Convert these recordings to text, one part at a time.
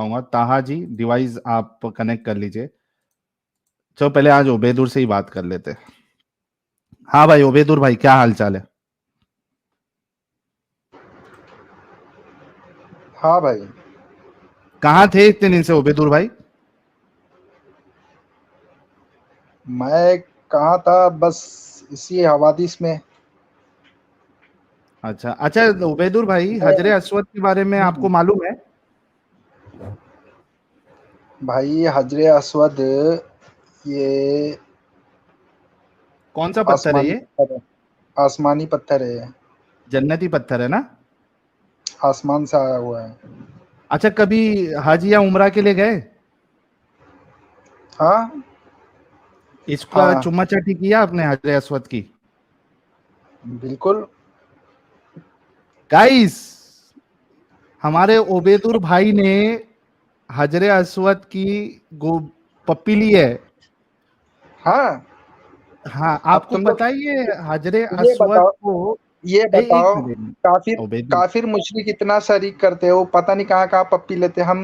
ہوں. طاہا جی ڈیوائس آپ کنیکٹ کر لیجئے. چلو پہلے آج عبیدور سے ہی بات کر لیتے. ہاں بھائی عبیدور بھائی کیا حال چال ہے؟ ہاں بھائی. کہاں تھے اتنے دن سے عبیدور بھائی؟ میں کہاں تھا، بس اسی حوادث میں. اچھا اچھا عبیدور بھائی حجر اسود کے بارے میں آپ کو معلوم ہے؟ بھائی حجر اسود یہ کون سا پتھر ہے آسمانی یہ؟ پتھر ہے. آسمانی پتھر ہے. جنتی پتھر ہے نا؟ آسمان سے آیا ہوا ہے. اچھا کبھی حج یا عمرہ کے لیے گئے؟ ہاں اس کا ہاں چما چاٹی کیا آپ نے حجر اسود کی؟ بالکل. گائس ہمارے عبیدور بھائی نے حجر اسود کی پپی لی ہے. ہاں ہاں اب آپ کو تم لوگ پتا ہی ہے حجر یہ اسود بتاؤ کو یہ ایک بتاؤ منٹ عبیدور کافر مشرک اتنا شریک کرتے ہو، پتہ نہیں کہاں کہاں پپی لیتے. ہم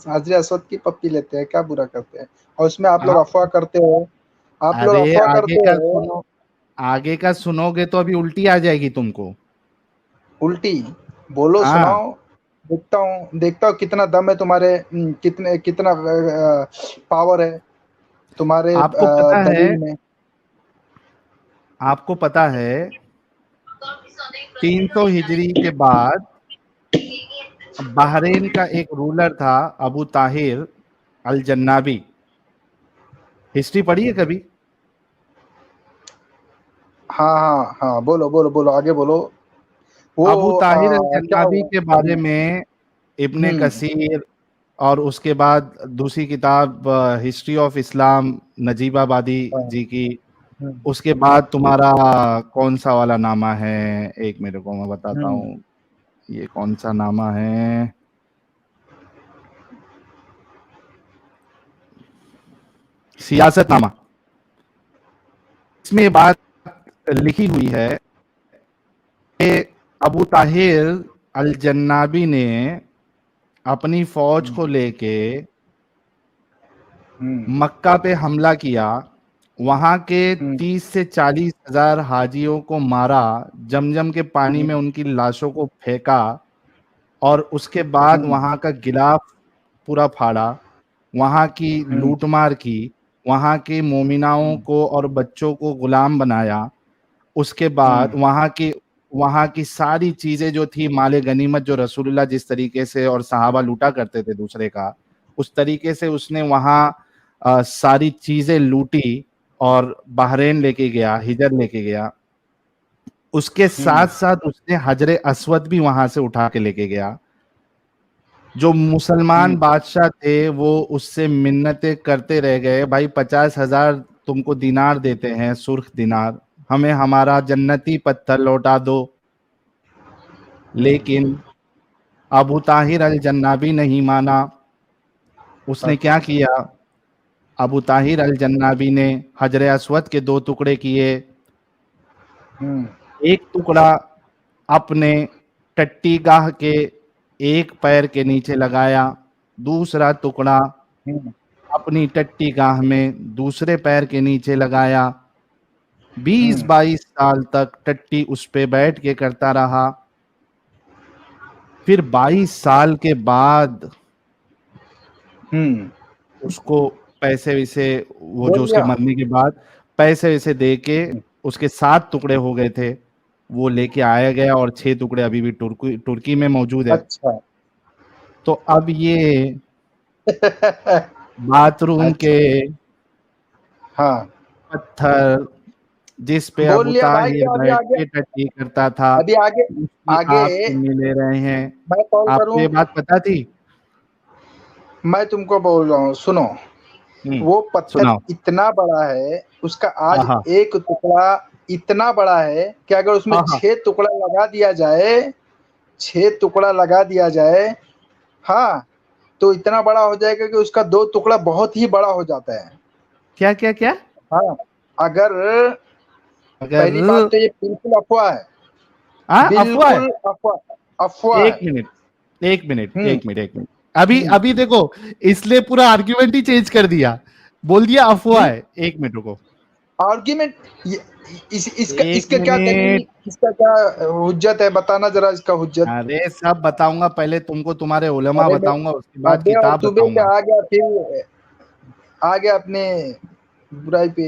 حجر اسود کی پپی لیتے ہیں، کیا برا کرتے ہیں؟ اور اس میں آپ لوگ افواہ کرتے ہو. آپ لوگ ارے افواہ آگے کرتے کا ہو. سنو، آگے کا سنو گے تو ابھی الٹی آ جائے گی تم کو. الٹی بولو، ہاں سناؤ. دیکھتا ہوں کتنا دم ہے تمہارے، کتنا پاور ہے تمہارے آپ کو پتا ہے، دلیل میں. آپ کو پتا ہے 300 ہجری کے بعد بحرین کا ایک رولر تھا ابو طاہر الجنابی. ہسٹری پڑھی ہے کبھی؟ ہاں ہاں ہاں بولو بولو بولو آگے بولو. وہ ابو طاہر کیا الجنابی ہوا؟ کے بارے میں ابن کثیر اور اس کے بعد دوسری کتاب ہسٹری آف اسلام نجیب آبادی جی کی. اس کے بعد تمہارا کون سا والا نامہ ہے، ایک میرے کو میں بتاتا ہوں، یہ کون سا نامہ ہے، سیاست نامہ. اس میں یہ بات لکھی ہوئی ہے کہ ابو طاہر الجنابی نے اپنی فوج کو لے کے مکہ پہ حملہ کیا، وہاں کے 30 سے 40 ہزار حاجیوں کو مارا، جمجم کے پانی میں ان کی لاشوں کو پھینکا، اور اس کے بعد وہاں کا غلاف پورا پھاڑا، وہاں کی لوٹ مار کی، وہاں کے مومناؤں کو اور بچوں کو غلام بنایا. اس کے بعد وہاں کی ساری چیزیں جو تھی مال غنیمت، جو رسول اللہ جس طریقے سے اور صحابہ لوٹا کرتے تھے دوسرے کا، اس طریقے سے اس نے وہاں ساری چیزیں لوٹی اور بحرین لے کے گیا، ہجر لے کے گیا. اس کے ساتھ ساتھ اس نے حجر اسود بھی وہاں سے اٹھا کے لے کے گیا. جو مسلمان بادشاہ تھے وہ اس سے منتیں کرتے رہ گئے، بھائی 50,000 تم کو دینار دیتے ہیں، سرخ دینار، ہمیں ہمارا جنتی پتھر لوٹا دو. لیکن ابو طاہر الجنابی نہیں مانا. اس نے کیا کیا؟ ابو طاہر الجنابی نے حجر اسود کے 2 ٹکڑے کیے. ایک ٹکڑا اپنے ٹٹی گاہ کے ایک پیر کے نیچے لگایا، دوسرا ٹکڑا اپنی ٹٹی گاہ میں دوسرے پیر کے نیچے لگایا. 20-22 سال تک ٹٹی اس پہ بیٹھ کے کرتا رہا. پھر 22 سال کے بعد اس کو پیسے ویسے، وہ جو بول اس کے دیا. مرنے کے بعد پیسے ویسے دے کے، اس کے 7 ٹکڑے ہو گئے تھے، وہ لے کے آیا گیا، اور 6 ٹکڑے ابھی بھی ترکی میں موجود ہے. اچھا تو اب یہ باتھ روم کے ہاں پتھر جس پہ بول ابو لیا بھائی. طاہر تو ابھی بیٹھ آگے کے ٹٹی کرتا تھا، ابھی آگے اس کی آگے آپ سے ملے رہے ہیں. میں کال آپ کو کروں. یہ بات پتا تھی؟ میں تم کو بول رہا ہوں سنو. وہ پتھر سناؤ. اتنا بڑا ہے، اس کا آج ہاں ایک ٹکڑا اتنا بڑا ہے کہ اگر اس میں ہاں 6 ٹکڑا لگا دیا جائے، 6 ٹکڑا لگا دیا جائے، ہاں، تو اتنا بڑا ہو جائے گا کہ اس کا 2 ٹکڑا بہت ہی بڑا ہو جاتا ہے. کیا کیا کیا؟ ہاں اگر اگر پہلی بات تو یہ بالکل افواہ ہے. افواہ ہے. بالکل افواہ ہے. ایک منٹ ایک منٹ ایک منٹ ایک منٹ अभी देखो, इसलिए पूरा आर्ग्यूमेंट ही चेंज कर दिया, बोल दिया अफवाह है। एक मिनट रुको, आर्ग्यूमेंट इसका एक इसका क्या दलील, मिनट। इसका क्या हुज्जत है, बताना जरा इसका हुज्जत। अरे सब बताऊंगा, पहले तुमको तुम्हारे उलमा अरे बताऊंगा, उसके बाद अबे और किताब सुबह से बताऊंगा। आ गया, फिर आ गया अपने बुराई पे।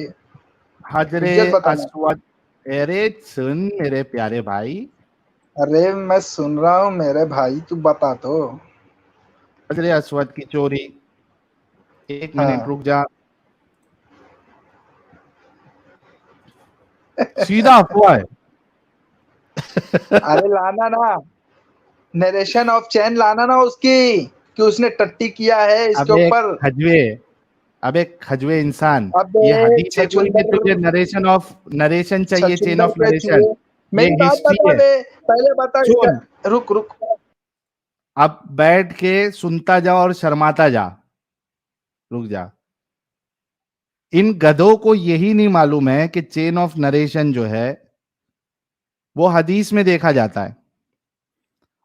हजरे हुज्जत बताना। अस्वद, अरे सुन मेरे प्यारे भाई, अरे मैं सुन रहा हूँ मेरे भाई, तू बता तो। हजरे अस्वद की चोरी, एक मिनट हाँ रुक जा, सीधा अफवाह है। अरे लाना ना, नरेशन ऑफ चैन लाना ना उसकी, कि उसने टट्टी किया है इसके अबे ऊपर। खजवे, अबे खजवे इंसान, ये अबे हदीस है कोई भी, तुझे छछुंदर, नरेशन चाहिए, चेन छछुंदर ऑफ के नरेशन, चूहे, ये मेरी बात हिस्ट्री बता है। बे, पहले बता सुन, रुक रुक। अब बैठ के सुनता जा और शर्माता जा, रुक जा। इन गधों को यही नहीं मालूम है कि चेन ऑफ नरेशन जो है वो हदीस में देखा जाता है।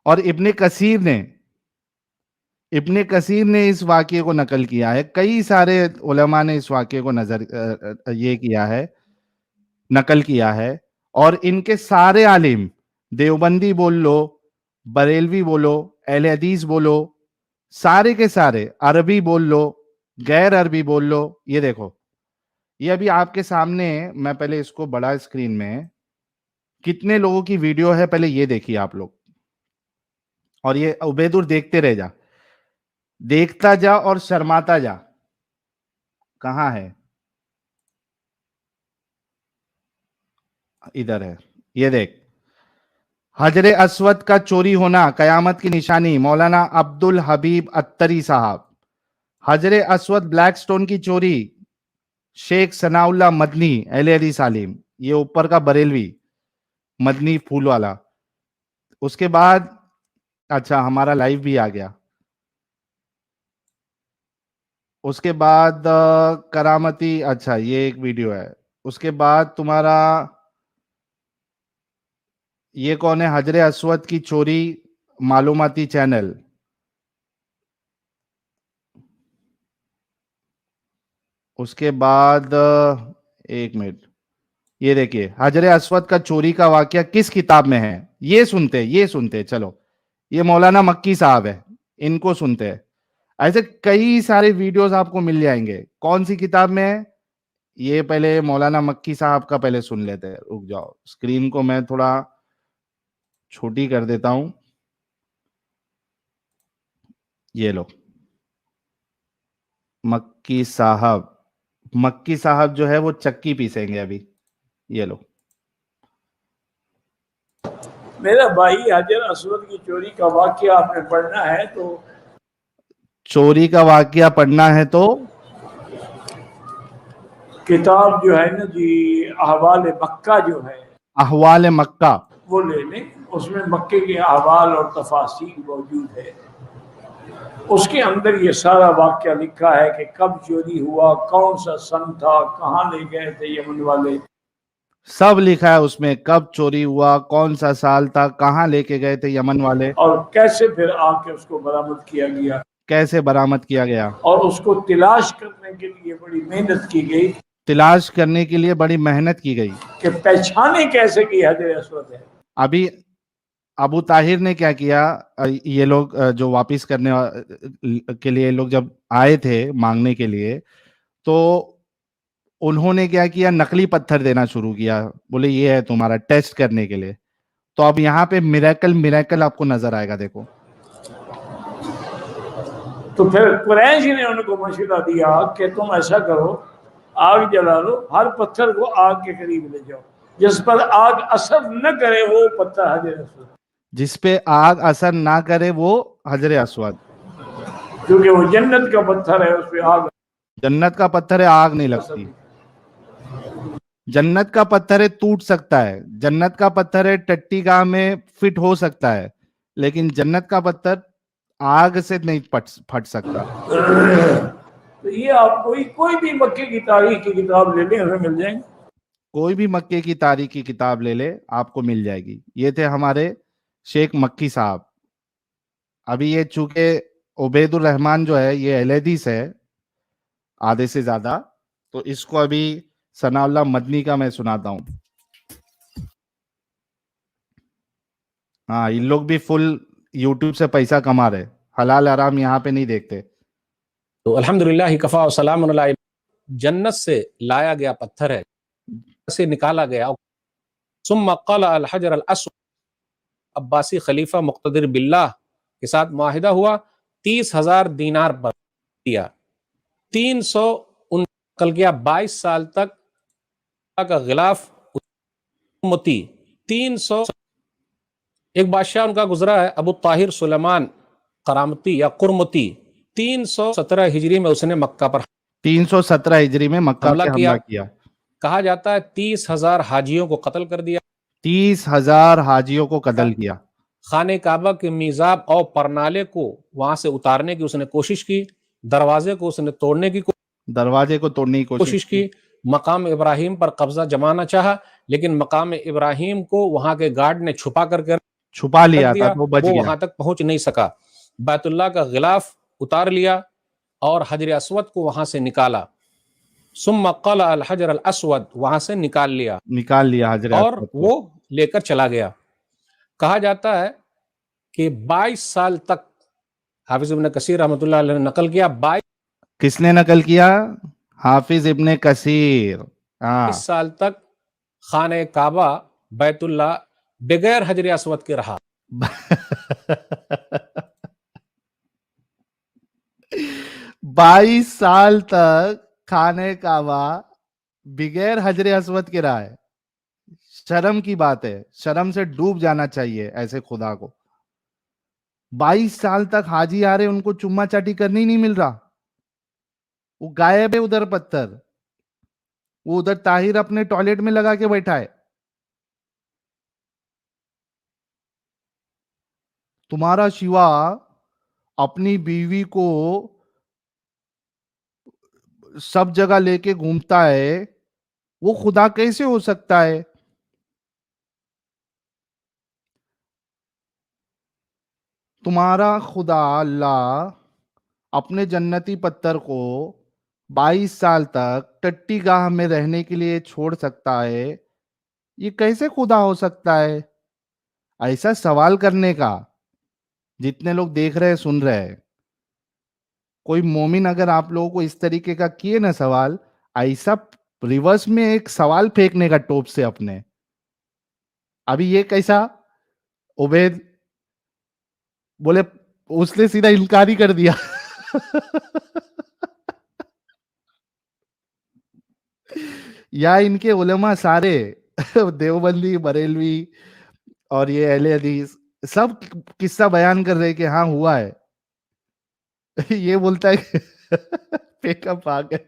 और इब्ने कसीर ने इस वाक्य को नकल किया है, कई सारे उलमा ने इस वाक्य को ये किया है, नकल किया है। और इनके सारे आलिम, देवबंदी बोल लो, बरेलवी बोलो, अहले हदीस बोलो, सारे के सारे, अरबी बोल लो, गैर अरबी बोल लो, ये देखो, ये अभी आपके सामने, मैं पहले इसको बड़ा स्क्रीन में, कितने लोगों की वीडियो है पहले ये देखिए आप लोग। और ये उबैदुर देखते रह जा, देखता जा और शर्माता जा। कहां है, इधर है, ये देख। हजरे अस्वद का चोरी होना कयामत की निशानी, मौलाना अब्दुल हबीब अत्तरी साहब। हजरे अस्वद ब्लैक स्टोन की चोरी, शेख सनाउल्लाह मदनी अहले हदीस आलिम, ये ऊपर का बरेलवी मदनी फूल वाला। उसके बाद अच्छा हमारा लाइव भी आ गया। उसके बाद करामती, अच्छा ये एक वीडियो है। उसके बाद तुम्हारा ये कौन है, हजरे अस्वद की चोरी मालूमाती चैनल। उसके बाद एक मिनट, ये देखिए हजरे अस्वद का चोरी का वाकया किस किताब में है, ये सुनते चलो। ये मौलाना मक्की साहब है, इनको सुनते हैं। ऐसे कई सारे वीडियोस आपको मिल जाएंगे, कौन सी किताब में है, ये पहले मौलाना मक्की साहब का पहले सुन लेते हैं। रुक जाओ, स्क्रीन को मैं थोड़ा छोटी कर देता हूं, ये लो। मक्की साहब जो है वो चक्की पीसेंगे अभी, ये लो। मेरा भाई हाजिर असवद की चोरी का वाकया आपने पढ़ना है तो चोरी का वाकया पढ़ना है तो किताब जो है ना जी, अहवाल मक्का जो है अहवाल मक्का, वो ले लें। उसमें मक्के के अहवाल और तफासील मौजूद है। उसके अंदर ये सारा वाकया लिखा है कि कब चोरी हुआ, कौन सा सन था, कहाँ ले गए थे यमन वाले। सब लिखा है उसमें, कब चोरी हुआ, कौन सा साल था, कहाँ लेके गए थे यमन वाले, और कैसे फिर आके उसको बरामद किया गया, कैसे बरामद किया गया, और उसको तलाश करने के लिए बड़ी मेहनत की गई तलाश करने के लिए बड़ी मेहनत की गई कि पहचाने कैसे कि हजर असवद है। अभी अबू ताहिर ने क्या किया, ये लोग जो वापिस करने के लिए लोग जब आए थे मांगने के लिए, तो उन्होंने क्या किया, नकली पत्थर देना शुरू किया, बोले ये है तुम्हारा, टेस्ट करने के लिए। तो अब यहाँ पे मिरेकल आपको नजर आएगा, देखो। तो फिर कुरैश ने उनको मशवरा दिया कि तुम ऐसा करो, आग जला लो, हर पत्थर को आग के करीब ले जाओ, जिस पर आग असर न करे वो पत्थर हजर असवद, जिस पे आग असर ना करे वो हजर अस्वद, क्योंकि वो जन्नत का पत्थर है, उस पर आग जन्नत का पत्थर है, आग नहीं असर लगती। जन्नत का पत्थर है, टूट सकता है, जन्नत का पत्थर है, टट्टी गाह में फिट हो सकता है, लेकिन जन्नत का पत्थर आग से नहीं फट सकता। तो ये आप कोई भी मक्के की तारीख की किताब ले लें, हमें मिल जाएंगे। कोई भी मक्के की तारीख की किताब ले ले, आपको मिल जाएगी। ये थे हमारे शेख मक्की साहब। अभी ये चूंकि عبید الرحمان جو ہے یہ اہل حدیث ہے آدھے سے زیادہ، تو اس کو ابھی ثناء اللہ مدنی کا میں سناتا ہوں. ہاں ان لوگ بھی فل یوٹیوب سے پیسہ کما رہے، حلال حرام یہاں پہ نہیں دیکھتے. تو الحمدللہ کفا و سلام علیہ، جنت سے لایا گیا پتھر ہے، سے نکالا گیا. ثم قلع الحجر الاسود، عباسی خلیفہ مقتدر باللہ کے ساتھ معاہدہ ہوا، 30,000 دینار پر دیا. 300 نقل کیا، 22 سال تک کا غلاف امتی. 300 ایک بادشاہ ان کا گزرا ہے ابو طاہر سلیمان کرامتی یا قرمتی، 317 ہجری میں اس نے مکہ پر 317 ہجری میں مکہ حملہ پہ حملہ کیا. کہا جاتا ہے 30,000 حاجیوں کو قتل کر دیا. 30,000 حاجیوں کو قتل کیا. خانہ کعبہ کے میزاب اور پرنالے کو وہاں سے اتارنے کی اس نے کوشش کی، دروازے کو اس نے توڑنے کی دروازے کو توڑنے کی کوشش کی، مقام ابراہیم پر قبضہ جمانا چاہا، لیکن مقام ابراہیم کو وہاں کے گارڈ نے چھپا کر کے چھپا لیا دیا، تھا، وہ بچ وہ گیا. وہاں تک پہنچ نہیں سکا. بیت اللہ کا غلاف اتار لیا اور حجر اسود کو وہاں سے نکالا. ثم قلع الحجر الاسود، وہاں سے نکال لیا حضرت اور وہ لے کر چلا گیا. کہا جاتا ہے کہ 22 سال تک، حافظ ابن کثیر رحمۃ اللہ علیہ نے نقل کیا، 22 کس نے نقل کیا؟ حافظ ابن کثیر. سال تک خانہ کعبہ بیت اللہ بغیر حجر اسود کے رہا. 22 سال تک خانہ کعبہ بغیر حجر اسود کے رہا ہے. شرم کی بات ہے، شرم سے ڈوب جانا چاہیے ایسے خدا کو. 22 سال تک حاجی آ رہے، ان کو چما چاٹی کرنی نہیں مل رہا، وہ غائب ہے ادھر پتھر، وہ ادھر طاہر اپنے ٹوائلٹ میں لگا کے بیٹھا ہے. تمہارا شیوا اپنی بیوی کو سب جگہ لے کے گھومتا ہے، وہ خدا کیسے ہو سکتا ہے؟ تمہارا خدا اللہ اپنے جنتی پتھر کو 22 سال تک ٹٹی گاہ میں رہنے کے لیے چھوڑ سکتا ہے، یہ کیسے خدا ہو سکتا ہے؟ ایسا سوال کرنے کا جتنے لوگ دیکھ رہے سن رہے، کوئی مومن اگر آپ لوگوں کو اس طریقے کا کیے نا سوال، ایسا ریورس میں ایک سوال پھینکنے کا ٹوپ سے اپنے. ابھی یہ کیسا عبید بولے، اس نے سیدھا انکار ہی کر دیا. یا ان کے علماء سارے دیوبندی، بریلوی اور یہ اہل حدیث سب قصہ بیان کر رہے کہ ہاں ہوا ہے. یہ بولتا ہے کہ پیک اپ آ گئے،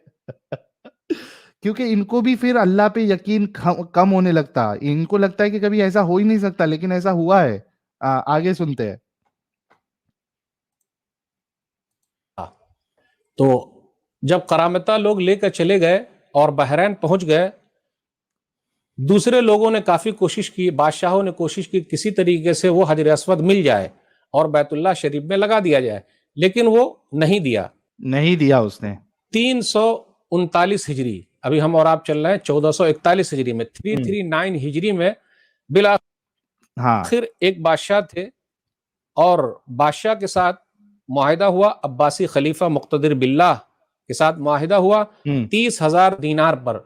کیونکہ ان کو بھی پھر اللہ پہ یقین کم ہونے لگتا. ان کو لگتا ہے کہ کبھی ایسا ہو ہی نہیں سکتا، لیکن ایسا ہوا ہے. آگے سنتے ہیں. تو جب کرامتہ لوگ لے کر چلے گئے اور بحرین پہنچ گئے، دوسرے لوگوں نے کافی کوشش کی، بادشاہوں نے کوشش کی کسی طریقے سے وہ حجر اسود مل جائے اور بیت اللہ شریف میں لگا دیا جائے، لیکن وہ نہیں دیا اس نے. 339 ہجری، ابھی ہم اور آپ چل رہے ہیں 1441 ہجری میں، 339 ہجری میں بالآخر ایک بادشاہ تھے اور بادشاہ کے ساتھ معاہدہ ہوا، عباسی خلیفہ مقتدر باللہ کے ساتھ معاہدہ ہوا 30,000 دینار پر.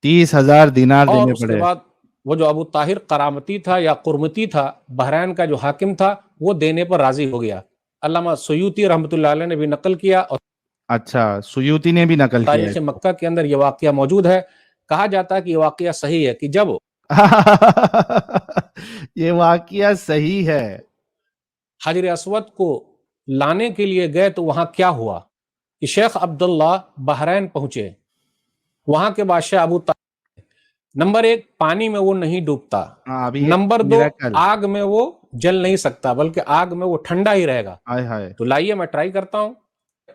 30,000 دینار اور دینے اس پڑے. کے بعد وہ جو ابو طاہر کرامتی تھا یا قرمتی تھا، بحرین کا جو حاکم تھا، وہ دینے پر راضی ہو گیا. علامہ سیوطی رحمۃ اللہ علیہ نے بھی نقل کیا اور اچھا، سیوطی نے بھی نقل کیا تاریخ مکہ کے اندر یہ واقعہ موجود ہے. کہا جاتا ہے کہ یہ واقعہ صحیح ہے کہ جب یہ واقعہ صحیح ہے، حجر اسود کو لانے کے لیے گئے تو وہاں کیا ہوا کہ شیخ عبداللہ بحرین پہنچے، وہاں کے بادشاہ ابو طاہر، نمبر 1 پانی میں وہ نہیں ڈوبتا، نمبر 2 آگ میں وہ جل نہیں سکتا بلکہ آگ میں وہ ٹھنڈا ہی رہے گا. تو لائیے میں ٹرائی کرتا ہوں.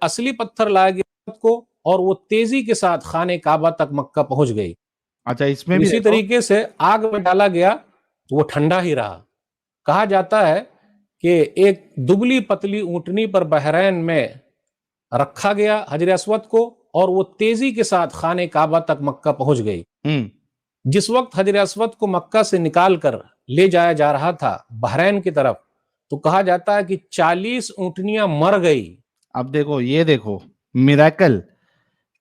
اصلی پتھر لایا گیا کو اور وہ تیزی کے ساتھ خانہ کعبہ تک مکہ پہنچ گئی. اچھا، اس میں بھی اسی طریقے سے آگ میں ڈالا گیا تو وہ ٹھنڈا ہی رہا. کہا جاتا ہے کہ ایک دبلی پتلی اونٹنی پر بحرین میں رکھا گیا حجر اسود کو، اور وہ تیزی کے ساتھ خانہ کعبہ تک مکہ پہنچ گئی۔ جس وقت حجر اسود کو مکہ سے نکال کر لے جایا جا رہا تھا بحرین کی طرف، تو کہا جاتا ہے کہ 40 اونٹنیاں مر گئی۔ اب دیکھو، یہ دیکھو میراکل،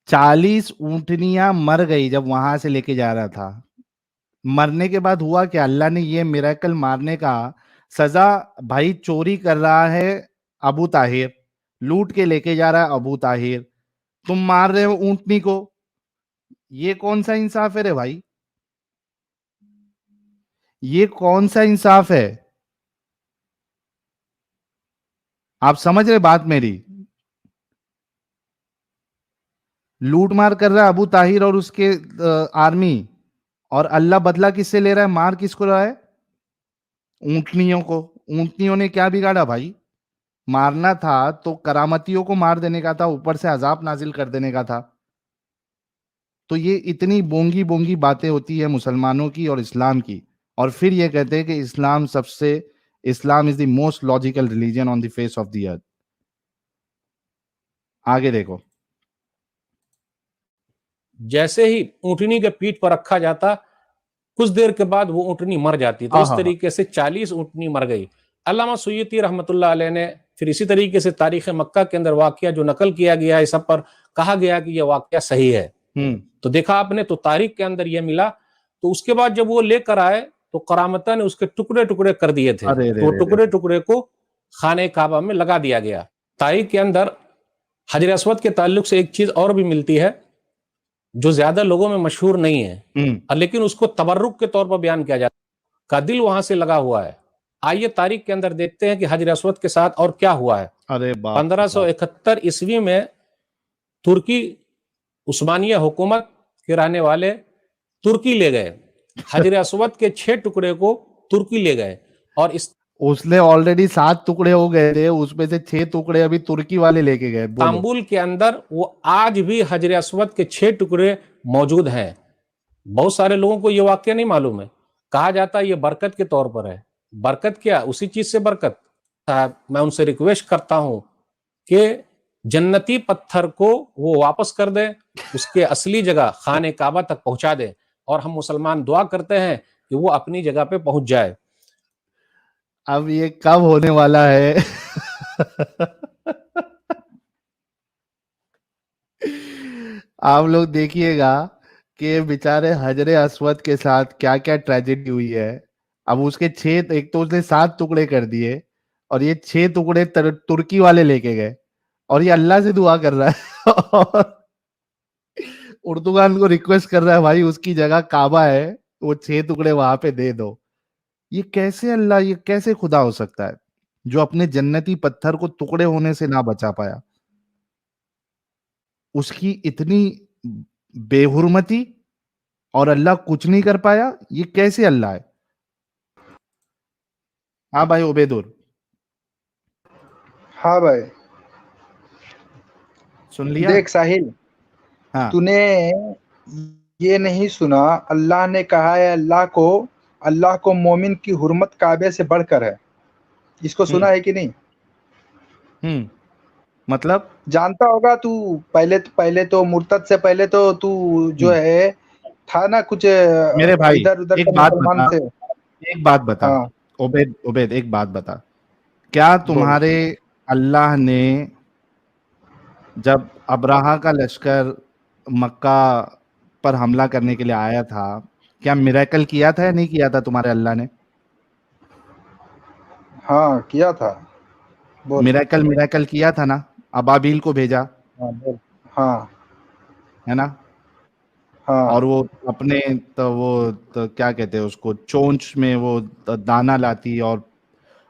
40 اونٹنیاں مر گئی جب وہاں سے لے کے جا رہا تھا۔ مرنے کے بعد ہوا کہ اللہ نے یہ میراکل مارنے کا سزا، بھائی چوری کر رہا ہے ابو طاہر، لوٹ کے لے کے جا رہا ہے ابو طاہر، تم مار رہے ہو اونٹنی کو، یہ کون سا انصاف ہے رے بھائی؟ یہ کون سا انصاف ہے؟ آپ سمجھ رہے بات میری؟ لوٹ مار کر رہا ہے ابو طاہر اور اس کے آرمی، اور اللہ بدلہ کس سے لے رہا ہے؟ مار کس کو رہا ہے؟ اونٹنیوں کو۔ اونٹنیوں نے کیا بگاڑا بھائی؟ مارنا تھا تو کرامتیوں کو مار دینے کا تھا، اوپر سے عذاب نازل کر دینے کا تھا۔ تو یہ اتنی بونگی بونگی باتیں ہوتی ہے مسلمانوں کی اور اسلام کی، اور پھر یہ کہتے ہیں کہ Islam is the most logical religion on the face of the earth. آگے دیکھو، جیسے ہی اونٹنی کے پیٹھ پر رکھا جاتا، کچھ دیر کے بعد وہ اونٹنی مر جاتی۔ تو اس طریقے سے 40 اونٹنی مر گئی۔ علامہ سیوطی رحمۃ اللہ علیہ نے پھر اسی طریقے سے تاریخ مکہ کے اندر واقعہ جو نقل کیا گیا ہے، سب پر کہا گیا کہ یہ واقعہ صحیح ہے۔ تو دیکھا آپ نے، تو تاریخ کے اندر یہ ملا۔ تو اس کے بعد جب وہ لے کر آئے تو کرامتہ نے اس کے ٹکڑے ٹکڑے کر دیے تھے، تو ٹکڑے ٹکڑے کو خانہ کعبہ میں لگا دیا گیا۔ تاریخ کے اندر حجر اسود کے تعلق سے ایک چیز اور بھی ملتی ہے جو زیادہ لوگوں میں مشہور نہیں ہے، لیکن اس کو تبرک کے طور پر بیان کیا جاتا ہے، کا دل وہاں سے لگا ہوا ہے۔ آئیے تاریخ کے اندر دیکھتے ہیں کہ حجر اسود کے ساتھ اور کیا ہوا ہے۔ 1571 عیسوی میں ترکی عثمانیہ حکومت کے رہنے والے ترکی لے گئے، حجر اسود کے 6 ٹکڑے کو ترکی لے گئے، اور اس نے آلریڈی 7 ٹکڑے ہو گئے تھے، اس میں سے 6 ٹکڑے ابھی ترکی والے لے کے گئے۔ استنبول کے اندر وہ آج بھی حجر اسود کے 6 ٹکڑے موجود ہیں۔ بہت سارے لوگوں کو یہ واقعہ نہیں معلوم ہے، کہا جاتا ہے یہ برکت کے طور پر ہے۔ برکت کیا؟ اسی چیز سے برکت۔ میں ان سے ریکویسٹ کرتا ہوں کہ جنتی پتھر کو وہ واپس کر دیں، اس کے اصلی جگہ خانہ کعبہ تک پہنچا دیں، اور ہم مسلمان دعا کرتے ہیں کہ وہ اپنی جگہ پہ پہنچ جائے۔ اب یہ کب ہونے والا ہے؟ آپ لوگ دیکھیے گا کہ بیچارے حجر اسود کے ساتھ کیا کیا ٹریجڈی ہوئی ہے۔ اب اس کے 6، ایک تو اس نے 7 ٹکڑے کر دیے، اور یہ 6 ٹکڑے ترکی والے لے کے گئے، اور یہ اللہ سے دعا کر رہا ہے اور اردوغان کو ریکویسٹ کر رہا ہے بھائی اس کی جگہ کعبہ ہے، وہ 6 ٹکڑے وہاں پہ دے دو۔ یہ کیسے اللہ، یہ کیسے خدا ہو سکتا ہے جو اپنے جنتی پتھر کو ٹکڑے ہونے سے نہ بچا پایا؟ اس کی اتنی بے حرمتی، اور اللہ کچھ نہیں کر پایا؟ یہ کیسے اللہ ہے؟ ہاں بھائی عبیدور۔ ہاں بھائی، سن لیا؟ دیکھ ساحل، ہاں، تو نے یہ نہیں سنا اللہ نے کہا ہے اللہ کو مومن کی حرمت کعبے سے بڑھ کر ہے؟ اس کو سنا ہے کہ نہیں؟ مطلب جانتا ہوگا تو، پہلے تو مرتد سے پہلے تو جو ہے تھا نا کچھ میرے بھائی ادھر ادھر ایک کا مسلمان سے۔ بات بتا ہاں عبید، ایک بات بتا، کیا تمہارے اللہ نے جب ابراہا کا لشکر مکہ پر حملہ کرنے کے لیے آیا تھا، کیا میریکل کیا تھا یا نہیں کیا تھا تمہارے اللہ نے؟ ہاں کیا تھا، میریکل کیا تھا نا؟ ابابیل کو بھیجا، ہاں ہے نا؟ ہاں اور وہ اپنے وہ کیا کہتے ہیں اس کو، چونچ میں وہ دانا لاتی اور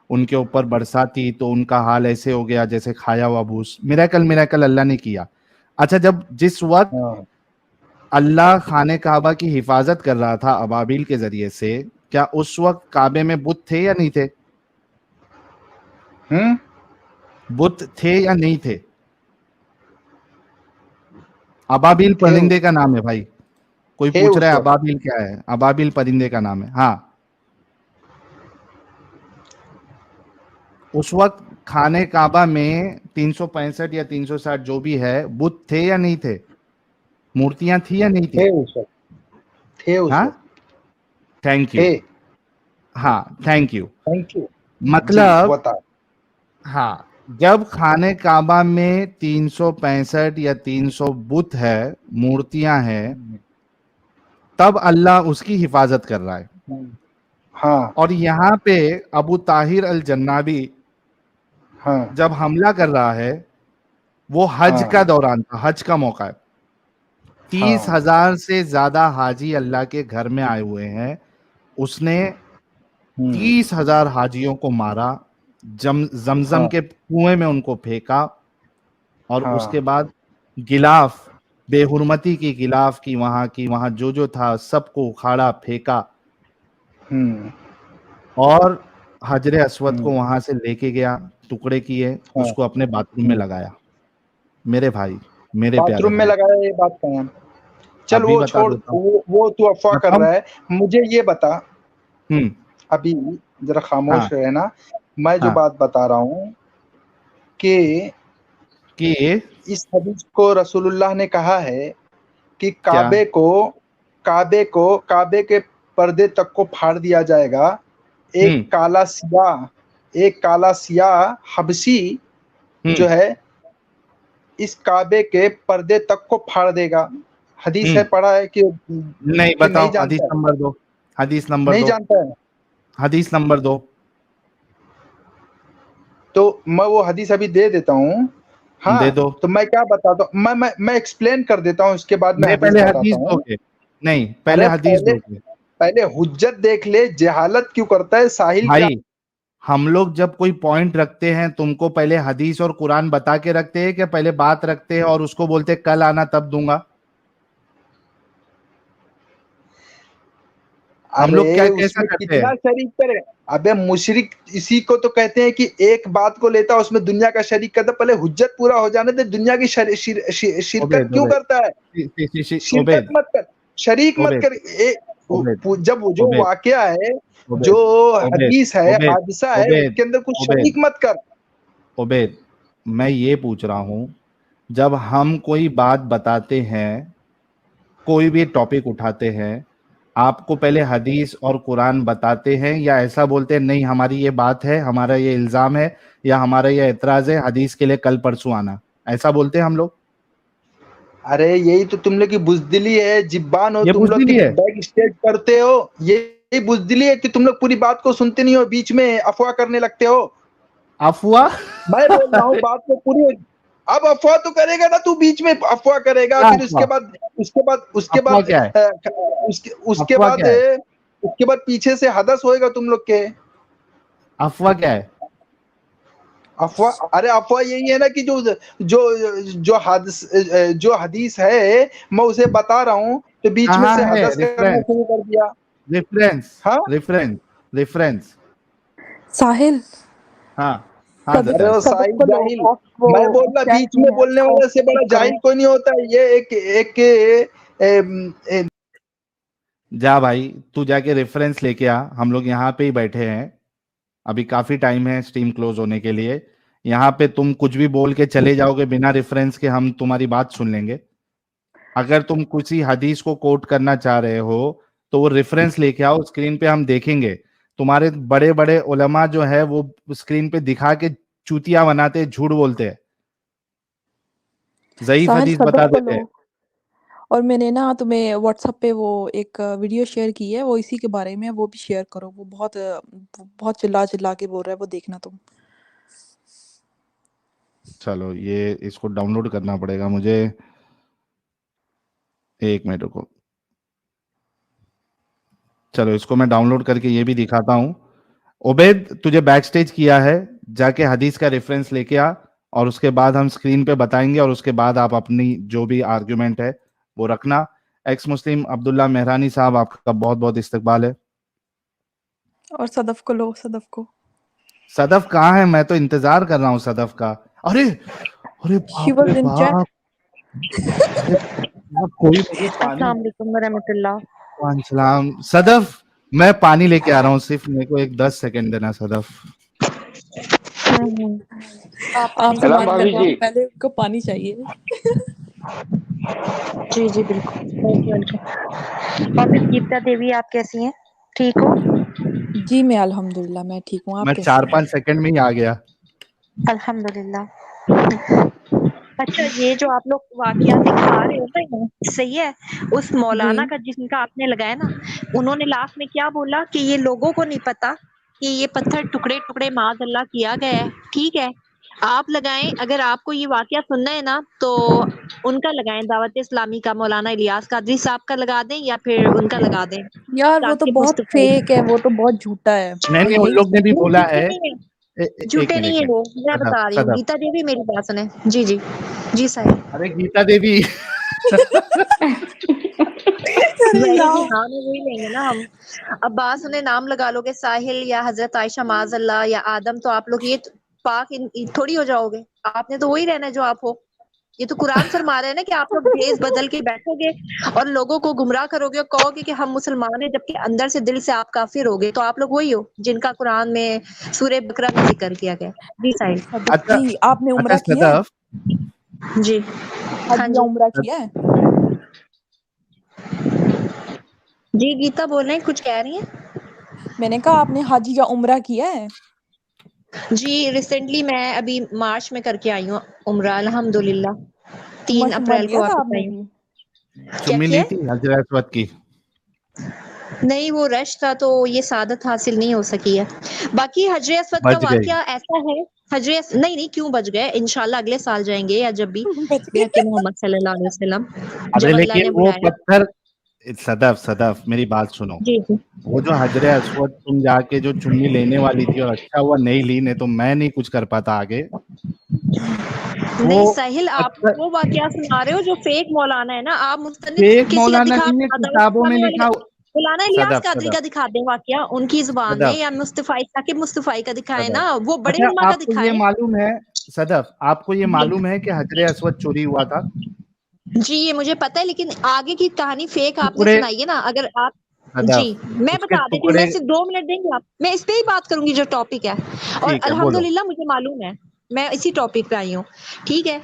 ان کے اوپر برساتی، تو ان کا حال ایسے ہو گیا جیسے کھایا ہوا بھوس۔ میریکل اللہ نے کیا۔ اچھا، جس وقت اللہ خانہ کعبہ کی حفاظت کر رہا تھا ابابیل کے ذریعے سے، کیا اس وقت کعبے میں بت تھے یا نہیں تھے؟ بت تھے یا نہیں تھے؟ ابابیل پرندے کا نام ہے بھائی، کوئی پوچھ رہا ہے ابابیل کیا ہے؟ ابابیل پرندے کا نام ہے۔ ہاں، उस वक्त खाने काबा में 365 या 360 जो भी है बुत थे या नहीं थे, मूर्तियां थी या नहीं थी? थे उस वक्त, थे उस हाँ, वक्त, थैंक यू, थे। हाँ थैंक यू। Thank you. मतलब बता। हाँ, जब खाने काबा में 365 या 300 बुत है, मूर्तियां हैं, तब अल्लाह उसकी हिफाजत कर रहा है। हाँ और यहाँ पे अबू ताहिर अल जन्नाबी हाँ जब हमला कर रहा है, वो हज हाँ का दौरान था, हज का मौका है। 30,000 से ज्यादा हाजी अल्लाह के घर में आए हुए हैं। उसने 30,000 हाजियों को मारा, जमजम के कुएं में उनको फेंका, और उसके बाद गिलाफ, बेहुरमती की गिलाफ की वहां जो था सबको उखाड़ा, फेंका, और हजरे अस्वद को वहां से लेके गया, टुकड़े किए, उसको अपने बाथरूम में लगाया। मेरे भाई, मेरे प्यारे बाथरूम में भाई, लगाया, ये बात कहाँ है? चल अभी वो बता छोड़, देता हूँ। वो तू अफवाह कर बताऊं? रहा है। मुझे ये बता, हम्म, अभी जरा खामोश हाँ रहे ना, मैं जो हाँ, बात बता रहा हूँ कि कि इस हदीस को रसूलुल्लाह ने कहा है कि क्या? काबे के पर्दे तक को फाड़ दिया जाएगा। एक काला सियाह हबशी जो है इस काबे के पर्दे तक को फाड़ देगा। हदीस है, पढ़ा है कि नहीं, नहीं बताओ, हदीस जानता है? नंबर दो, हदीस नंबर नहीं दो, जानता है हदीस नंबर दो। तो मैं वो हदीस अभी दे देता हूँ। हाँ, दे दो। तो मैं क्या बताता हूँ, मैं एक्सप्लेन कर देता हूँ, उसके बाद मैं नहीं, हदीस पहले बताता हदीस हूँ। दोगे? नहीं, पहले अरे हदीस दोगे। पहले हुज्जत देख ले, जहालत क्यों करता है साहिल क्या? भाई, हम लोग जब कोई पॉइंट रखते हैं, तुमको पहले हदीस और कुरान बता के रखते हैं, कि पहले बात रखते हैं और उसको बोलते हैं कल आना तब दूंगा? हम लोग क्या अरे कैसा उसमें करते कितना हैं? शरीक करे? अबे मुशरिक इसी को तो कहते हैं कि एक बात को लेता है, उसमें दुनिया का शरीक करता। पहले हुज्जत पूरा हो जाने दे, दुनिया की शिरकत ओबेद, क्यों ओबेद, करता है? शिरकत ओबेद, मत कर, शरीक मत ओबेद, कर। ओबेद, जब वो जो ओबेद, वाकया है, ओबेद, जो ओबेद, हदीस है, ओबेद, हादसा है, ओबेद, उसके अंदर कुछ शरीक ओबेद, मत कर। ओबेद, मैं ये पूछ रहा हूं, जब हम कोई बात बताते हैं, कोई भी टॉपिक उठाते हैं, आपको पहले हदीस और कुरान बताते हैं, या ऐसा बोलते हैं नहीं हमारी ये बात है, हमारा ये इल्जाम है, या हमारा ये एतराज है, हदीस के लिए कल परसों आना, ऐसा बोलते हैं हम लोग? अरे यही तो तुम लोग की बुजदिली है, जिब्बान हो ये तुम लोग की, बुजदिली है? बैक स्टेज करते हो। यही बुजदिली है कि तुम लोग पूरी बात को सुनते नहीं हो, बीच में अफवाह करने लगते हो। अफवाह? मैं बोल रहा हूँ बात को पूरी। अब अफवाह तो करेगा ना तू, बीच में अफवाह करेगा, क्या फिर अफवाह? अफवाह क्या है? उसके अफवाह बाद क्या है? पीछे से हदस होएगा तुम लोग के। अफवाह क्या है? अफवाह, अरे अफवाह यही है ना कि जो हदीस है, मैं उसे बता रहा हूँ, तो बीच में कहाँ से है हदस करना रेफरेंस? शुरू कर दिया। रेफरेंस? हाँ, रेफरेंस? रेफरेंस? साहिल, हाँ, हाँ सदफ अरे वो दरअसल, सदफ साहिब को जाहिल। लोग वो मैं बोल रहा, चैट बीच में में है, बोलने उसको वाले से बड़ा पिक करो। जाहिल कोई नहीं होता। ये एक जा भाई, तू जाके रेफरेंस लेके आ, हम लोग यहाँ पे ही बैठे हैं, अभी काफी टाइम है स्ट्रीम क्लोज होने के लिए। यहाँ पे तुम कुछ भी बोल के चले जाओगे बिना रेफरेंस के, हम तुम्हारी बात सुन लेंगे। अगर तुम किसी हदीस को कोट करना चाह रहे हो, तो वो रेफरेंस लेके आओ, स्क्रीन पे हम देखेंगे। तुम्हारे बड़े बड़े उलमा जो है वो स्क्रीन पे दिखा के चूतिया बनाते हैं, झूठ बोलते हैं, ज़ईफ साहिल हदीस बता सदफ को देते लो। हैं। और मैंने ना तुम्हें व्हाट्सएप पे वो एक वीडियो शेयर की है, वो इसी के बारे में है, वो भी शेयर करो। वो बहुत चिल्ला चिल्ला के बोल रहा है, वो देखना तुम। चलो, ये इसको डाउनलोड करना पड़ेगा मुझे, एक मिनट रुको। चलो, इसको मैं डाउनलोड करके ये भी दिखाता हूँ। उबैद, तुझे बैक स्टेज किया है, जाके हदीस का रेफरेंस लेके आ, और उसके बाद हम स्क्रीन पे बताएंगे, और उसके बाद आप अपनी जो भी आर्ग्यूमेंट है वो रखना। एक्स मुस्लिम अब्दुल्ला मेहरानी साहब, आपका बहुत बहुत इस्तकबाल है। और सदफ को लो, सदफ को। सदफ कहाँ है? मैं तो इंतजार कर रहा हूँ सदफ का। अरे, अरे शी बाप रे वाज इन चैट। बाप! अरे बाप, कोई मुझे पानी। अस्सलाम वालेकुम रहमतुल्लाह। वालेकुम सलाम। सदफ, मैं पानी लेके आ रहा हूँ, सिर्फ मेरे को एक 10 सेकंड देना सदफ। آپ سے سلام بات بھابھی کرواؤ جی. پہلے ان کو پانی چاہیے. جی جی بالکل. اور مس گیتا دیوی آپ کیسی ہیں؟ ٹھیک ہو؟ جی میں الحمدللہ میں ٹھیک ہوں. آپ میں کیسے ہیں؟ 4-5 سیکنڈ میں ہی آ گیا. الحمدللہ. اچھا یہ جو آپ لوگ واقعہ دکھا رہے ہو نا صحیح ہے. اس مولانا جی کا جن کا آپ نے لگایا نا انہوں نے لاسٹ میں کیا بولا کہ یہ لوگوں کو نہیں پتا کہ یہ پتھر ٹکڑے ٹکڑے معاذ اللہ کیا گیا ہے. ٹھیک ہے آپ لگائیں. اگر آپ کو یہ واقعہ سننا ہے نا تو ان کا لگائیں دعوت اسلامی کا مولانا الیاس قادری صاحب کا لگا دیں یا پھر ان کا لگا دیں یار وہ تو تاکہ بہت مصطفی فیک ہے, وہ تو بہت جھوٹا ہے. نہیں ان یہی لوگ نے بھی نہیں بولا جھوٹے ہے. نہیں ہیں, ایک جھوٹے منٹ نہیں ہیں وہ. میں صدف بتا رہی ہوں صدف گیتا دیوی میری بات سنیں. جی جی جی ساحل. ارے گیتا دیوی ظاہر جی نام وہی لیں گے نا ہم. اب بات سنیں نام لگا لو گے ساحل یا حضرت عائشہ معاذ اللہ یا آدم تو آپ لوگ یہ پاک تھوڑی ہو جاؤ گے. آپ نے تو وہی رہنا ہے جو آپ ہو. یہ تو قرآن فرما رہے ہیں نا کہ آپ لوگ بھیس بدل کے بیٹھو گے اور لوگوں کو گمراہ کرو گے اور کہو گے کہ ہم مسلمان ہیں جبکہ اندر سے دل سے آپ کافر ہو گے. تو آپ لوگ وہی ہو جن کا قرآن میں سورہ بقرہ میں ذکر کیا گیا. جی ساحل. صدف اچھا جی آپ نے عمرہ اچھا کیا ہے؟ صدف جی ہاں حج یا جی عمرہ کیا ہے؟ جی گیتا بول رہے ہیں کچھ کہہ رہی ہیں. میں نے کہا آپ نے حج یا عمرہ کیا ہے؟ جی ریسنٹلی میں ابھی مارچ میں کر کے آئی ہوں عمرہ الحمدللہ. چما 3 شما اپریل لیا کو تھا آپ واپس نے آئی ہوں. بھی؟ کیا چمی کیا لی تھی حضرت اسود کی. نہیں وہ رش تھا تو یہ سعادت حاصل نہیں ہو سکی ہے. باقی حجر اسود کا بچ گئی. واقعہ ایسا ہے نہیں کیوں بچ گئے. انشاءاللہ اگلے سال جائیں گے یا جب بھی بچ بے حق گئے. محمد صلی اللہ علیہ وسلم ابے جب اللہ لیکن نے وہ بلایا. پتھر صدف میری بات سنو. جی جی وہ جو حجر اسود تم جا کے جو چمی لینے والی تھی اور اچھا ہوا نہیں لی, نہیں تو میں نہیں کچھ کر پاتا آگے. وہ نہیں ساحل آپ پتھر وہ واقعہ سنا رہے ہو جو فیک مولانا ہے نا. آپ مستند ایک کسی کا مولانا دکھا نہیں ہے, دعوت کتابوں میں اسلامی والے لکھا. کا مولانا الیاس صدف قادری کا صدف دکھا دیں واقعہ ان کی زبان میں صدف یا مصطفی ثاقب مصطفی کا دکھائے صدف نا. وہ بڑے اچھا علماء کا آپ کو یہ دکھائے. معلوم ہے صدف, آپ کو یہ جی معلوم ہے کہ حجر اسود چوری ہوا تھا؟ جی یہ مجھے پتا ہے لیکن آگے کی کہانی فیک آپ نے ٹکڑے سنائی ہے نا. اگر آپ جی صدف میں اس کے بتا دیتی ہوں. ٹکڑے. میں صرف 2 منٹ دیں گے آپ. میں اس پہ ہی بات کروں گی جو ٹاپک ہے اور ٹھیک ہے بولو. الحمدللہ مجھے معلوم ہے. میں اسی ٹاپک پہ آئی ہوں. ٹھیک ہے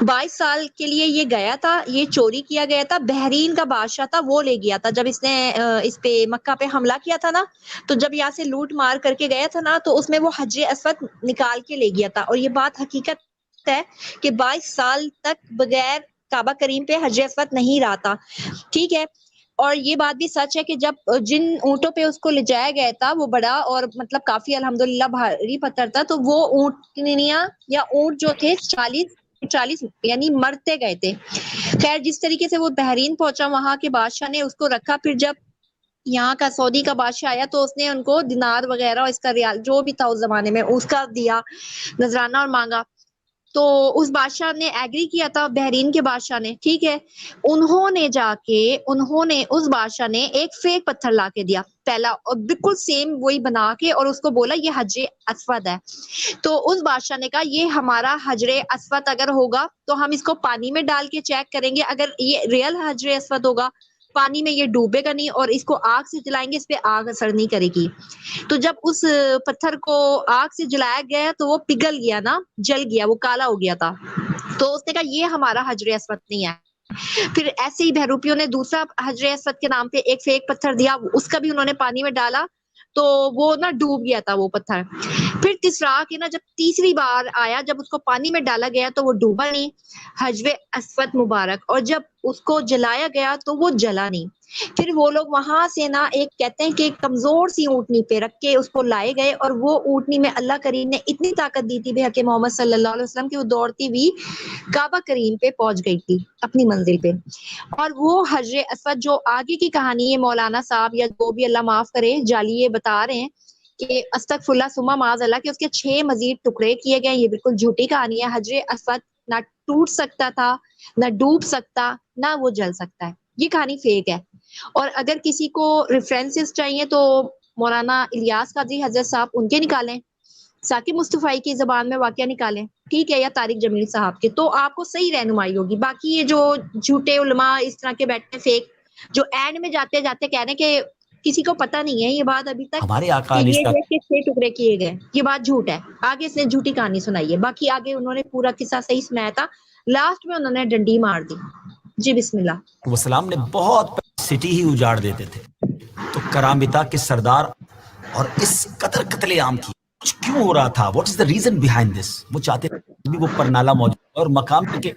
22 سال کے لیے یہ گیا تھا. یہ چوری کیا گیا تھا. بحرین کا بادشاہ تھا وہ لے گیا تھا. جب اس نے اس پہ مکہ پہ حملہ کیا تھا نا تو جب یہاں سے لوٹ مار کر کے گیا تھا نا تو اس میں وہ حجر اسود نکال کے لے گیا تھا. اور یہ بات حقیقت ہے کہ 22 سال تک بغیر کعبہ کریم پہ حجر اسود نہیں رہا تھا. ٹھیک ہے اور یہ بات بھی سچ ہے کہ جب جن اونٹوں پہ اس کو لے جایا گیا تھا وہ بڑا اور مطلب کافی الحمدللہ بھاری پتھر تھا. تو وہ اونٹنیاں یا اونٹ جو تھے 40 یعنی مرتے گئے تھے. خیر جس طریقے سے وہ بحرین پہنچا وہاں کے بادشاہ نے اس کو رکھا. پھر جب یہاں کا سعودی کا بادشاہ آیا تو اس نے ان کو دینار وغیرہ اس کا ریال جو بھی تھا اس زمانے میں اس کا دیا نذرانہ اور مانگا. تو اس بادشاہ نے ایگری کیا تھا بحرین کے بادشاہ نے. ٹھیک ہے انہوں نے اس بادشاہ نے ایک فیک پتھر لا کے دیا پہلا اور بالکل سیم وہی بنا کے اور اس کو بولا یہ حجر اسود ہے. تو اس بادشاہ نے کہا یہ ہمارا حجر اسود اگر ہوگا تو ہم اس کو پانی میں ڈال کے چیک کریں گے. اگر یہ ریئل حجر اسود ہوگا پانی میں یہ ڈوبے گا نہیں اور اس کو آگ سے جلائیں گے اس پہ آگ اثر نہیں کرے گی. تو جب اس پتھر کو آگ سے جلایا گیا تو وہ پگھل گیا نا, جل گیا, وہ کالا ہو گیا تھا. تو اس نے کہا یہ ہمارا حجر اسود نہیں ہے. پھر ایسے ہی بہروپیوں نے دوسرا حجر اسود کے نام پہ ایک فیک پتھر دیا. اس کا بھی انہوں نے پانی میں ڈالا تو وہ نا ڈوب گیا تھا وہ پتھر. پھر تیسرا کہ نا جب تیسری بار آیا جب اس کو پانی میں ڈالا گیا تو وہ ڈوبا نہیں حجر اسود مبارک. اور جب اس کو جلایا گیا تو وہ جلا نہیں. پھر وہ لوگ وہاں سے نا ایک کہتے ہیں کہ کمزور سی اونٹنی پہ رکھ کے اس کو لائے گئے اور وہ اونٹنی میں اللہ کریم نے اتنی طاقت دی تھی بے حق محمد صلی اللہ علیہ وسلم کی وہ دوڑتی ہوئی کعبہ کریم پہ پہنچ گئی تھی اپنی منزل پہ. اور وہ حجر اسود جو آگے کی کہانی ہے مولانا صاحب یا جو بھی اللہ معاف کرے جعلی یہ بتا رہے ہیں کہ استغفر اللہ ثم معاذ اللہ کہ اس کے 6 مزید ٹکڑے کیے گئے. یہ بالکل جھوٹی کہانی ہے. حجر اسود نہ ٹوٹ سکتا تھا نہ ڈوب سکتا نہ وہ جل سکتا ہے. یہ کہانی فیک ہے. اور اگر کسی کو ریفرنسز چاہیے تو مولانا الیاس قادری حضرت صاحب ان کے نکالیں, ثاقب مصطفی کی زبان میں واقعہ نکالیں. ٹھیک ہے یا طارق جمیل صاحب کے, تو آپ کو صحیح رہنمائی ہوگی. باقی یہ جو جھوٹے علماء اس طرح کے بیٹھے فیک جو اینڈ میں جاتے جاتے کہہ رہے ہیں کہ किसी को पता नहीं है ये बात अभी तक हमारे आका कि ने ये इसका देश के 6 टुकड़े किए गए, ये बात झूठ है। आगे इसने झूठी कहानी सुनाई है, बाकी आगे उन्होंने पूरा किस्सा सही सुनाया था, लास्ट में उन्होंने डंडी मार दी। जी बिस्मिल्लाह। वसलाम ने बहुत सिटी ही उजाड़ देते थे, तो करामिता के सरदार और इस कदर कत्लेआम की कुछ क्यों हो रहा था? What is the reason behind this? वो चाहते थे भी वो परनाला मौजूद और मकाम के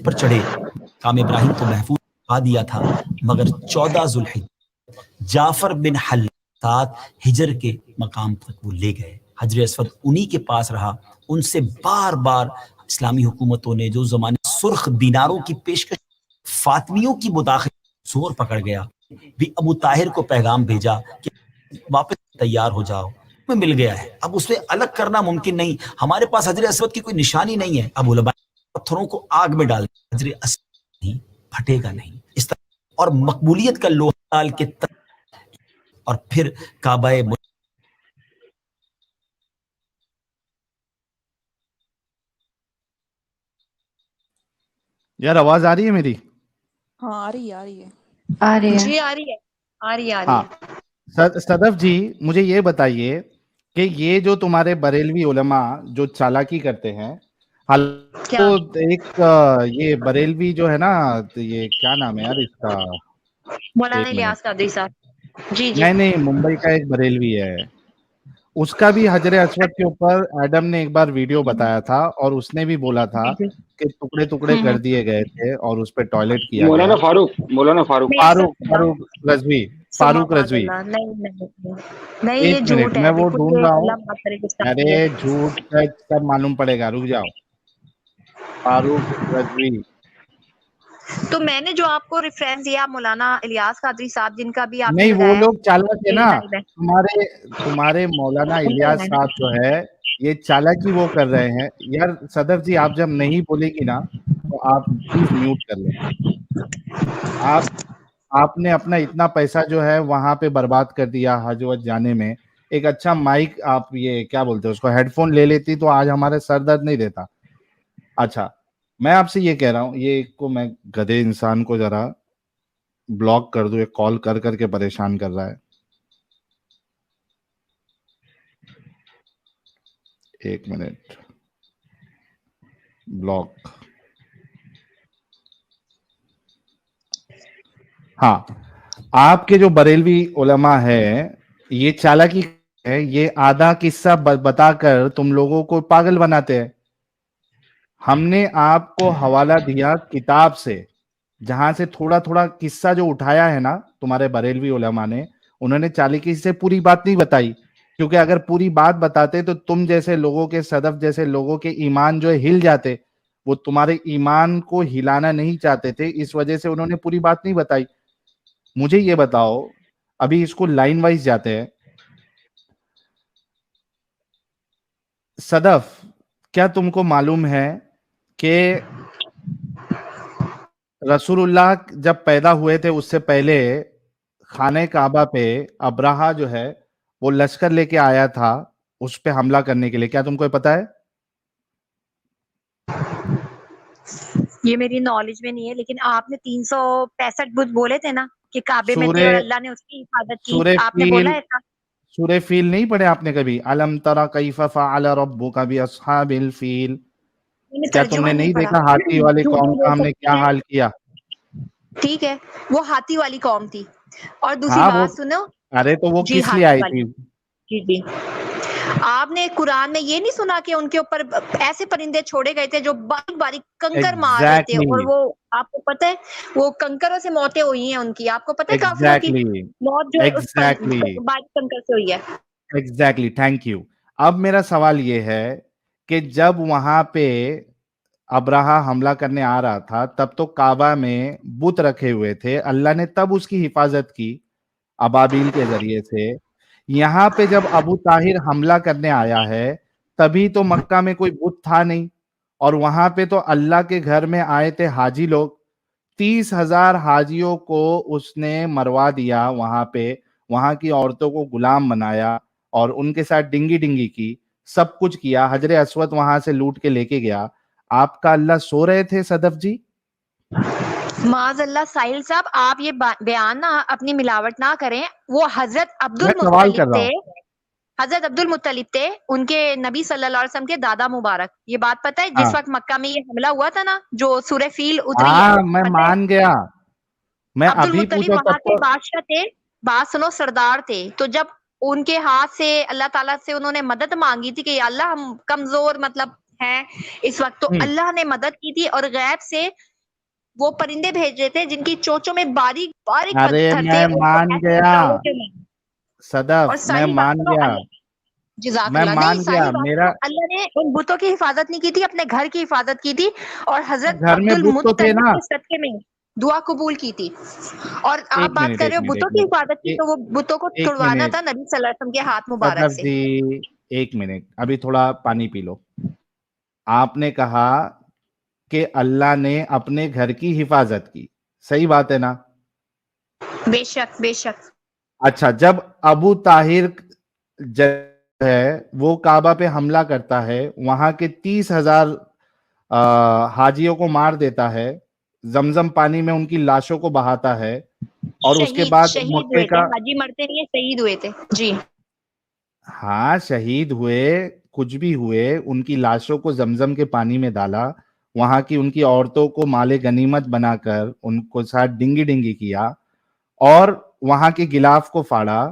पर चढ़े। काम इब्राहिम को महफूज पा दिया था, मगर 14 ज़ुल्हिज्जा जाफर बिन हल साथ हिजर के मकाम तक वो ले गए। हजर अस्वद उन्हीं के पास रहा। उनसे बार बार इस्लामी हुकूमतों ने जो जमाने सुर्ख दिनारों की पेशकश फातमियों की मुदाखिल जोर पकड़ गया, भी अबू ताहिर को पैगाम भेजा कि वापस तैयार हो जाओ, में मिल गया है, अब उसे अलग करना मुमकिन नहीं। हमारे पास हजर अस्वद की कोई निशानी नहीं है। अब उलमा पत्थरों को आग में डाल, हजर अस्वद नहीं फटेगा नहीं, इस तरह और मकबूलियत का लोहा डाल के और फिर काबाए यार आवाज आ रही है मेरी? हाँ आ रही है, आ रही है। आ रही है जी, आ रही है, आ रही है, आ रही हाँ है। सदफ जी, मुझे ये बताइए कि ये जो तुम्हारे बरेलवी उलमा जो चालाकी करते हैं, क्या? तो एक ये बरेलवी जो है ना, तो ये क्या नाम है यार इसका, मौलाना एक मिनट, इलियास कादरी साहब। जी जी। नहीं नहीं, मुंबई का एक बरेलवी है, उसका भी हजरे अस्वद के ऊपर एडम ने एक बार वीडियो बताया था और उसने भी बोला था जी, जी। कि टुकड़े टुकड़े कर दिए गए थे और उस पे टॉयलेट किया मौलाना गया। फारूक, मौलाना फारूक, फारूक रजवी, फारूक रजवी। नहीं नहीं नहीं, नहीं ये एक मिनट, झूठ मैं है वो बिल्कुल, ढूंढ ये रहा हूँ। अल्लाह माफ करे गुस्ताखी अरे है। झूठ सच सब मालूम पड़ेगा, रुक जाओ। फारूक रजवी, तो मैंने जो आपको रेफरेंस दिया मौलाना इलियास कादरी साहब, जिनका भी आपने नहीं वो लगाया लोग चालाक है ना, लाइव है, तुम्हारे तुम्हारे मौलाना इलियास साहब जो है ये चालाकी वो कर रहे हैं। यार सदफ जी, आप जब नहीं बोलेगी ना तो आप प्लीज म्यूट कर लें। आपने अपना इतना पैसा जो है वहां पे बर्बाद कर दिया हज वज जाने में। एक अच्छा माइक, आप ये क्या बोलते हैं उसको, हेडफोन ले लेती तो आज हमारे सर दर्द नहीं देता। अच्छा, मैं आपसे ये कह रहा हूँ, ये को मैं गधे इंसान को जरा ब्लॉक कर दूं, ये कॉल कर करके परेशान कर रहा है। एक मिनट, ब्लॉक। हाँ, आपके जो बरेलवी उलमा है ये चालाकी है, ये आधा किस्सा बताकर तुम लोगों को पागल बनाते हैं। हमने आपको हवाला दिया किताब से, जहां से थोड़ा थोड़ा किस्सा जो उठाया है ना तुम्हारे बरेलवी उलमा ने, उन्होंने चालाकी से पूरी बात नहीं बताई, क्योंकि अगर पूरी बात बताते तो तुम जैसे लोगों के, सदफ जैसे लोगों के ईमान जो है हिल जाते। वो तुम्हारे ईमान को हिलाना नहीं चाहते थे, इस वजह से उन्होंने पूरी बात नहीं बताई। मुझे ये बताओ, अभी इसको लाइन वाइज जाते हैं। सदफ, क्या तुमको मालूम है कि रसूलुल्लाह जब पैदा हुए थे उससे पहले खाने काबा पे अब्राहा जो है वो लश्कर लेके आया था उस पे हमला करने के लिए, क्या तुमको पता है? ये मेरी नॉलेज में नहीं है, लेकिन आपने 365 बुत बोले थे ना कि काबे में थे सूरे और अल्लाह ने उसकी हिफाजत की, सूरे आपने बोला फील, ऐसा? सूरे फील नहीं पढ़े आपने कभी? अलम तरा कैफ फअल रब्बुका बिअस्हाबिल फील? मैंने क्या तर्जुमा तुमने नहीं नहीं पढ़ा, देखा हाथी वाली झूठ कौम नहीं का बोल हमने क्या सकते हैं। हाल किया? ठीक है, वो हाथी वाली कौम थी। और दूसरी हाँ वो, बात सुनो अरे तो वो जी, किस लिए हाथी आई वाली, थी? जी जी। आपने कुरान में ये नहीं सुना कि उनके ऊपर ऐसे परिंदे छोड़े गए थे जो बारीक बारीक कंकर मार रहे थे, और एग्जैक्टली, वो आपको पता है वो कंकरों से मौतें हुई हैं उनकी, आपको पता है काफिरों की एग्जैक्टली, मौत जो है उस एग्जैक्टली, बारीक कंकर से हुई है। Exactly, thank you. अब मेरा सवाल ये है कि जब वहां पे अब्राहा हमला करने आ रहा था तब तो काबा में बुत रखे हुए थे, अल्लाह ने तब उसकी हिफाजत की अबाबील के जरिए से। यहाँ पे जब अबू ताहिर हमला करने आया है तभी तो मक्का में कोई बुत था नहीं, और वहां पे तो अल्लाह के घर में आए थे हाजी लोग। 30,000 हाजियों को उसने मरवा दिया वहां पे, वहां की औरतों को गुलाम बनाया और उनके साथ डिंगी डिंगी की, सब कुछ किया। हजरे अस्वद वहां से लूट के लेके गया। आपका अल्लाह सो रहे थे सदफ जी? معاذ اللہ ساحل صاحب، آپ یہ بیان نہ اپنی ملاوٹ نہ کریں. وہ حضرت عبد میں سوال کر المطلب رہا تھے، ہوں. حضرت عبد المطلب تھے، ان کے نبی صلی اللہ علیہ وسلم کے دادا مبارک. یہ بات پتہ ہے ہاں جس وقت مکہ میں یہ حملہ ہوا تھا نا، جو سورہ فیل اتری ہے، ہاں میں پتہ ہے مان گیا. میں عبد ابھی المطلب پوچھا وہاں تب کے تو بادشاہ تھے، بات سنو، سردار تھے. تو جب ان کے ہاتھ سے اللہ تعالیٰ سے انہوں نے مدد مانگی تھی کہ یا اللہ ہم کمزور مطلب ہیں اس وقت، تو ہوں. اللہ نے مدد کی تھی اور غیب سے وہ پرندے بھیجے تھے جن کی چوچوں میں باریک باریک ارے پتھر تھے، میں اور وہ مان ایسے گیا ٹکراؤ کے مارے. صدف، اور میں ساحل بات مان سنو، گیا، اللہ جزاک میں اللہ، نہیں مان گیا. ساحل بات میرا سنو، اللہ نے ان بتوں کی حفاظت نہیں کی تھی، اپنے گھر کی حفاظت کی تھی، اور حضرت گھر عبد میں بت تو تھے المطلب نا. کے صدقے میں دعا قبول کی تھی. اور آپ ایک بات منٹ کر ایک رہے ہو منٹ ایک بتوں کی منٹ حفاظت کی، تو وہ بتوں کو ایک توڑوانا منٹ تھا نبی صلی اللہ علیہ وسلم کے ہاتھ مبارک صدف سے. جی، ایک منٹ ابھی تھوڑا پانی پی لو. آپ نے کہا کہ اللہ نے اپنے گھر کی حفاظت کی، صحیح بات ہے نا؟ بے شک بے شک. اچھا، جب ابو طاہر جو ہے وہ کعبہ پہ حملہ کرتا ہے، وہاں کے 30,000 حاجیوں کو مار دیتا ہے، زمزم پانی میں ان کی لاشوں کو بہاتا ہے، اور اس کے بعد شہید مکے ہوئے تھے، کا، حاجی مرتے نہیں، شہید ہوئے تھے جی. ہاں شہید ہوئے، کچھ بھی ہوئے، ان کی لاشوں کو زمزم کے پانی میں ڈالا، وہاں کی ان کی عورتوں کو مال غنیمت بنا کر ان کو ساتھ ڈنگی ڈنگی کیا، اور وہاں کے غلاف کو پھاڑا،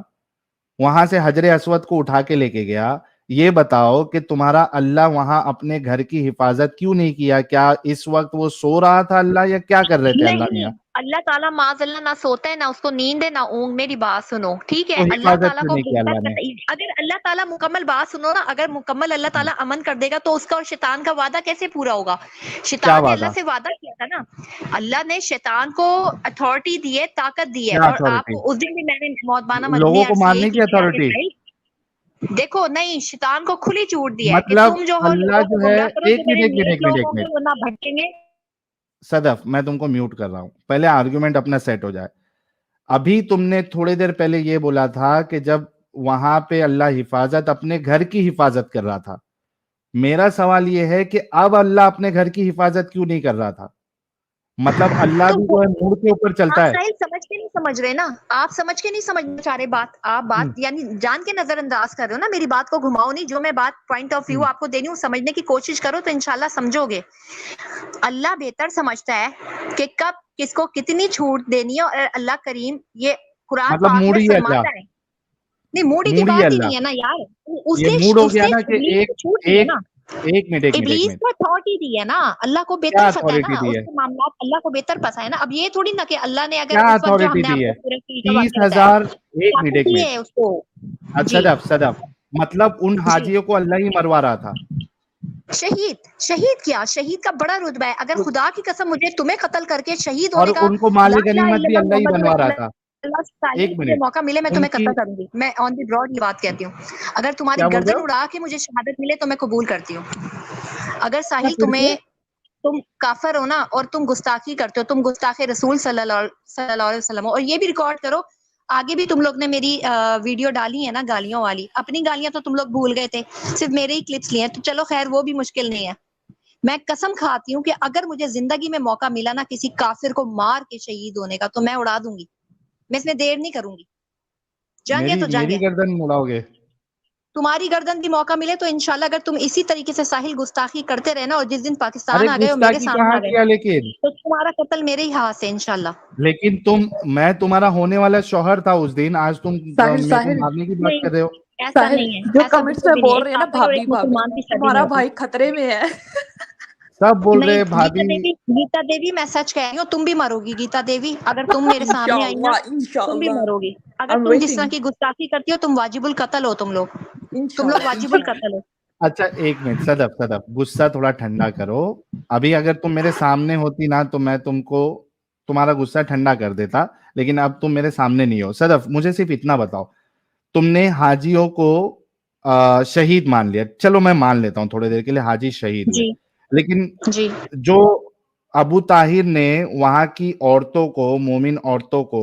وہاں سے حجر اسود کو اٹھا کے لے کے گیا. یہ بتاؤ کہ تمہارا اللہ وہاں اپنے گھر کی حفاظت کیوں نہیں کیا؟ کیا اس وقت وہ سو رہا تھا اللہ، یا کیا کر رہے تھے اللہ میاں؟ نہیں، اللہ تعالیٰ معاذ اللہ نہ سوتا ہے، نہ اس کو نیند ہے، نہ اونگ. میری بات سنو ٹھیک ہے، تو اللہ حفاظت تعالیٰ کیوں کو نہیں کیا بہتر اللہ نے؟ پتہ. اگر اللہ تعالیٰ مکمل بات سنو نا، اگر مکمل اللہ تعالیٰ امن کر دے گا تو اس کا اور شیطان کا وعدہ کیسے پورا ہوگا؟ کیا شیطان نے وعدہ؟ اللہ سے وعدہ کیا تھا نا، اللہ نے شیطان کو اتھارٹی دی ہے، طاقت دی ہے. کیا اور آپ اتھارٹی؟ اس دن بھی میں نے موتبانہ مدنی لوگوں کو عرض یہ مارنے کی کی تھی آگے اتھارٹی؟ سائل. دیکھو نہیں، شیطان کو کھلی چھوٹ دی ہے کہ مطلب تم جو ہو اللہ لوگوں کو جو ہے، گمراہ کرو، ایک جو منٹ میرے ایک منٹ ایک نیک منٹ لوگ ایک ہوں منٹ گے وہ نہ بھٹکیں گے. صدف، میں تم کو میوٹ کر رہا ہوں، پہلے آرگیومنٹ اپنا سیٹ ہو جائے. ابھی تم نے تھوڑی دیر پہلے یہ بولا تھا کہ جب وہاں پہ اللہ حفاظت اپنے گھر کی حفاظت کر رہا تھا. میرا سوال یہ ہے کہ اب اللہ اپنے گھر کی حفاظت کیوں نہیں کر رہا تھا؟ مطلب اللہ تو بھی جو ہے موڑ کے اوپر چلتا آپ ہے. ساحل سمجھ کے نہیں سمجھ رہے نا، آپ سمجھ کے نہیں سمجھنا چاہ رہے بات. آپ بات یعنی جان کے نظر انداز کر رہے ہو نا، میری بات کو گھماؤ نہیں. جو میں بات پوائنٹ آف ویو آپ کو دینی ہوں، سمجھنے کی کوشش کرو تو انشاءاللہ سمجھو گے. اللہ بہتر سمجھتا ہے کہ کب کس کو کتنی چھوٹ دینی ہے، اور اللہ کریم یہ قرآن مطلب پاک میں موڑی ہے اللہ، فرماتا ہے. نہیں، موڑی کی موڑی ہے بات ہی اللہ. نہیں ہے نا یار. اس یہ نے موڈ ہو اس گیا نے نا کہ ابلیس ایک کو چھوٹ دی ہے ایک نا. ایک منٹ ایک منٹ ایک ابلیس منٹ کو اتھارٹی دی ہے نا، اللہ کو کیا بہتر پتہ ہے نا اتھارٹی دی اس ہے؟ کے معاملات، اللہ کو بہتر پتہ ہے نا. اب یہ تھوڑی نا کہ اللہ نے اگر کیا اس وقت جو ہم اتھارٹی نے آپ دی ہے؟ کو سورہ فیل کا واقعہ بتایا 30,000. ایک منٹ طاقت ایک دی منٹ ہے اس کو. جی صدف، مطلب ان جی. حاجیوں کو اللہ ہی مروا رہا تھا. شہید کیا؟ شہید کا بڑا رتبہ ہے. اگر خدا کی قسم مجھے تمہیں قتل کر کے شہید اور ہونے کا ان کو مال لا الہ غنیمت الا بھی اللہ اللہ ہی محمد بنوا رہا رسول تھا. اللہ صلی ایک مجھے منٹ موقع ملے میں ان تمہیں کی، قتل کروں گی. میں آن دی براڈ یہ بات کہتی ہوں، اگر تمہاری کیا بول رہے گردن ہو؟ اڑا کے مجھے شہادت ملے تو میں قبول کرتی ہوں. اگر کیا ساحل پھر سے؟ تم کافر ہو نا، اور تم گستاخی کرتے ہو، تم گستاخ رسول صلی اللہ علیہ وسلم ہو. اور یہ بھی ریکارڈ کرو، آگے بھی تم لوگ نے میری ویڈیو ڈالی ہے نا گالیوں والی، اپنی گالیاں تو تم لوگ بھول گئے تھے، صرف میرے ہی کلپس لیے ہیں. تو چلو خیر، وہ بھی مشکل نہیں ہے. میں قسم کھاتی ہوں کہ اگر مجھے زندگی میں موقع ملا نا کسی کافر کو مار کے شہید ہونے کا، تو میں اڑا دوں گی. میں اس میں دیر نہیں کروں گی. جنگ ہے تو جنگ میری ہے. گردن مڑاؤ گے؟ تمہاری گردن بھی موقع ملے تو انشاءاللہ اگر تم اسی طریقے سے ساحل گستاخی کرتے رہے نا، اور جس دن ارے پاکستان آ گئے اور میرے گستاخی سامنے کہاں آ گئے کیا لیکن تو تمہارا قتل میرے ہی ہاتھ سے انشاءاللہ. لیکن میں تمہارا ہونے والا شوہر تھا اس دن، آج تم ساحل میرے کو ساحل مارنے کی بات نہیں، کر رہے ہو. ایسا ساحل نہیں ہے، جو ایسا کمنٹس بالکل میں بھی نہیں بول ہے. رہے ایک ہیں نا کافر اور بھابھی ایک بھابھی، مسلمان کی شادی تمہارا نہیں ہوتی. بھائی خطرے میں ہے. سب بول رہے نہیں، بھابھی. گیتا دیوی میں سچ کہہ رہی ہوں، تم بھی مرو گی. گیتا دیوی اگر تم میرے سامنے آئی نا، انشاءاللہ تم بھی انشاءاللہ. مرو گی. اگر I'm تم جس طرح waiting. کی گستاخی کرتی ہو، تم واجب القتل ہو. تم لوگ انشاءاللہ واجب انشاءاللہ. القتل ہو. اچھا ایک منٹ صدف، غصہ تھوڑا ٹھنڈا کرو. ابھی اگر تم میرے سامنے ہوتی نا تو میں تمہارا غصہ ٹھنڈا کر دیتا، لیکن اب تم میرے سامنے نہیں ہو. صدف، مجھے صرف اتنا بتاؤ، تم نے حاجیوں کو شہید مان لیا، چلو میں مان لیتا ہوں تھوڑی دیر کے لیے حاجی شہید ہوئے، جی لیکن جی. جو ابو طاہر نے وہاں کی عورتوں کو، مومن عورتوں کو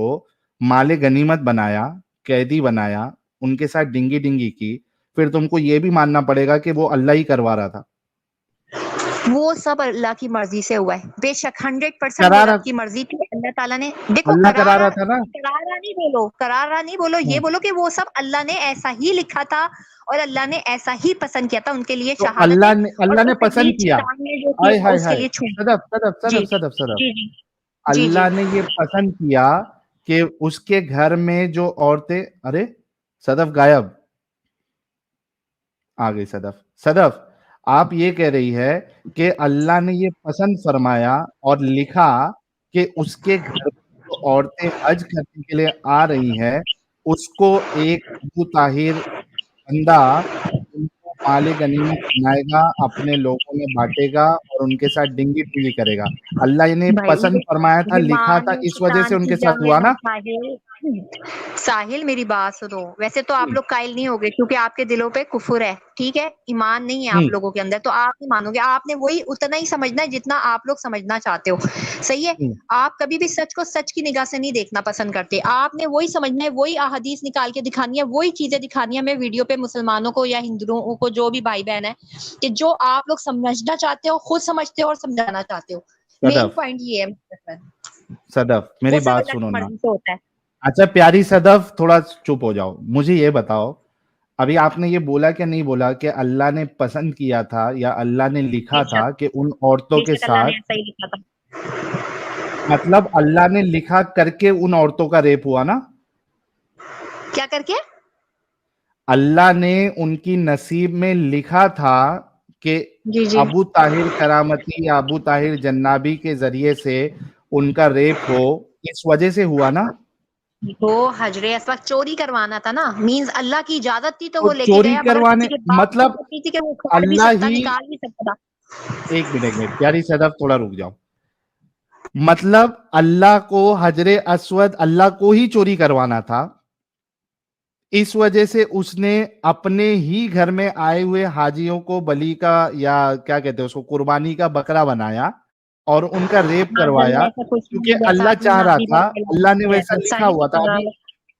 مال غنیمت بنایا، قیدی بنایا، ان کے ساتھ ڈنگی ڈنگی کی، پھر تم کو یہ بھی ماننا پڑے گا کہ وہ اللہ ہی کروا رہا تھا. وہ سب اللہ کی مرضی سے ہوا ہے، بے شک 100% وہ کرا رب رہا کی مرضی تھی اللہ تعالیٰ نے. دیکھو اللہ کرا رہا تھا نا. کرارا نہیں بولو، کرارا نہیں بولو، یہ بولو کہ وہ سب اللہ نے ایسا ہی لکھا تھا اور اللہ نے ایسا ہی پسند کیا تھا ان کے لیے تو شہادت ہے. اللہ نے اور پسند کیا. شیطان نے جو ہائے کیا ہائے اس کے ہائے. لیے چھوڑ. صدف جی جی جی اللہ نے یہ پسند کیا کہ اس کے گھر میں جو عورتیں, ارے صدف غائب آ گئی. صدف آپ یہ کہہ رہی ہے کہ اللہ نے یہ پسند فرمایا اور لکھا کہ اس کے گھر میں جو عورتیں حج کرنے کے لیے آ رہی ہیں اس کو ایک ابو طاہر بندہ ان کو مال غنیمت بنائے گا, اپنے لوگوں میں بانٹے گا اور ان کے ساتھ ڈنگی ڈنگی کرے گا. اللہ نے پسند فرمایا تھا, لکھا تھا, اس وجہ سے ان کے ساتھ ہوا نا. ساحل میری بات سنو, ویسے تو آپ لوگ قائل نہیں ہوگے کیونکہ آپ کے دلوں پہ کفر ہے, ٹھیک ہے, ایمان نہیں ہے آپ لوگوں کے اندر, تو آپ نہیں مانو گے. آپ نے وہی اتنا ہی سمجھنا ہے جتنا آپ لوگ سمجھنا چاہتے ہو, صحیح ہے. آپ کبھی بھی سچ کو سچ کی نگاہ سے نہیں دیکھنا پسند کرتے. آپ نے وہی سمجھنا ہے, وہی احادیث نکال کے دکھانی ہے, وہی چیزیں دکھانی ہے. میں ویڈیو پہ مسلمانوں کو یا ہندوؤں کو, جو بھی بھائی بہن ہے, کہ جو آپ لوگ سمجھنا چاہتے ہو خود سمجھتے ہو اور سمجھانا چاہتے ہو. مین پوائنٹ یہ ہے. صدف میری وہ سب بات اللہ سنو کی نا. مرضی سے ہوتا ہے. اچھا پیاری صدف, تھوڑا چپ ہو جاؤ. مجھے یہ بتاؤ, ابھی آپ نے یہ بولا کہ نہیں بولا کہ اللہ نے پسند کیا تھا یا اللہ نے لکھا تھا کہ ان عورتوں کے اللہ نے ساتھ, ایسا ہی لکھا تھا. مطلب اللہ نے لکھا کر کے ان عورتوں کا ریپ ہوا نا. کیا کر کے؟ اللہ نے ان کی نصیب میں لکھا تھا کہ جی جی ابو طاہر کرامتی یا ابو طاہر جنابی کے ذریعے سے ان کا ریپ ہو, اس وجہ سے ہوا نا. وہ حجر اسود چوری کروانا تھا نا, مینز اللہ کی اجازت تھی تو تو وہ لے کے چوری گیا, مگر کروانے کسی کے باپ مطلب کی تھی کہ وہ کھاڑ بھی اللہ سکتا, ہی, نکال بھی سکتا تھا. ایک منٹ پیاری صدف تھوڑا رک جاؤ. مطلب اللہ کو حجر اسود اللہ کو ہی چوری کروانا تھا, اس وجہ سے اس نے اپنے ہی گھر میں آئے ہوئے حاجیوں کو بلی کا یا کیا کہتے ہیں اس کو قربانی کا بکرا بنایا اور ان کا ریپ کروایا, کیونکہ اللہ چاہ رہا تھا, اللہ نے ویسا لکھا ہوا تھا. ابھی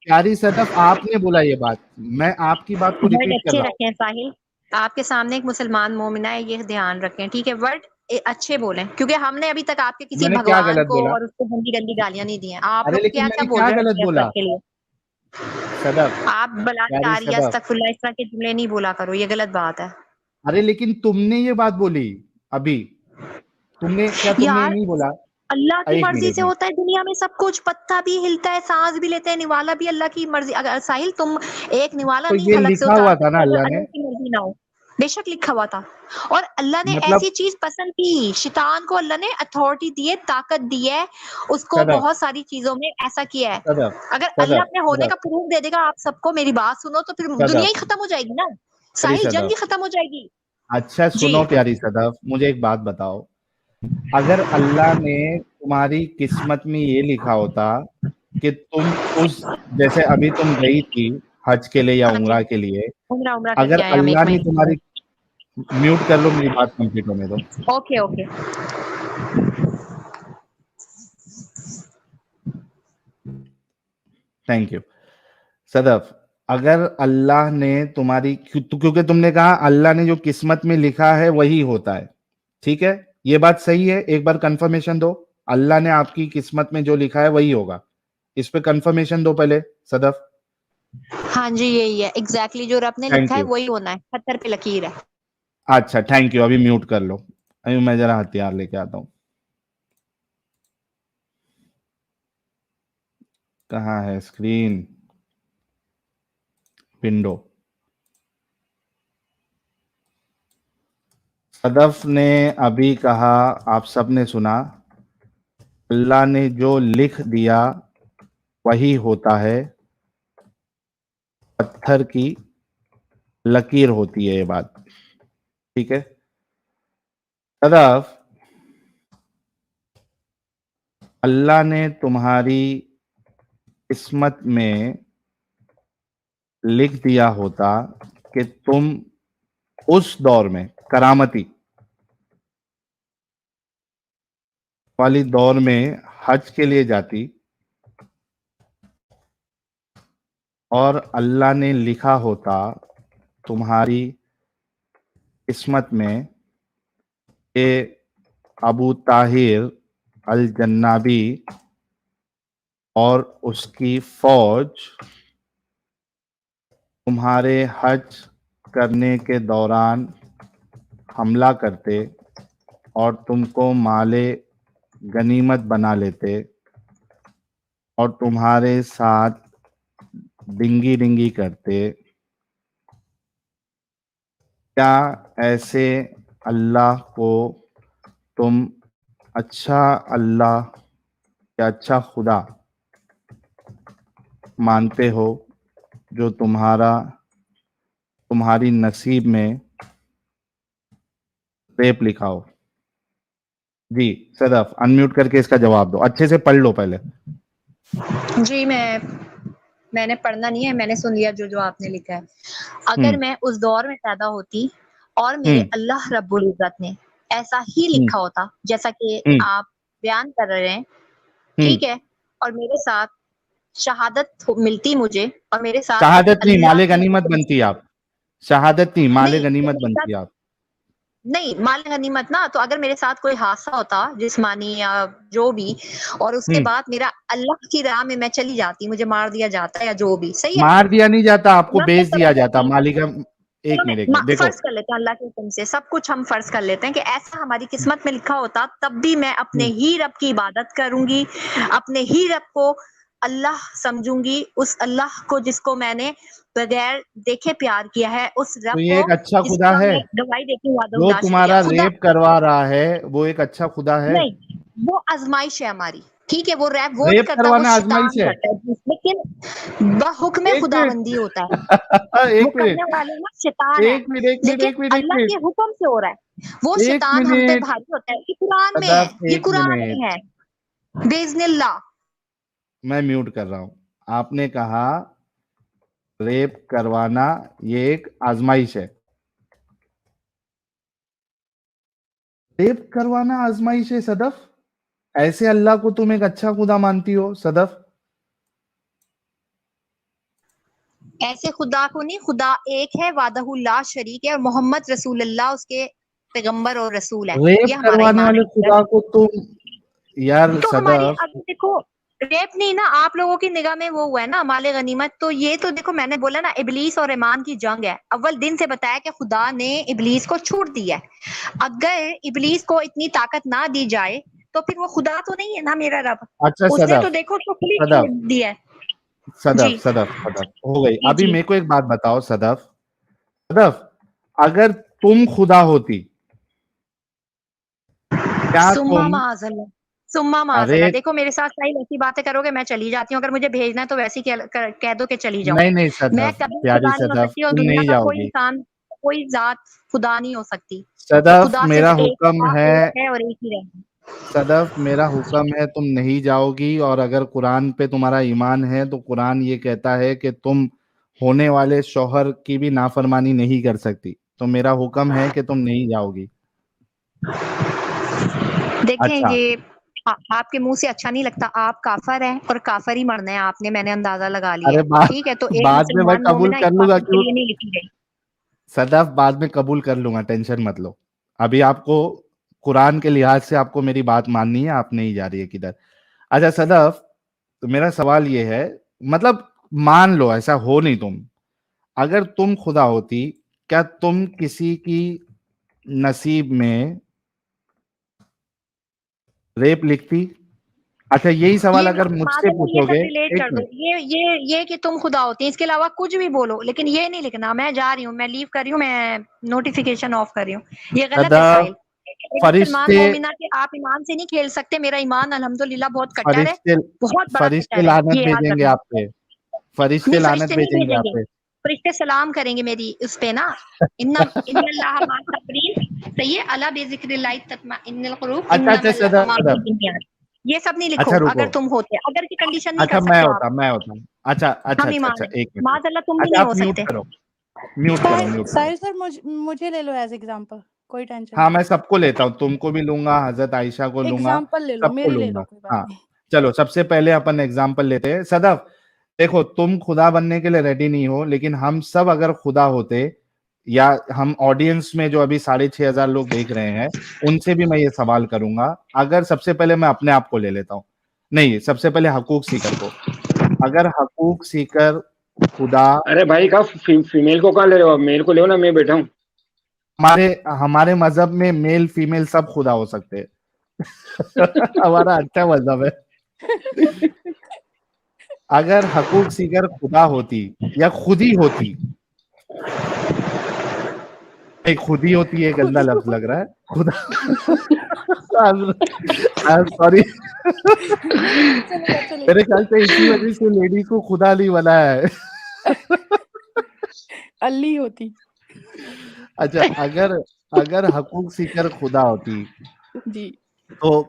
پیاری صدف آپ نے بولا یہ بات, میں آپ کی بات کو ریپیٹ کر اچھے رہا ہوں. رکھیں ساحل, آپ کے سامنے ایک مسلمان مومنہ ہے, یہ دھیان رکھیں, ٹھیک ہے. ورڈ اچھے بولیں, کیونکہ ہم نے ابھی تک آپ کے کسی میں نے کیا بھگوان غلط کو بولا؟ اور اس کو گندی گندی گالیاں نہیں دی ہیں. آپ ارے لوگ لیکن کیا میں کیا نے بول کیا رہے غلط ہیں بولا کے لیے. صدف, آپ پیاری بلاکار یا صدف. استغفر اللہ اس طرح کے جملے نہیں بولا کرو, یہ غلط بات ہے. ارے لیکن تم نے یہ بات بولی ابھی, تم نے یار نہیں بولا. اللہ کی ایک مرضی منٹ سے ہوتا ہے دنیا میں سب کچھ, پتا بھی ہلتا ہے, سانس بھی لیتے ہیں, نوالا بھی اللہ کی مرضی. اگر ساحل تم ایک نوالا تو نہیں یہ حلق سے لکھا ہوا اتار تھا نا سکتے اگر اللہ نے, اللہ کی مرضی نہ ہو. بے شک لکھا ہوا تھا, اور اللہ نے مطلب ایسی چیز پسند کی. شیطان کو اللہ نے اتھارٹی دی ہے, طاقت دی ہے, اس کو صدف بہت ساری چیزوں میں ایسا کیا ہے. صدف اگر اللہ صدف اپنے ہونے کا پروف دے دے گا آپ سب کو, میری بات سنو, تو پھر دنیا صدف ہی ختم ہو جائے گی نا پیاری ساحل, جنگ صدف. ہی ختم ہو جائے گی. اچھا جی سنو پیاری صدف, مجھے ایک بات بتاؤ, اگر اللہ نے تمہاری قسمت میں یہ لکھا ہوتا کہ تم اس, جیسے ابھی تم گئی تھی حج کے لیے یا ہاں جی, عمرہ کے لیے, عمرہ کر اگر کے آئے ہم ایک اللہ نے مہینے. تمہاری, میوٹ کر لو, میری بات کمپلیٹ ہونے دو. Okay okay. Thank you. Sadaf, اگر اللہ نے تمہاری, کیونکہ تم نے کہا اللہ نے جو قسمت میں لکھا ہے وہی ہوتا ہے, ٹھیک ہے, یہ بات صحیح ہے, ایک بار کنفرمیشن دو, اللہ نے آپ کی قسمت میں جو لکھا ہے وہی ہوگا, اس پہ کنفرمیشن دو پہلے صدف. ہاں جی یہی ہے ایگزیکٹلی, جو رب نے تھینک لکھا ہے یو. وہی ہونا ہے, پتھر پہ لکیر ہے. اچھا تھینک یو, ابھی میوٹ کر لو, ابھی میں ذرا ہتھیار لے کے آتا ہوں. کہاں ہے اسکرین, ونڈو. صدف نے ابھی کہا, آپ سب نے سنا, اللہ نے جو لکھ دیا وہی ہوتا ہے, پتھر کی لکیر ہوتی ہے یہ بات, ٹھیک ہے. صدف, اللہ نے تمہاری قسمت میں لکھ دیا ہوتا کہ تم اس دور میں, کرامتی والی دور میں حج کے لیے جاتی, اور اللہ نے لکھا ہوتا تمہاری قسمت میں کہ ابو طاہر الجنابی اور اس کی فوج تمہارے حج کرنے کے دوران حملہ کرتے اور تم کو مال غنیمت بنا لیتے اور تمہارے ساتھ ڈنگی ڈنگی کرتے، کیا ایسے اللہ کو تم اچھا خدا مانتے ہو جو تمہاری نصیب میں ریپ لکھا ہو؟ جی صدف انمیوٹ کر کے اس کا جواب دو، اچھے سے پڑھ لو پہلے۔ جی میں نے پڑھنا نہیں ہے، میں نے سن لیا جو آپ نے لکھا ہے۔ اگر میں اس دور میں پیدا ہوتی اور میرے اللہ رب العزت نے ایسا ہی لکھا ہوتا جیسا کہ آپ بیان کر رہے ہیں، ٹھیک ہے، اور میرے ساتھ شہادت ملتی مجھے، اور میرے ساتھ شہادت نہیں، مال غنیمت بنتی آپ، شہادت نہیں، مال غنیمت بنتی آپ، نہیں مال غنیمت نا، تو اگر میرے ساتھ کوئی حادثہ ہوتا جسمانی یا جو بھی، اور اس کے بعد میرا اللہ کی راہ میں میں چلی جاتی، مجھے مار دیا جاتا یا جو بھی، صحیح ہے، مار دیا نہیں جاتا، آپ کو بیچ دیا جاتا مالک۔ ایک منٹ دیکھو، فرض کر لیتے ہیں اللہ کے حکم سے سب کچھ ہم فرض کر لیتے ہیں کہ ایسا ہماری قسمت میں لکھا ہوتا، تب بھی میں اپنے ہی رب کی عبادت کروں گی، اپنے ہی رب کو اللہ سمجھوں گی، اس اللہ کو جس کو میں نے بغیر دیکھے پیار کیا ہے، اس تو رب یہ کو ایک اچھا جس خدا کا ہے میں گواہی دیتی ہوں وعدہ جو لا تمہارا شریعہ، خدا ریپ کروا رہا ہے، وہ ایک اچھا خدا ہے؟ نہیں، وہ آزمائش ہے ہماری، ٹھیک ہے، وہ ریپ وہ نہیں ریپ کرتا، وہ کروانا شیطان آزمائش ہے؟ کرتا ہے، لیکن بحکم ایک خدا منٹ بندی ہوتا ہے، وہ ایک کرنے منٹ والے نا شیطان ہے، ایک منٹ ایک منٹ لیکن ایک منٹ ایک اللہ منٹ کے حکم سے ہو رہا ہے، وہ ایک شیطان ہم پہ منٹ بھاری ہوتا ہے، یہ قرآن میں ہے، صدف یہ ایک قرآن میں منٹ، ہے، باذن اللہ۔ میں میوٹ کر رہا ہوں۔ آپ نے کہا ریپ کروانا یہ ایک آزمائش ہے، ریپ کروانا آزمائش ہے صدف؟ ایسے اللہ کو تم ایک اچھا خدا مانتی ہو صدف؟ ایسے خدا کو نہیں، خدا ایک ہے، وعدہ لا شریک ہے، اور محمد رسول اللہ اس کے پیغمبر اور رسول ہے، یہ ریپ ہمارا کروانے ایمان والے ہے۔ خدا کو تم، یار تو ہماری صدف، اب دیکھو ریپ نہیں نا، آپ لوگوں کی نگاہ میں وہ ہوا ہے نا مال غنیمت، تو یہ تو دیکھو میں نے بولا نا ابلیس اور ایمان کی جنگ ہے، اول دن سے بتایا کہ خدا نے ابلیس کو چھوڑ دیا ہے، اگر ابلیس کو اتنی طاقت نہ دی جائے تو پھر وہ خدا تو نہیں ہے نا میرا رب، اچھا اس نے تو صدف دیکھو تو کھلی چھوڑ صدف دیا ہے۔ صدف جی صدف صدف ہو گئی۔ جی ابھی جی، میرے کو ایک بات بتاؤ صدف، صدف اگر تم خدا ہوتی، کیا سما تم، معاذ اللہ، سما معاذ ارے اللہ، دیکھو میرے ساتھ صحیح ایسی باتیں کرو گے میں چلی جاتی ہوں، اگر مجھے بھیجنا ہے تو ویسے ہی کہہ دو کہ چلی جاؤں، نہیں نہیں میں صدف کبھی پیاری خدا نہیں ہو صدف سکتی، اور تم دنیا نہیں کا جاؤ کوئی گی انسان کوئی ذات خدا نہیں ہو سکتی، صدف، خدا میرا صرف ایک حکم تھا، ہے، ایک ہے اور ایک ہی رہے۔ صدف میرا حکم ہے تم نہیں جاؤ گی، اور اگر قرآن پہ تمہارا ایمان ہے تو قرآن یہ کہتا ہے کہ تم ہونے والے شوہر کی بھی نافرمانی نہیں کر سکتی، تو میرا حکم ہے کہ تم نہیں جاؤ گی۔ دیکھیں اچھا یہ آپ کے منہ سے اچھا نہیں لگتا، آپ کافر ہیں اور کافر ہی مرنا ہے آپ نے، میں نے اندازہ لگا لیا ارے ہے، ٹھیک ہے، تو ایک بعد میں مسلمان قبول مومنہ کر اس لوں گا، کافر کے کیوں لیے نہیں لکھی گئی۔ صدف بعد میں قبول کر لوں گا، ٹینشن مت لو، ابھی آپ کو قرآن کے لحاظ سے آپ کو میری بات ماننی ہے، آپ نہیں جا رہی ہے کدھر۔ اچھا صدف، تو میرا سوال یہ ہے، مطلب مان لو ایسا ہو نہیں تم، اگر تم خدا ہوتی کیا تم کسی کی نصیب میں ریپ لکھتی؟ اچھا یہی سوال یہ اگر مجھ سے معذرت یہ پوچھو گے، سب ریلیٹ ایک کر دو، منٹ یہ کہ تم خدا ہوتی ہیں، اس کے علاوہ کچھ بھی بولو لیکن یہ نہیں لکھنا میں جا رہی ہوں، میں لیو کر رہی ہوں، میں نوٹیفیکیشن آف کر رہی ہوں، یہ غلط ہے صدف، ساحل، ایک مسلمان فرشتے مومنہ کے آپ ایمان سے نہیں کھیل سکتے، میرا ایمان الحمدللہ بہت کٹر ہے، فرشتے بہت بڑا فرشتے کٹر ہے، لعنت یہ یاد بھیجیں گے رکھنا۔ آپ پہ، فرشتے نہیں لعنت فرشتے نہیں بھیجیں گے بھیجیں آپ گے، پہ۔ فرشتے سلام کریں گے میری اس پہ نا، ان اللہ مع الصابرین، صحیح ہے، الا بذکر اللہ تطمئن القلوب، اچھا انما اچھا الاعمال صدف، بالنیات، یہ سب نہیں لکھو اچھا اگر رکو، تم ہوتے، اگر کی کنڈیشن نہیں اچھا کر سکتے آپ، میں ہوتا ہوں، اچھا اچھا ہم اچھا ایمان اچھا ہیں، ایک منٹ، معاذ اللہ تم بھی اچھا نہیں آپ ہو میوٹ سکتے۔ کرو، میوٹ کرو میوٹ کرو۔ ساحل سر مجھے لے لو ایز ایگزامپل، کوئی ٹینشن ہاں نہیں، میں سب کو لیتا ہوں، تم کو بھی لوں گا، حضرت عائشہ کو لوں گا، ایگزامپل لے لو، سب کو میری لوں لے گا۔ لو، کوئی بات ہاں نہیں۔ چلو سب سے پہلے اپن ایگزامپل لیتے ہیں۔ صدف دیکھو، تم خدا بننے کے لیے ریڈی نہیں ہو، لیکن ہم سب اگر خدا ہوتے، یا ہم آڈینس میں جو ابھی 6,500 لوگ دیکھ رہے ہیں ان سے بھی میں یہ سوال کروں گا. اگر سب سے پہلے میں اپنے آپ کو لے لیتا ہوں, نہیں سب سے پہلے حقوق سیکر کو, اگر حقوق سیکر خدا, ارے بھائی کا فیمیل کو کہاں لے رہے ہو, میل کو لے نا, میں بیٹھا ہوں. ہمارے مذہب میں میل فیمیل سب خدا ہو سکتے ہمارا اچھا مذہب ہے. اگر حقوق سیکر خدا ہوتی یا خود ہی ہوتی, ایک خود ہی ہوتی ہے, گندا لفظ لگ رہا ہے, خدا سوری, میرے خیال سے اسی وجہ سے لیڈی کو خدا نہیں بنایا ہے. علی ہوتی. اچھا, اگر حقوق سیکر خدا ہوتی جی تو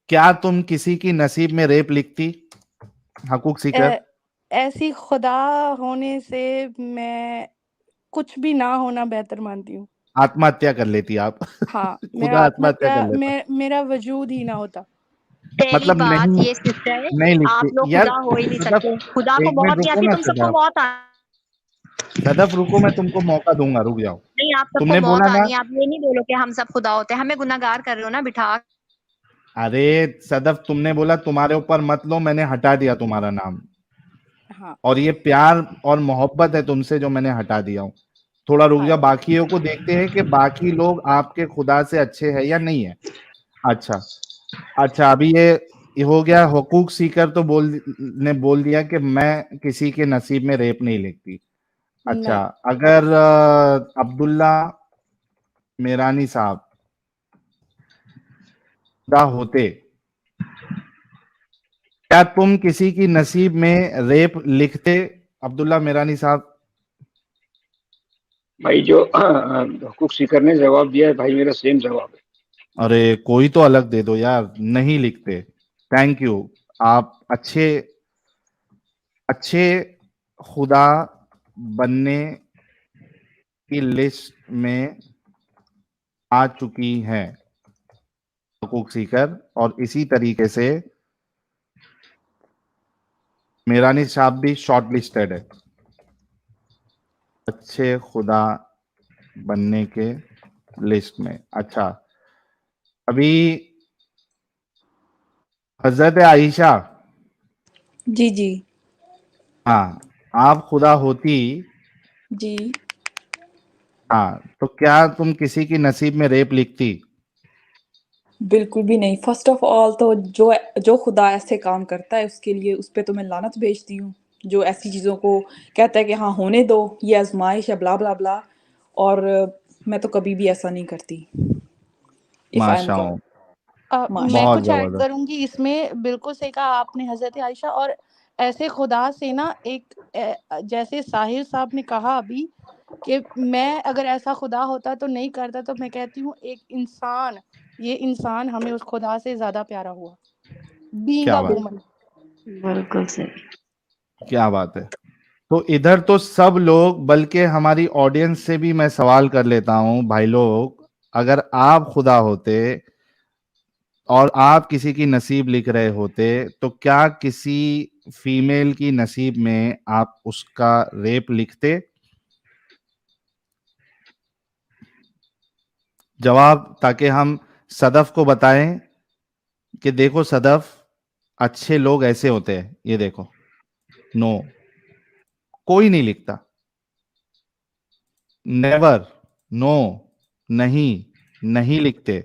کیا تم کسی کی نصیب میں ریپ لکھتی؟ حقوق سیکر ایسی خدا ہونے سے میں کچھ بھی نہ ہونا بہتر مانتی ہوں. آتما ہتیا کر لیتی آپ. ہاں, خدا آتما ہتیا کر لیتا, میرا وجود ہی نہ ہوتا. پہلی مطلب بات نہیں یہ سسٹر نہیں آپ لکھتی لوگ یار. خدا ہو ہی نہیں صدف سکتے. خدا کو ایک منٹ موت نہیں رکو آتی, نا, تم سب کو موت صدف رکو, میں تم کو موقع دوں گا, رک جاؤ. نہیں, آپ سب تم کو نے موت بولا نا, آنی ہے. آپ یہ نہیں بولو کہ ہم سب خدا ہوتے ہیں, ہمیں گناہگار کر رہے ہو نا بٹھا. ارے صدف تم نے بولا تمہارے اوپر مت لو, میں نے ہٹا دیا تمہارا نام, ہاں اور یہ پیار اور محبت ہے تم سے جو میں نے ہٹا دیا ہوں. تھوڑا رک جا, باقیوں کو دیکھتے ہیں کہ باقی لوگ آپ کے خدا سے اچھے ہیں یا نہیں ہے. اچھا ابھی یہ ہو گیا. حقوق سیکر تو بول دیا کہ میں کسی کے نصیب میں ریپ نہیں لکھتی. اچھا, نہیں. اگر عبداللہ میرانی صاحب خدا ہوتے, کیا تم کسی کی نصیب میں ریپ لکھتے عبداللہ میرانی صاحب؟ بھائی جو حقوق سیکر نے جواب دیا ہے بھائی, میرا سیم جواب ہے. ارے کوئی تو الگ دے دو یار, نہیں لکھتے. تھینک یو, آپ اچھے خدا بننے کی لسٹ میں آ چکی ہیں حقوق سیکر, اور اسی طریقے سے میرانی صاحب بھی شارٹ لسٹڈ ہے اچھے خدا بننے کے لسٹ میں. اچھا, ابھی حضرت عائشہ, جی جی ہاں آپ خدا ہوتی جی ہاں تو کیا تم کسی کی نصیب میں ریپ لکھتی؟ بالکل بھی نہیں. فرسٹ آف آل تو جو خدا ایسے کام کرتا ہے اس کے لیے اس پہ تو میں لعنت بھیجتی ہوں, جو ایسی چیزوں کو کہتا ہے کہ ہاں ہونے دو, یہ آزمائش ہے, بلا بلا بلا. اور میں تو کبھی بھی ایسا نہیں کرتی. If I am ماشاء God. میں بہت کچھ ایڈ زبردست. کروں گی اس میں. بالکل صحیح کہا آپ نے حضرت عائشہ. اور ایسے خدا سے نا, ایک جیسے ساحر صاحب نے کہا ابھی کہ میں اگر ایسا خدا ہوتا تو نہیں کرتا, تو میں کہتی ہوں ایک انسان, یہ انسان ہمیں اس خدا سے زیادہ پیارا ہوا, بینگ کیا اے بات, وومن. بالکل صحیح. کیا بات ہے. تو ادھر تو سب لوگ, بلکہ ہماری آڈینس سے بھی میں سوال کر لیتا ہوں بھائی لوگ, اگر آپ خدا ہوتے اور آپ کسی کی نصیب لکھ رہے ہوتے تو کیا کسی فیمیل کی نصیب میں آپ اس کا ریپ لکھتے؟ جواب, تاکہ ہم صدف کو بتائیں کہ دیکھو صدف, اچھے لوگ ایسے ہوتے ہیں, یہ دیکھو. نو, کوئی نہیں لکھتا. نیور, نو, نہیں لکھتے,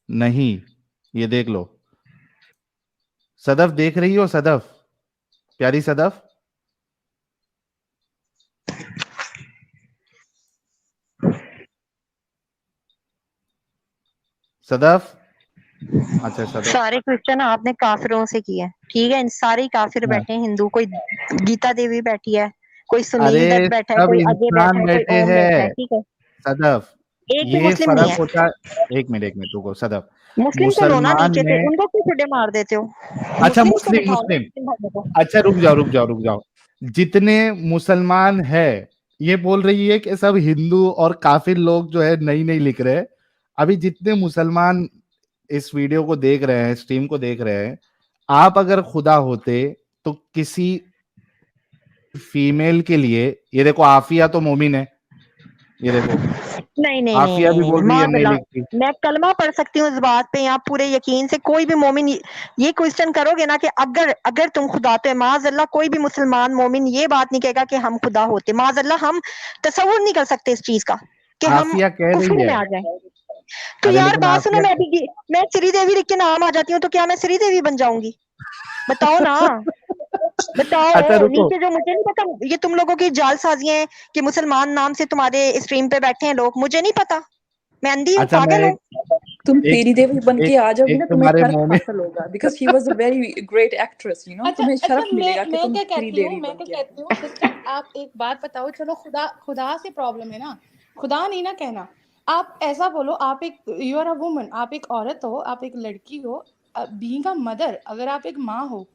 نہیں. یہ دیکھ لو صدف, دیکھ رہی ہو صدف, پیاری صدف؟ صدف, اچھا صدف, سارے کرسچن آپ نے کافروں سے کیے, ٹھیک ہے, سارے ہی کافر بیٹھے ہیں. ہندو کوئی گیتا دیوی بیٹھی ہے, کوئی سنیل ارے دت بیٹھا ہے, سب کوئی اجے بیٹھا انسان ہے, کوئی بیٹھے اوم بیٹھا ہے, ہیں ٹھیک ہے. صدف. ایک بھی یہ مسلم نہیں فرق ہے. ہوتا ہے, ایک منٹ رکو صدف. مسلم تو لو نا مسلمان نیچے سے, میں, ان کو کیوں چھڈے مار دیتے ہو؟ اچھا مسلم کو مسلم, بٹھاؤ نا مسلم بھائیوں کو. اچھا رک جاؤ. جتنے مسلمان ہے, یہ بول رہی ہے کہ سب ہندو اور کافر لوگ جو ہے نہیں لکھ رہے. ابھی جتنے مسلمان اس ویڈیو کو دیکھ رہے ہیں, اسٹریم کو دیکھ رہے ہیں, آپ اگر خدا ہوتے تو کسی فیمیل کے لیے, یہ دیکھو عافیہ تو مومن ہے, ये देखो नहीं नहीं नहीं आफिया भी नहीं बोल रही है नहीं माज़अल्लाह, लिखती। मैं कलमा पढ़ सकती हूँ इस बात पे यहाँ पूरे यकीन से। कोई भी मोमिन ये क्वेश्चन करोगे ना कि अगर तुम खुदा, तो माज़अल्लाह कोई भी मुसलमान मोमिन ये बात नहीं कहेगा कि हम खुदा होते। माज़अल्लाह हम तसव्वुर नहीं कर सकते इस चीज का कि हम आफिया कह कुफ्र रही में है, आ जाए। तो अरे यार लेकिन बात सुनो, आफिया मैं श्री देवी लिख के नाम आ जाती हूँ तो क्या मैं श्री देवी बन जाऊंगी? बताओ ना, बताओ। अच्छा रुको, नीचे जो, मुझे नहीं पता, ये तुम लोगों की जालसाजियां हैं कि मुसलमान नाम से तुम्हारे स्ट्रीम पे बैठे हैं लोग, मुझे नहीं पता, मैं अंधी हूँ, अच्छा मैं पागल हूँ। तुम एक तेरी देवी बन के आ जाओगी एक ना, तुम्हें तुम्हारे शर्फ मुंह में हासिल होगा, because she was a very great actress, you know, अच्छा तुम्हें अच्छा, शर्फ मिलेगा कि मैं तुम क्या तेरी कहती हूँ, देवी मैं बन क्या के कहती हूँ सिस्टर, आप एक बात बताओ। चलो खुदा से प्रॉब्लम है ना, खुदा नहीं ना कहना। आप ऐसा बोलो, आप एक, यू आर अ वुमन, आप एक औरत हो, आप एक लड़की हो, बीइंग अ मदर, अगर आप एक माँ हो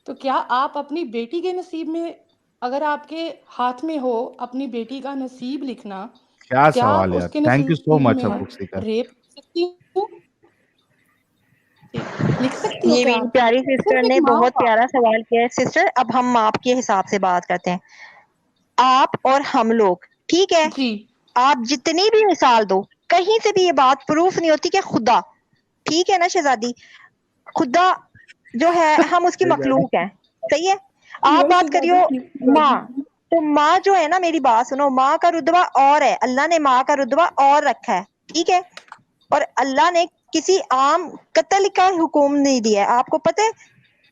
तो क्या आप अपनी बेटी के नसीब में, अगर आपके हाथ में हो अपनी बेटी का नसीब लिखना, क्या क्या आप सवाल यार, उसके थैंक यू सो नसीब मच में अबू सीकर। रेप लिख सकती हूँ? लिख सकती हो ये क्या मेरी आप? प्यारी सिस्टर सिर्फ एक ने माँ बहुत हो आप। प्यारा सवाल किया है। सिस्टर, अब हम माप के हिसाब से बात करते हैं, आप और हम लोग, ठीक है? जी आप जितनी भी मिसाल दो, कहीं से भी ये बात प्रूफ नहीं होती कि खुदा, ठीक है ना शहजादी, खुदा जो है हम उसकी मखलूक हैं, सही है? आप बात करियो माँ, तो माँ जो है ना, मेरी बात सुनो, माँ का रुतबा और है, अल्लाह ने माँ का रुतबा और रखा है, ठीक है? और अल्लाह ने किसी आम कत्ल का हुक्म नहीं दिया है, आपको पता है?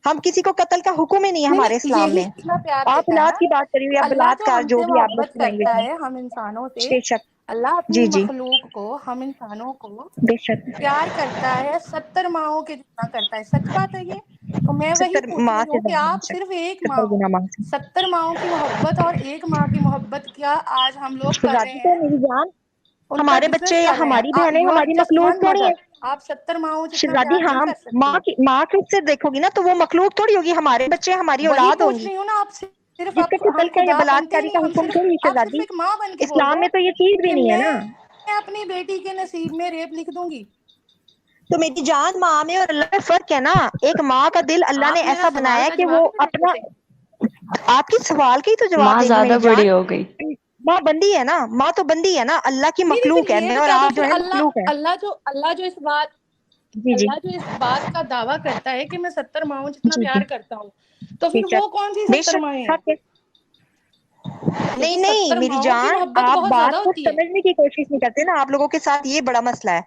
हम किसी को कत्ल का हुक्म ही नहीं है नहीं हमारे नहीं, इस्लाम यही में। इतना प्यार आप देता है औलाद ना की बात करिए या अल्लाह, जो बलात्कार, जो हमसे भी आप मोहब्बत दूसरी लैंग्वेज करता में। है हम इंसानों से। बेशक, अल्लाह अपनी जी जी, मखलूक को, हम इंसानों को बेशक। प्यार करता है 70 माओं के जितना करता है। सच बात है ये। तो मैं वही 70 पूछ माँ रही से हूँ कि ज्यादा, आप बेशक सिर्फ एक माँ 70 हो, गुना माँ से। 70 माओं की मोहब्बत और एक माँ की मोहब्बत क्या आज हम लोग कर रहे शहजादी तो हैं? मेरी जान, उनका हमारे बिजनेस बच्चे या कर रहे हमारी हैं। बहनें यू आर हमारी जस्ट मखलूक वन थोड़ी है। मदर, आप 70 माओं जितना शहजादी प्यार नहीं हाँ, कर सकती। माँ की से देखोगी ना तो वो मखलूक थोड़ी होगी, हमारे बच्चे हमारी वही औलाद पूछ होंगी। रही हूँ ना, आप सिर्फ जिसका आप, कत्ल हम का या खुदा बनते बलात्कारी नहीं, का हम हुक्म सिर्फ, थोड़ी है आप सिर्फ शहजादी, एक माँ बन के बोल इस्लाम दो में तो ये चीज भी कि नहीं है मैं ना। अपनी बेटी के नसीब में रेप लिख दूंगी। तो मेरी जान, माँ में और अल्लाह में फर्क है ना। एक माँ का दिल अल्लाह ने आप मेरा ऐसा सवाल बनाया का कि जवाब वो ही नहीं देते अपना, थे। आपकी सवाल की तो जवाब माँ देंगी ज्यादा मेरी बड़ी जान। हो गई। माँ बंदी है ना, माँ तो बंदी है ना, अल्लाह की नहीं नहीं, मखलूक फिर है, ये मैं और बता दो, आप जो फिर है अल्लाह मखलूक है। अल्लाह जो इस बात, जी जी अल्लाह जो इस बात का दावा करता है कि मैं 70 माओं जितना जी जी, प्यार करता हूँ, तो फिर बेशक वो कौन सी 70 बेशक, माएं हैं? हक है। नहीं क्योंकि नहीं 70 मेरी माओं की जान, मोहब्बत आप बहुत बात ज्यादा को होती है। समझने की कोशिश नहीं करते ना, आप लोगों के साथ ये बड़ा मसला है।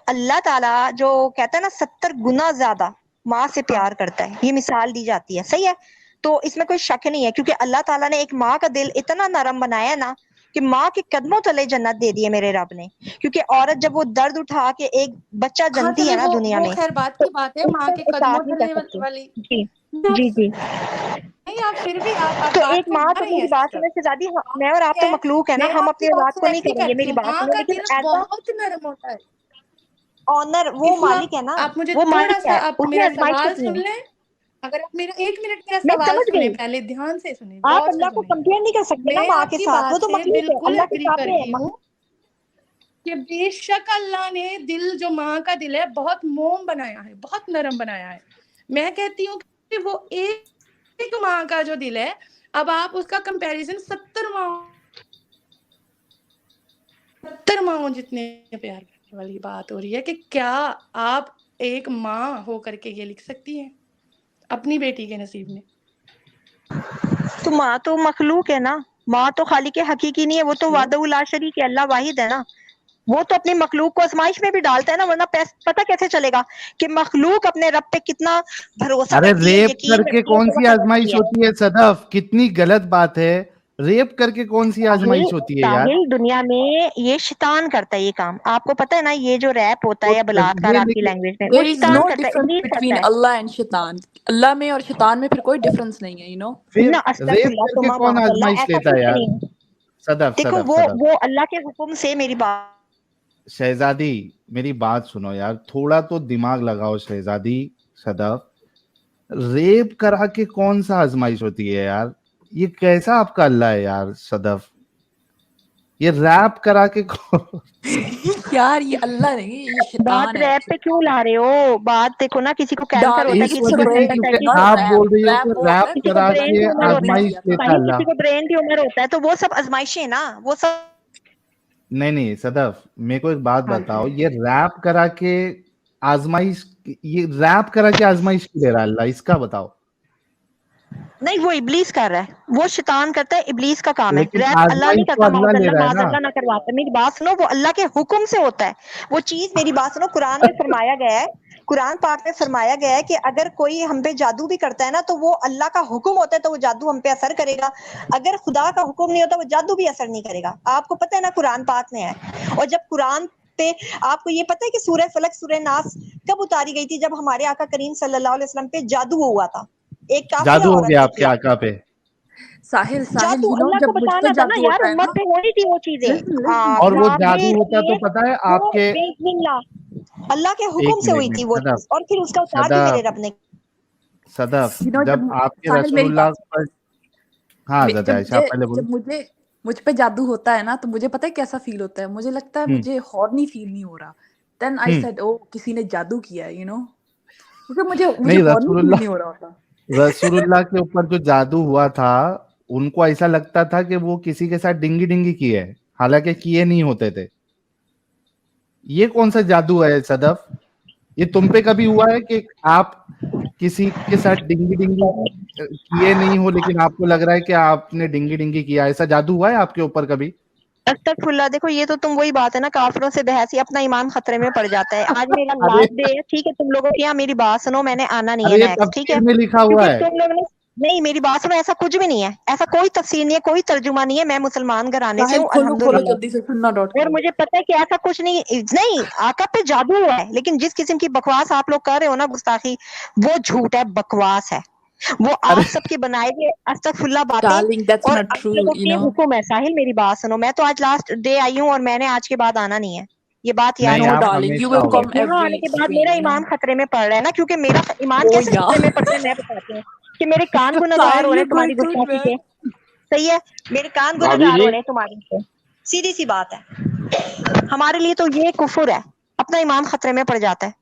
अल्लाह ताला जो कहता है ना 70 गुना ज्यादा माँ से प्यार करता है, ये मिसाल दी जाती है, सही है? तो इसमें कोई शक नहीं है, क्योंकि अल्लाह ताला ने एक माँ का दिल इतना नरम बनाया है ना कि माँ के कदमों तले जन्नत दे दी है मेरे रब ने। क्योंकि औरत जब वो दर्द उठा के एक बच्चा हाँ जनती चले, है ना दुनिया वो में, खैर बात तो की बात है, उस माँ पर के कदमों इताअत नहीं कर तले सकती। वाली। जी आप जी जी। नहीं, आप फिर भी आप तो बात एक को माँ बढ़ा तो रही मेरी हैं बात सिस्टर। सुनो शहजादी, मैं और आप बात तो है, मखलूक है ना, मैं हम आपकी अपनी औलाद बात को से नहीं एग्री करेंगे, करती मेरी हूँ, बात माँ सुनो, का लेकिन दिल एज अ बहुत नरम होता है। ऑनर वो इसलिए मालिक है ना, आप मुझे वो थोड़ा मालिक सा, है, आप उसने मेरा आजमाइश सवाल करनी सुन है। लें। अगर आप मेरा 1 मिनट मेरा मैं सवाल समझ सुने, गई, पहले ध्यान से सुने, आप गौर से अल्लाह को सुने। कंपेयर नहीं कर सकते ना मैं माँ के आपकी साथ, वो बात तो से मखलूक है, बिल्कुल अल्लाह के एग्री कर काबे रही है। हूँ कि बेशक अल्लाह ने दिल, जो माँ का दिल है, बहुत मोम बनाया है, बहुत नरम बनाया है। मैं कहती हूँ कि वो एक माँ का जो दिल है, अब आप उसका कंपैरिजन 70 माओं जितने प्यार करने वाली बात हो रही है कि क्या आप एक माँ हो करके ये लिख सकती हैं अपनी बेटी के नसीब में? तो माँ तो मखलूक है ना, माँ तो खालिक हकीकी नहीं है, वो तो वादउल शरीक है, अल्लाह वाहिद है ना। वो तो अपनी मखलूक को आजमाइश में भी डालता है ना, वरना पता कैसे चलेगा कि मखलूक अपने रब पे कितना भरोसा अरे करती है, रेप यकीन करके करती है, कौन सी तवक्कुल आजमाइश करती है। होती है सदफ, कितनी गलत बात है। रेप करके कौन सी साहिल, आजमाइश होती है यार। साहिल दुनिया में ये शैतान करता है ये काम, आपको पता है ना? ये जो रैप होता है या तो बलात्कार ये आपकी लेकिन लैंग्वेज में, वो There is शैतान no करता है, difference इब्लीस between करता है Allah and शैतान। अल्लाह में और शैतान में फिर कोई डिफरेंस नहीं है, you know। फिर ना। रेप अस्तगफिरुल्लाह, करके तुमा कौन माज़अल्लाह, आजमाइश ऐसा लेता है कुछ यार। नहीं है। सदफ देखो सदफ वो सदफ वो अल्लाह के हुक्म से, मेरी बात शहजादी मेरी बात सुनो यार, थोड़ा तो दिमाग लगाओ शहजादी। सदफ, रेप करा के कौन सा आजमाइश होती है यार, ये कैसा आपका अल्लाह है यार सदफ, ये रैप करा के यार ये अल्लाह नहीं, ये बात शैतान है रैप पे एक्चुअली। क्यों ला रहे हो? बात देखो ना, किसी को कैंसर होता है, डार्लिंग, इस इट्स किसी को वजह से रेप क्योंकि हेपेटाइटिस, नॉट आप रैप। बोल रही हो कि रैप वो होता रैप है किसी जो को करा अल्लाह ब्रेन ने के ट्यूमर खुद होता ने है, आजमाइश किया था। लेता साहिल अल्लाह। किसी को ब्रेन ट्यूमर होता है, तो वो सब आजमाइशें ना, वो सब नहीं सदफ, मेरे को एक बात हाँ बताओ, जी। ये रैप करा के आजमाइश, ये रैप करा के आजमाइश क्यों दे रहा है अल्लाह, इसका बताओ। नहीं, वो इब्लीस कर रहा है, वो शैतान करता है, इब्लीस का काम है। लेकिन रैप अल्लाह नहीं आजमाइश तो करता, अल्लाह ले रहा है ना। माज़अल्लाह ना करवाता। मेरी बात सुनो, वो अल्लाह के हुक्म से होता है वो चीज। मेरी बात सुनो, कुरान में फरमाया गया है, कुरान पाक में फरमाया गया है कि अगर कोई हम पे जादू भी करता है ना, तो वो अल्लाह का हुक्म होता है, तो वो जादू हम पे असर करेगा। अगर खुदा का हुक्म नहीं होता, वो जादू भी असर नहीं करेगा। आपको पता है ना, कुरान पाक में है। और जब कुरान पे आपको ये पता है कि सूरह फलक सूरह नास कब उतारी गई थी? जब हमारे आका करीम सल्लल्लाहु अलैहि वसल्लम पे जादू हुआ था, एक काफिरा जादू हो औरत गया ने आपके किया। आका पे। साहिल जादू अल्लाह को जब मुझ पे बताना था ना जादू यार, होता है उम्मत ना, पे होनी थी वो चीजें। और वो अल्लाह जादू के होता तो लिए पता है वो आपके, बिस्मिल्लाह अल्लाह के हुक्म एक से मिनट हुई एक थी मिनट वो सदफ, चीज, और फिर उसका उतार भी मेरे सदफ रब ने। सदफ, जब जब आपके साहिल मेरी रसूलुल्लाह बात, पर, हाँ जब आयशा आप पहले बोलो। मुझे मुझ पे जादू होता है ना, तो मुझे पता है कैसा फील होता है। मुझे लगता है मुझे हॉर्नी फील नहीं हो रहा। देन आई सेड ओ किसी ने जादू किया है, क्योंकि मुझे नहीं, हॉर्नी फील नहीं हो रहा होता। रसूलुल्लाह के ऊपर जो जादू हुआ था, उनको ऐसा लगता था कि वो किसी के साथ डिंगी डिंगी किए है, हालांकि किए नहीं होते थे। ये कौन सा जादू है सदफ? ये तुम पे कभी हुआ है कि आप किसी के साथ डिंगी डिंगी किए नहीं हो, लेकिन आपको लग रहा है कि आपने डिंगी डिंगी किया? ऐसा जादू हुआ है आपके ऊपर कभी? अस्तगफुल्लाह। देखो, ये तो तुम वही बात है ना, काफिरों से बहस, ही अपना ईमान खतरे में पड़ जाता है। आज मेरा अरे लास्ट डे है, ठीक है? तुम लोगों के यहाँ मेरी बात सुनो, मैंने आना नहीं है अरे ये नेक्स्ट, ठीक है? तफसीर में लिखा हुआ क्योंकि है। तुम लोगों ने, नहीं मेरी बात सुनो, ऐसा कुछ भी नहीं है, ऐसा कोई तफसीर नहीं है, कोई तर्जुमा नहीं है। मैं मुसलमान घराने से साहिल हूँ, खोलो अल्हम्दुलिल्लाह। जल्दी से और सुन्ना.com। मुझे पता है कि ऐसा कुछ नहीं आका पे जादू हुआ है, लेकिन जिस किस्म की बकवास आप लोग कर रहे हो ना, गुस्ताखी, वो झूठ है, बकवास है, वो अरे आप सबके बनाए हुए अस्तगफुल्लाह बातें। डार्लिंग दैट्स और नॉट आप ट्रू, लोगों के हुक्म है। साहिल मेरी बात सुनो, मैं तो आज लास्ट डे आई हूँ, और मैंने आज के बाद आना नहीं है, ये बात याद नहीं, नो आप रखना। डार्लिंग यू हमेशा विल ठीक है, आओगे। कम यहाँ आने एवरी के बाद मेरा स्ट्रीम। ईमान खतरे में पड़ रहा है ना, क्योंकि मेरा ईमान ओ कैसे या खतरे में पड़ रहा है मैं बताती हूँ। कि मेरे कान गुनहगार साहिल हो रहे यू हैं तुम्हारी गोइंग टू गुस्ताखी मैन। के। सही है, मेरे कान भाभी गुनहगार हो जी, रहे हैं तुम्हारी से, सीधी सी बात है। हमारे लिए तो ये कुफर है, अपना ईमान खतरे में पड़ जाता है।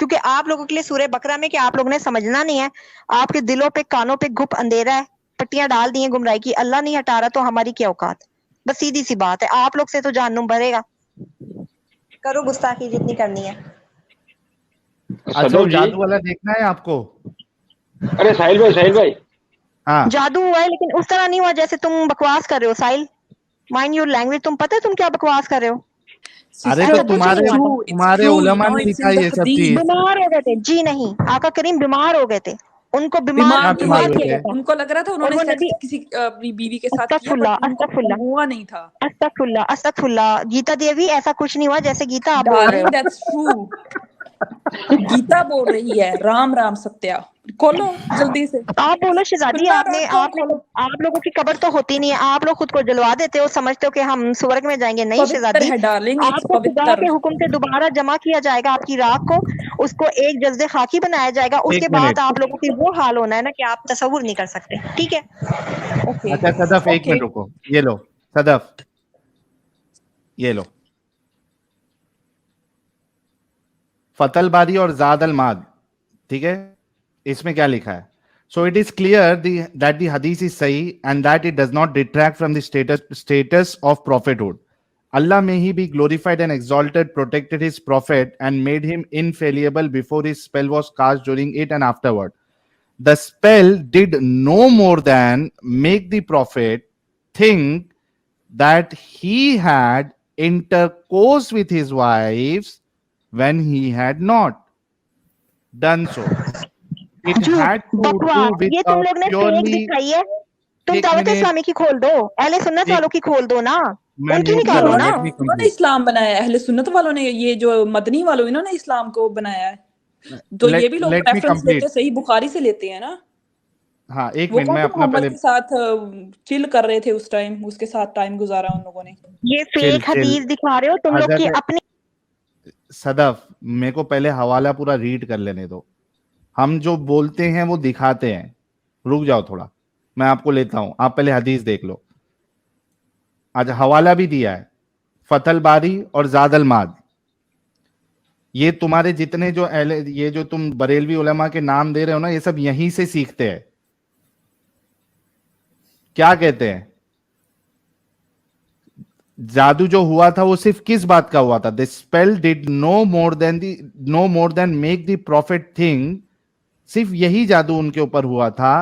क्योंकि आप लोगों के लिए सूरह बकरा में, कि आप लोगों ने समझना नहीं है, आपके दिलों पे कानों पे घुप अंधेरा है, पट्टियां डाल दी हैं गुमराही की, अल्लाह नहीं हटा रहा तो हमारी क्या औकात। बस सीधी सी बात है, आप लोग से तो जहन्नुम भरेगा। करो गुस्ताखी जितनी करनी है। अच्छा, वो सदफ जी, जादू वाला देखना है आपको? अरे साहिल भाई, हाँ जादू हुआ है, लेकिन उस तरह नहीं हुआ जैसे तुम बकवास कर रहे हो। साहिल, माइंड योर लैंग्वेज। तुम पता है तुम क्या बकवास कर रहे हो? अरे सिस्टर तो ऐसा कुछ इट्स नहीं हुआ तुम्हारे था। ट्रू, इट्स तुम्हारे ट्रू, उलमा ने इट्स लिखा इन है द ये सब चीज। हदीस। बीमार हो गए थे जी, नहीं, आका करीम बीमार हो गए थे, उनको बीमार क्या बीमार बीमार बीमार थे, हुए किया थे? गया था। उनको लग रहा था और उन्होंने वो सेक्स नबी, किसी अपनी बीवी के साथ किया, अस्तगफुल्लाह बट उनको अस्तगफुल्लाह हुआ नहीं था। अस्तगफुल्लाह अस्तगफुल्लाह। गीता देवी, ऐसा कुछ नहीं हुआ जैसे गीता आप बोल रहे डार्लिंग हो। दैट्स ट्रू, गीता बोल रही है। राम राम सत्या, खोलो जल्दी से आप बोलो शहजादी, सुन्ना.com खोलो। आप लोगों की कब्र तो होती नहीं है, आप लोग खुद को जलवा देते हो, समझते हो कि हम स्वर्ग में जाएंगे। नहीं पवित्र शहजादी, है डार्लिंग, इट्स आपको खुदा के पवित्र। हुक्म से दोबारा जमा किया जाएगा, आपकी राख को, उसको एक जज्बे खाकी बनाया जाएगा। उसके एक बाद मिनट। आप लोगों की वो हाल होना है ना कि आप तसव्वुर नहीं कर सकते। ठीक है? ओके अच्छा सदफ, एक ओके मिनट रुको, ये लो सदफ, ये लो फतल बारी और जाद अल माद, ठीक है? इसमें क्या लिखा है? So it is clear that the हदीस इज सही and that it does not detract from the status of prophethood. Allah may he be glorified and exalted, protected his prophet and made him infallible before his spell was cast during it and afterward. The spell did no more than make the prophet think that he had intercourse with his wives when he had not done so. It झूठ, had to do बकवास, with ये a तुम लोग ने fake purely, दिखाई है। तुम एक दावत मिनट, इस्लामी की खोल दो, अहले सुन्नत एक वालों की खोल दो ना, मैं उनकी म्यूट कर निकालो रहा हूँ, ना। लेट मी उन्होंने कंप्लीट, इस्लाम बनाया है, अहले सुन्नत वालों ने, ये जो मदनी वालों इन्होंने इस्लाम को बनाया है। तो ये भी लोग लेट मी रेफरेंस लेते कंप्लीट। हैं, सही बुखारी से लेते हैं ना। हाँ, एक वो मिनट, कौन मैं थे अपना मोहम्मद पहले के साथ चिल कर रहे थे उस टाइम, उसके साथ टाइम गुजारा उन लोगों ने। ये चिल फेक हदीस दिखा रहे हो तुम लोग की हजरत अपनी। सदफ, मेरे को पहले हवाला पूरा रीड कर लेने दो। हम जो बोलते हैं वो दिखाते हैं। रुक जाओ थोड़ा, मैं आपको लेता हूं, आप पहले हदीस देख लो। आज हवाला भी दिया है, फतल बारी और जादल माद। ये तुम्हारे जितने जो ये जो तुम बरेलवी उलमा के नाम दे रहे हो ना, ये सब यहीं से सीखते हैं। क्या कहते हैं? जादू जो हुआ था वो सिर्फ किस बात का हुआ था? The spell did no more than make the profit thing, सिर्फ यही जादू उनके ऊपर हुआ था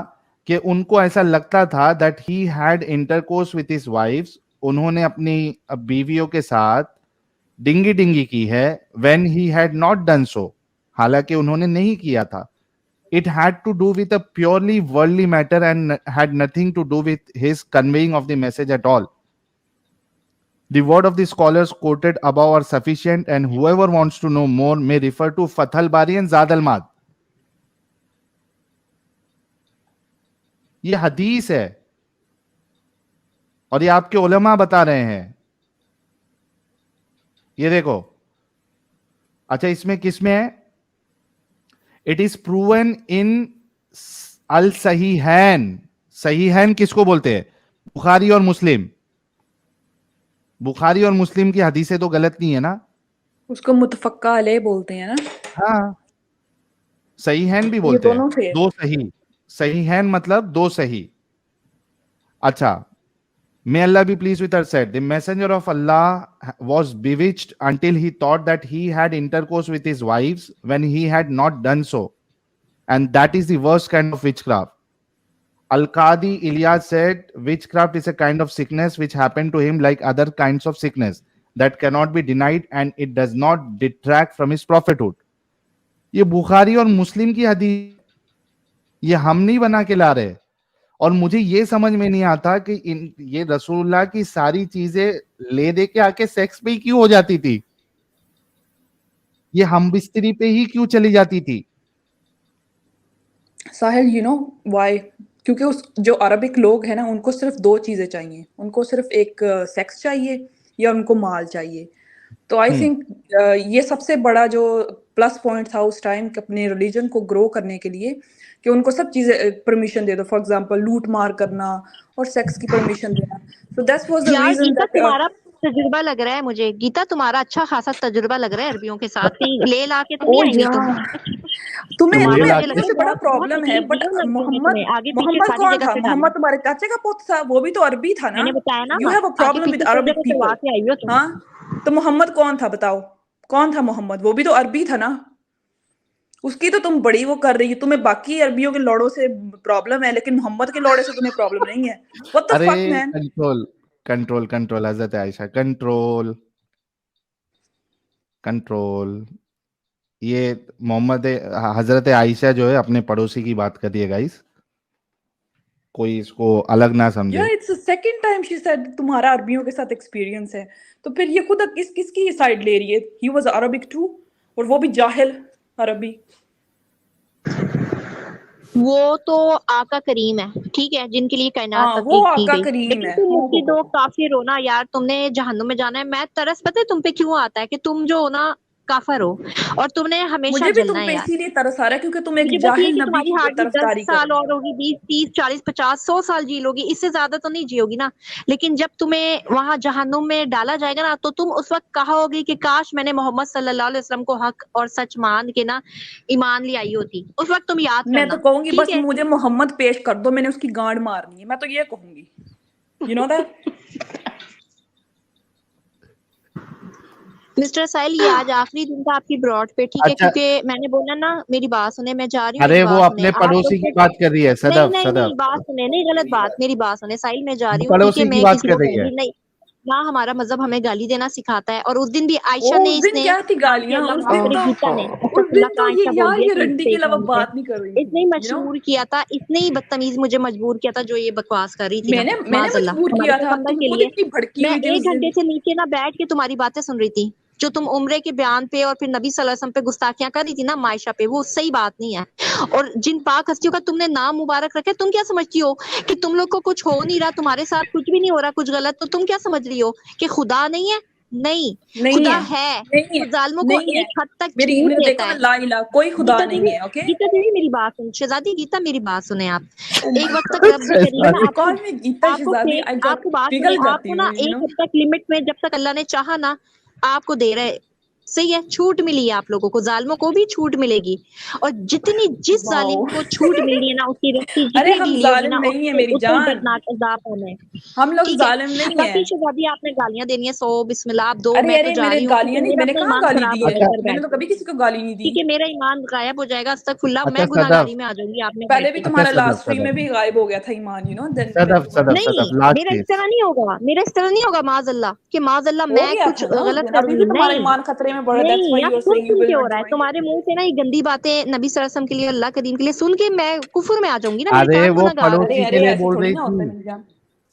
कि उनको ऐसा लगता था that he had intercourse with his wives, उन्होंने अपनी बीवियों के साथ डिंगी डिंगी की है, when he had not done so, हालांकि उन्होंने नहीं किया था. It had to do with a purely worldly matter and had nothing to do with his conveying of the message at all. The word of the scholars quoted above are sufficient, and whoever wants to know more may refer to Fath al-Bari and Zad al-Ma'ad. ये हदीस है और ये आपके उलमा बता रहे हैं. ये देखो. अच्छा, इसमें किसमें है? It is proven in अल सहीहैन. सहीहैन किसको बोलते हैं? बुखारी और मुस्लिम. बुखारी और मुस्लिम की हदीसें तो गलत नहीं है ना? उसको मुतफक्का अलैह बोलते हैं ना? हाँ, सहीहैन भी बोलते हैं. दो सही. सहीहैन मतलब दो सही. अच्छा, may Allah be pleased with her, said, the messenger of Allah was bewitched until he thought that he had intercourse with his wives when he had not done so, and that is the worst kind of witchcraft. Al-Qadi Ilyas said, witchcraft is a kind of sickness which happened to him like other kinds of sickness that cannot be denied, and it does not detract from his prophethood. ये बुखारी और मुस्लिम की हदीस, ये हम नहीं बना के ला रहे. और मुझे ये समझ में नहीं आता कि ये रसूलुल्लाह की सारी चीजें ले दे के आके सेक्स पे ही क्यों हो जाती थी? ये हम बिस्तरी पे ही क्यों चली जाती थी? साहिल, यू नो व्हाई? क्योंकि उस जो अरबिक लोग हैं ना, उनको सिर्फ दो चीजें चाहिए. उनको सिर्फ एक सेक्स चाहिए या उनको माल चाहिए. तो आई थिंक ये सबसे बड़ा जो प्लस पॉइंट था उस टाइम अपने रिलीजन को ग्रो करने के लिए, कि उनको सब चीजें परमिशन दे दो. फॉर एग्जांपल लूट मार करना और सेक्स की परमिशन देना. So that was the reason that तुम्हारा तजुर्बा लग रहा है मुझे. गीता, तुम्हारा अच्छा खासा तजुर्बा लग रहा है अरबियों के साथ. ले ला के तुम नहीं आएंगे. तुम्हें अरबियों से बड़ा प्रॉब्लम है. बट मोहम्मद कौन था? मोहम्मद तुम्हारे चाचे का पुत्र था, वो भी तो अरबी था ना. मैंने बताया ना, you have a problem with Arabic people. हाँ, तो मोहम्मद कौन था? बताओ कौन था मोहम्मद? वो भी तो अरबी था ना. उसकी तो तुम बड़ी वो कर रही हो. तुम्हें बाकी अरबियों के लौड़ों से प्रॉब्लम है, लेकिन मोहम्मद के लौड़े से तुम्हें प्रॉब्लम नहीं है. What the fuck man? Control Hazrat Ayesha, control. ये मोहम्मद हजरत आयशा जो है अपने पड़ोसी की बात कर रही है गाइस, कोई इसको अलग ना समझे. या it's the second time she said तुम्हारा अरबियों के साथ एक्सपीरियंस है. तो फिर ये खुद किसकी साइड ले रही है? ही वाज अरबिक टू, और वो भी जाहिल अरबी. वो तो आका करीम है, ठीक है, जिनके लिए कायनात वो आका करीम है. तुम मुझे दो काफिर हो ना यार. तुमने जहन्नुम में जाना है. मैं तरस पता है तुम पे क्यों आता है कि तुम जो हो ना काफिर हो और तुमने हमेशा जलना है. इसीलिए तरस आ रहा है क्योंकि तुम एक जाहिल नबी की तरफदारी कर रही हो. 10 साल और होगी, 20 30 40 50 100 साल जी लोगी, इससे ज्यादा तो नहीं जियोगी ना. लेकिन जब तुम्हें वहां जहन्नुम में डाला जाएगा ना, तो तुम उस वक्त कहोगी कि काश मैंने मोहम्मद सल्लल्लाहु अलैहि वसल्लम को हक और सच मान के ना ईमान ले आई होती. उस वक्त तुम याद करना. मैं तो कहूंगी बस मुझे मोहम्मद पेश कर दो, मैंने उसकी गांड मारनी है. मैं तो ये कहूंगी. You know that. मिस्टर साहिल, ये आज आखिरी दिन था आपकी ब्रॉड पे, ठीक है? क्योंकि मैंने बोला ना, मेरी बात सुने, मैं जा रही हूँ. अरे वो अपने पड़ोसी की बात कर रही है. सदफ बात सुने, नहीं गलत बात, मेरी बात सुने. साहिल, मैं जा रही हूँ. पड़ोसी की बात कर रही है. नहीं ना, हमारा मजहब हमें गाली देना सिखाता है. और उस दिन भी आयशा ने इसने इसने मजबूर किया था, इसने ही बदतमीज मुझे मजबूर किया था जो ये बकवास कर रही थी. मैंने मजबूर किया था. मैं 1 घंटे से नीचे ना बैठ के तुम्हारी बातें सुन रही थी, जो तुम उम्रे के बयान पे और फिर नबी सल्लल्लाहु अलैहि वसल्लम पे गुस्ताखियां कर रही थी ना मायशा पे, वो सही बात नहीं है. और जिन पाक हस्तियों का तुमने नाम मुबारक रखा है, तुम क्या समझती हो कि तुम लोग को कुछ हो नहीं रहा, तुम्हारे साथ कुछ भी नहीं हो रहा, कुछ गलत, तो तुम क्या समझ रही हो कि खुदा नहीं है? नहीं खुदा है. जालिमों को एक हद तक छूट देता है. ला इलाहा कोई खुदा नहीं है. ओके गीता दीदी, मेरी बात सुन. शहजादी गीता, मेरी बात सुने आप. एक वक्त तक रब करेगा ना आपको ना, एक हद तक लिमिट में, जब तक अल्लाह ने चाहा ना आपको दे रहे. सही है, छूट मिली है आप लोगों को, जालिमों को भी छूट मिलेगी, और जितनी जिस जालिम वाओ को छूट मिलनी है ना उसकी रस्सी अरे जितनी हम ढीली होगी जालिम ना नहीं है उसको मेरी उसको जान, दर्दनाक अजाब होना है। हम लोग ठीक है, जालिम नहीं है। बाकी शहजादी आपने गालियां देनी है, सो बिस्मिल्लाह आप दो, अरे मैं तो अरे जा मैंने रही हूँ, ठीक गालियां है, नहीं, मेरा मैंने अपना कहाँ ईमान गाली खराब दी ना है, कर मैंने बैठ, तो कभी किसी को गाली नहीं दी। ठीक है, मेरा ईमान गायब हो जाएगा, अस्तगफुरुल्लाह, अच्छा मैं सदफ, गुनाहगारी में आ जाऊंगी आप में बैठ पहले भी के। तुम्हारा सदफ, लास्ट स्ट्रीम में सदफ, भी गायब हो गया था ईमान, you know, then Sadaf, Sadaf, नहीं, सदफ, लास्ट मेरा इस चीज। तरह नहीं होगा, मेरा इस तरह नहीं होगा, माज़अल्लाह कि माज़अल्लाह हो मैं गया कुछ था ना उस गलत दिन, अभी भी करूंगी, तुम्हारा नहीं ईमान खतरे में पड़ा, दैट्स नहीं, व्हाई यार you are soon saying you soon will के हो नॉट रहा है ज्वाइन। तुम्हारे मुंह से ना, ये गंदी बातें नबी सल्लल्लाहु अलैहि वसल्लम के लिए, अल्लाह के दीन के लिए सुन के मैं कुफर में आ जाऊंगी ना, मेरे अरे कान वो गुनाहगार हो, अरे पड़ोसी के अरे लिए ऐसे बोल थोड़ी रही ना होता है थी। मेरी जान।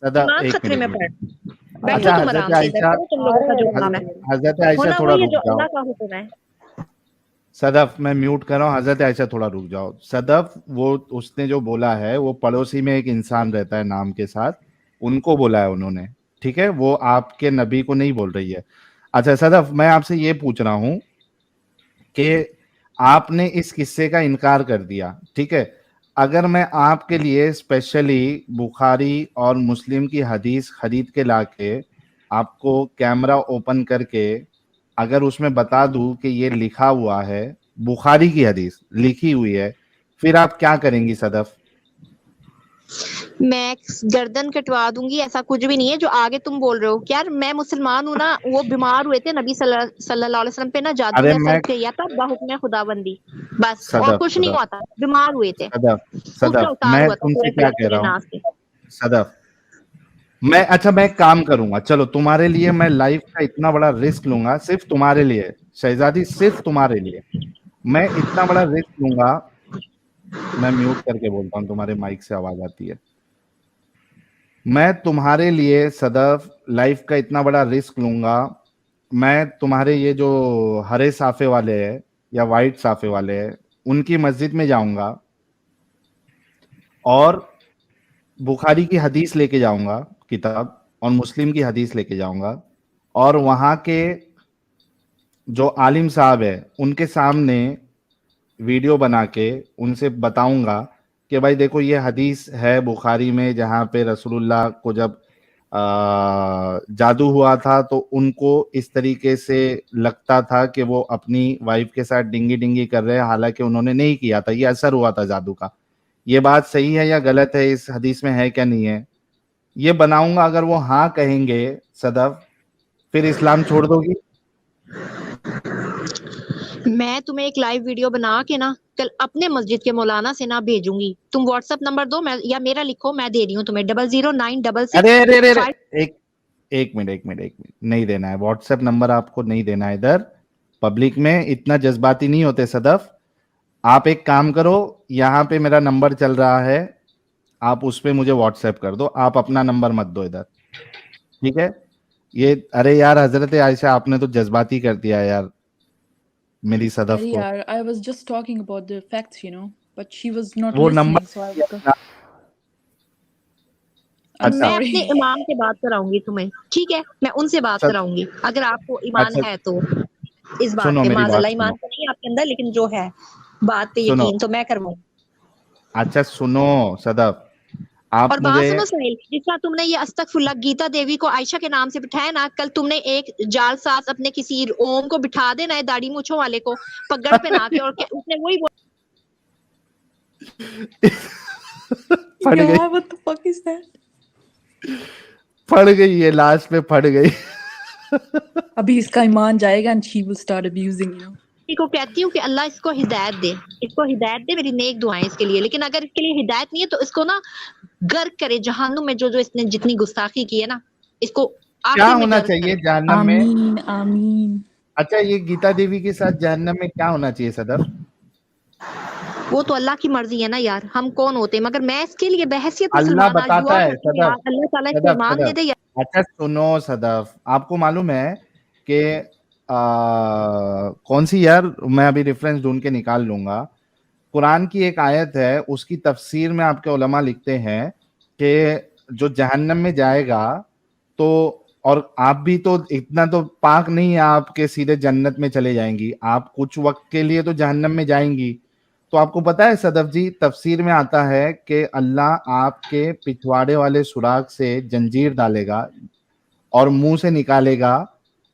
सदफ, ईमान एक खतरे मिनट, में एक पड़, मिनट। बैठो अच्छा तुम हजरत आराम से इधर, आयशा, करो तुम लोगों का जो काम है, हजरत आयशा होना थोड़ा वही है रुक जो जाओ। अल्लाह का हुक्म है। सदफ मैं म्यूट कर रहा हूँ, हजरत आयशा थोड़ा रुक जाओ। सदफ वो उसने जो बोला है, वो पड़ोसी में एक इंसान रहता है नाम के साथ, उनको बोला है उन्होंने, ठीक है, वो आपके नबी को नहीं बोल रही है। अच्छा सदफ, मैं आपसे ये पूछ रहा हूँ कि आपने इस किस्से का इनकार कर दिया, ठीक है, अगर मैं आपके लिए स्पेशली बुखारी और मुस्लिम की हदीस खरीद के लाके आपको कैमरा ओपन करके अगर उसमें बता दूं कि ये लिखा हुआ है, बुखारी की हदीस लिखी हुई है, फिर आप क्या करेंगी सदफ? मैं गर्दन कटवा दूंगी, ऐसा कुछ भी नहीं है जो आगे तुम बोल रहे हो। यार मैं मुसलमान हूं ना, वो बीमार हुए थे, नबी सल्लल्लाहु अलैहि वसल्लम पे ना जादू अरे ने मैं असर किया था, बाहुक्म खुदाबंदी, बस और सदफ, कुछ नहीं सदफ, हुआ था, बीमार हुए थे, सदफ, उसका सदफ, उतार मैं हुआ था तुमसे पूरे क्या कह रहा हूँ नाश से। सदफ, मैं एक काम करूंगा, चलो तुम्हारे लिए मैं लाइफ का इतना बड़ा रिस्क लूंगा, सिर्फ तुम्हारे लिए शहजादी, सिर्फ तुम्हारे लिए मैं इतना बड़ा रिस्क लूंगा। मैं म्यूट करके बोलता हूँ, तुम्हारे माइक से आवाज आती है। मैं तुम्हारे लिए सदफ लाइफ का इतना बड़ा रिस्क लूंगा, मैं तुम्हारे ये जो हरे साफे वाले हैं या वाइट साफे वाले हैं, उनकी मस्जिद में जाऊंगा और बुखारी की हदीस लेके जाऊंगा किताब, और मुस्लिम की हदीस लेके जाऊंगा, और वहां के जो आलिम साहब है उनके सामने वीडियो बना के उनसे बताऊंगा कि भाई देखो ये हदीस है बुखारी में, जहाँ पे रसूलुल्लाह को जब जादू हुआ था तो उनको इस तरीके से लगता था कि वो अपनी वाइफ के साथ डिंगी डिंगी कर रहे हैं, हालांकि उन्होंने नहीं किया था, ये असर हुआ था जादू का। ये बात सही है या गलत है, इस हदीस में है क्या नहीं है, ये बनाऊंगा। अगर वो हाँ कहेंगे सदफ, फिर इस्लाम छोड़ दोगी? मैं तुम्हें एक लाइव वीडियो बना के ना कल अपने मस्जिद के मौलाना से ना भेजूंगी, तुम व्हाट्सएप नंबर दो, मैं या मेरा लिखो, मैं दे रही हूँ तुम्हें 00966 अरे अरे अरे अरे, 5। एक मिनट नहीं देना है व्हाट्सएप नंबर, आपको नहीं देना है इधर पब्लिक में, इतना जज्बाती नहीं होते सदफ। आप एक काम करो, यहाँ पे मेरा नंबर चल रहा है, आप उस पे मुझे व्हाट्सएप कर दो, आप अपना नंबर मत दो इधर, ठीक है? ये अरे यार हजरत आयशा, आपने तो जज्बाती कर दिया यार मेरी सदफ अरे को। यार, I was just talking about the facts, you know, but she was not वो listening, number so I was I'm अच्छा मैं अपने sorry. इमाम से बात कराऊंगी तुम्हें, ठीक है, मैं उनसे बात सद, कराऊंगी अगर आपको ईमान अच्छा है तो, इस बात सुनो पे मेरी बात माज़अल्लाह सुनो, ईमान तो नहीं आपके अंदर, लेकिन जो है बात पे सुनो, यकीन तो मैं करवाऊँ। अच्छा सुनो सदफ, आप और बात मुझे सुनो साहिल, जिस तरह तुमने ये अस्तगफुरुल्लाह गीता देवी को आयशा के नाम से बिठाया ना, कल तुमने एक जाल साथ अपने किसी ओम को बिठा देना है, दाढ़ी मूंछों वाले को पगड़ पहना के, और उसने वही फट गई, Yeah, what the fuck is that? फट गई, ये लास्ट में फट गई। अभी इसका ईमान जाएगा and she will start abusing, you know. को कहती हूँ कि अल्लाह इसको हिदायत दे, इसको हिदायत दे, मेरी नेक दुआएं इसके लिए, लेकिन अगर इसके लिए हिदायत नहीं है तो इसको ना गर्क करे जहन्नुम में, जो जो इसने जितनी गुस्ताखी की है ना, इसको क्या आखिर में होना गर्क चाहिए करे। जहन्नम में? आमीन आमीन। अच्छा ये गीता देवी के साथ जहन्नम में क्या होना चाहिए सदफ? वो तो अल्लाह की मर्जी है ना यार, हम कौन होते हैं, मगर मैं इसके लिए बहैसियत अल्लाह मुसलमान, आज बताता दुआ है करती हूँ सदफ, यार अल्लाह ताला इसको सदफ, ईमान दे सदफ। दे यार। अच्छा सुनो सदफ, आपको मालूम है कि कौन सी यार, मैं अभी रेफरेंस ढूंढ के निकाल लूंगा, कुरान की एक आयत है, उसकी तफसीर में आपके उलमा लिखते हैं कि जो जहन्नम में जाएगा तो, और आप भी तो इतना तो पाक नहीं है आपके सीधे जन्नत में चले जाएंगी, आप कुछ वक्त के लिए तो जहन्नम में जाएंगी। तो आपको पता है सदफ जी, तफसीर में आता है कि अल्लाह आपके पिछवाड़े वाले सुराख से जंजीर डालेगा और मुंह से निकालेगा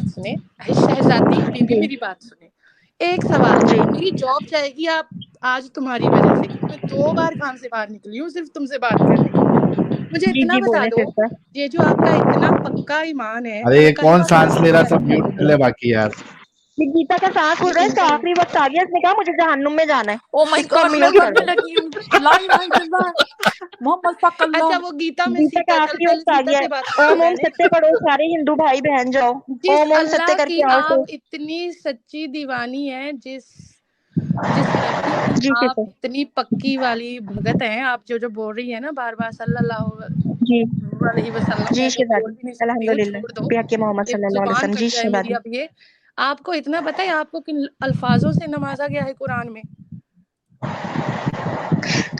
بات سنیں, شہزادی ابھی بھی میری بات سنیں. ایک سوال ہے, میری جاب جائے گی آپ آج تمہاری وجہ سے, کیونکہ میں 2 بار کام سے باہر نکلی ہوں صرف تم سے بات کرنے کے لیے. मुझे जी इतना जी बता बोले दो, सिस्टर। ये जो आपका इतना पक्का ईमान है, अरे ये हमें कौन कलमा सांस कैसे ले रहा, पढ़ना सब म्यूट कर ले बाकी यार। ये गीता का सांस फूल रहा है, इसका आखिरी वक्त आ गया, इसने कहा मुझे जहन्नुम में जाना है, ओ माय इसको गॉड, मैं म्यूट कर रोने दो। लगी हूँ। ला इलाहा इल्लल्लाह मोहम्मद फकल्ला। अच्छा वो गीता में गीता का सीता, चल आखिरी पहले वक्त आ सीता गया से है। बात करते ओम ओम पहले। सत्य पढ़ो, सारे हिंदू भाई बहन जाओ, जिस ओम ओम अल्लाह सत्य की करके आओ तो। आप इतनी सच्ची दीवानी है, जिस नबी की जी आप सिस्टर। इतनी पक्की वाली भगत हैं, आप जो जो बोल रही है ना बार बार सल्लल्लाहु जी अलैहि वसल्लम, जी मैं तो बोल शहजादी, भी नहीं सकती हूँ, अल्हम्दुलिल्लाह छोड़ दो, बिहक़ मोहम्मद ये सल्लल्लाहु अलैहि जुबान वसल्लम। कट जी जाए मेरी। शहजादी। अब ये आपको इतना पता है आपको किन अल्फाजों से नवाजा गया है कुरान में?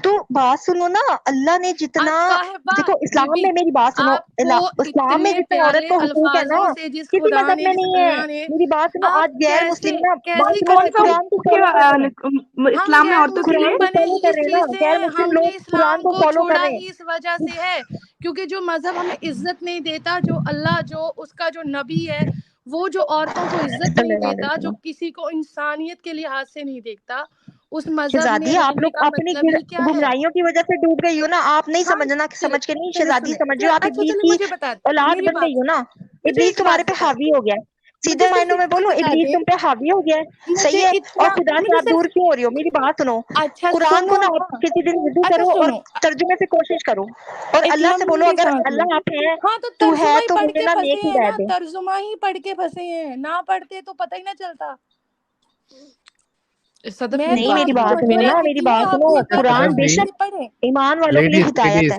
तो बात सुनो ना, अल्लाह ने जितना, साहिबा देखो इस्लाम बीबी, में, मेरी बात सुनो, आपको इस्लाम में इतने जितना औरत प्यारे को हुकूक है ना, अल्फाजों से जिस किसी खुदा मजहब ने, में जिस नहीं है। अल्लाह ने, मेरी बात सुनो, आप आज गैर कैसे मुस्लिम ना, बात कैसे सुनो, कर हम सकते हैं? कुरान को फॉलो कर रहे हैं, हम इस्लाम में गैर औरतों के मुस्लिम लिए बने फॉलो ही कर इस रहे हैं चीज ना, से गैर हैं, मुस्लिम हमने लोग कुरान इस्लाम को को फॉलो कर छोड़ा रहे हैं। ही इस वजह से है क्योंकि जो मजहब हमें इज्जत नहीं देता, जो अल्लाह, जो उसका जो नबी है, वो जो औरतों को इज्जत नहीं सल्लल्लाहु अलैहि देता, जो वसल्लम। किसी को इंसानियत के लिहाज से नहीं देखता, उस मजहब में शहजादी, आप रहने लोग का अपनी मतलब ही क्या है? गुमराहियों की वजह से डूब गई हो ना, आप नहीं हम समझना, चले समझ के नहीं चले शहजादी, सुने समझ रहे हो, आप अच्छा इब्लीस चले की मुझे बता, औलाद मेरी बन बात गई हो ना, मुझे इब्लीस एक तुम्हारे बात पे बता, हावी हो गया है। मुझे सीधे सिर्फ मायनों में इतना बोलो, बता इब्लीस दे, तुम पे हावी हो गया है। मुझे सही है। इतना, और खुदा से मुझे आप सिर्फ, दूर क्यों हो रही हो? मेरी बात सुनो, अच्छा कुरान को सुनो ना ना, आप किसी दिन रुजू अच्छा करो और सुनो, तर्जुमे से कोशिश करो, और एक अल्लाह से लम्हा बोलो, मेरे अगर साथ लो। अल्लाह आप है, हाँ तो तू तर्जुमा है ही तो पढ़ मुझे के ना फंसे नेक हैं ना, हिदायत दे। तर्जुमा ही पढ़ के फंसे हैं, ना पढ़ते तो पता ही ना चलता। सदफ मैं मेरी तो नहीं, बात मेरी सुनो, आपको बात सुनो मैंने ना, मशवरा मेरी देती हूँ, बात आप सुनो, ये करो कुरान सदफ जी, कि बेशक पढ़े। ईमान वालों के लिए लेडीज हिदायत है,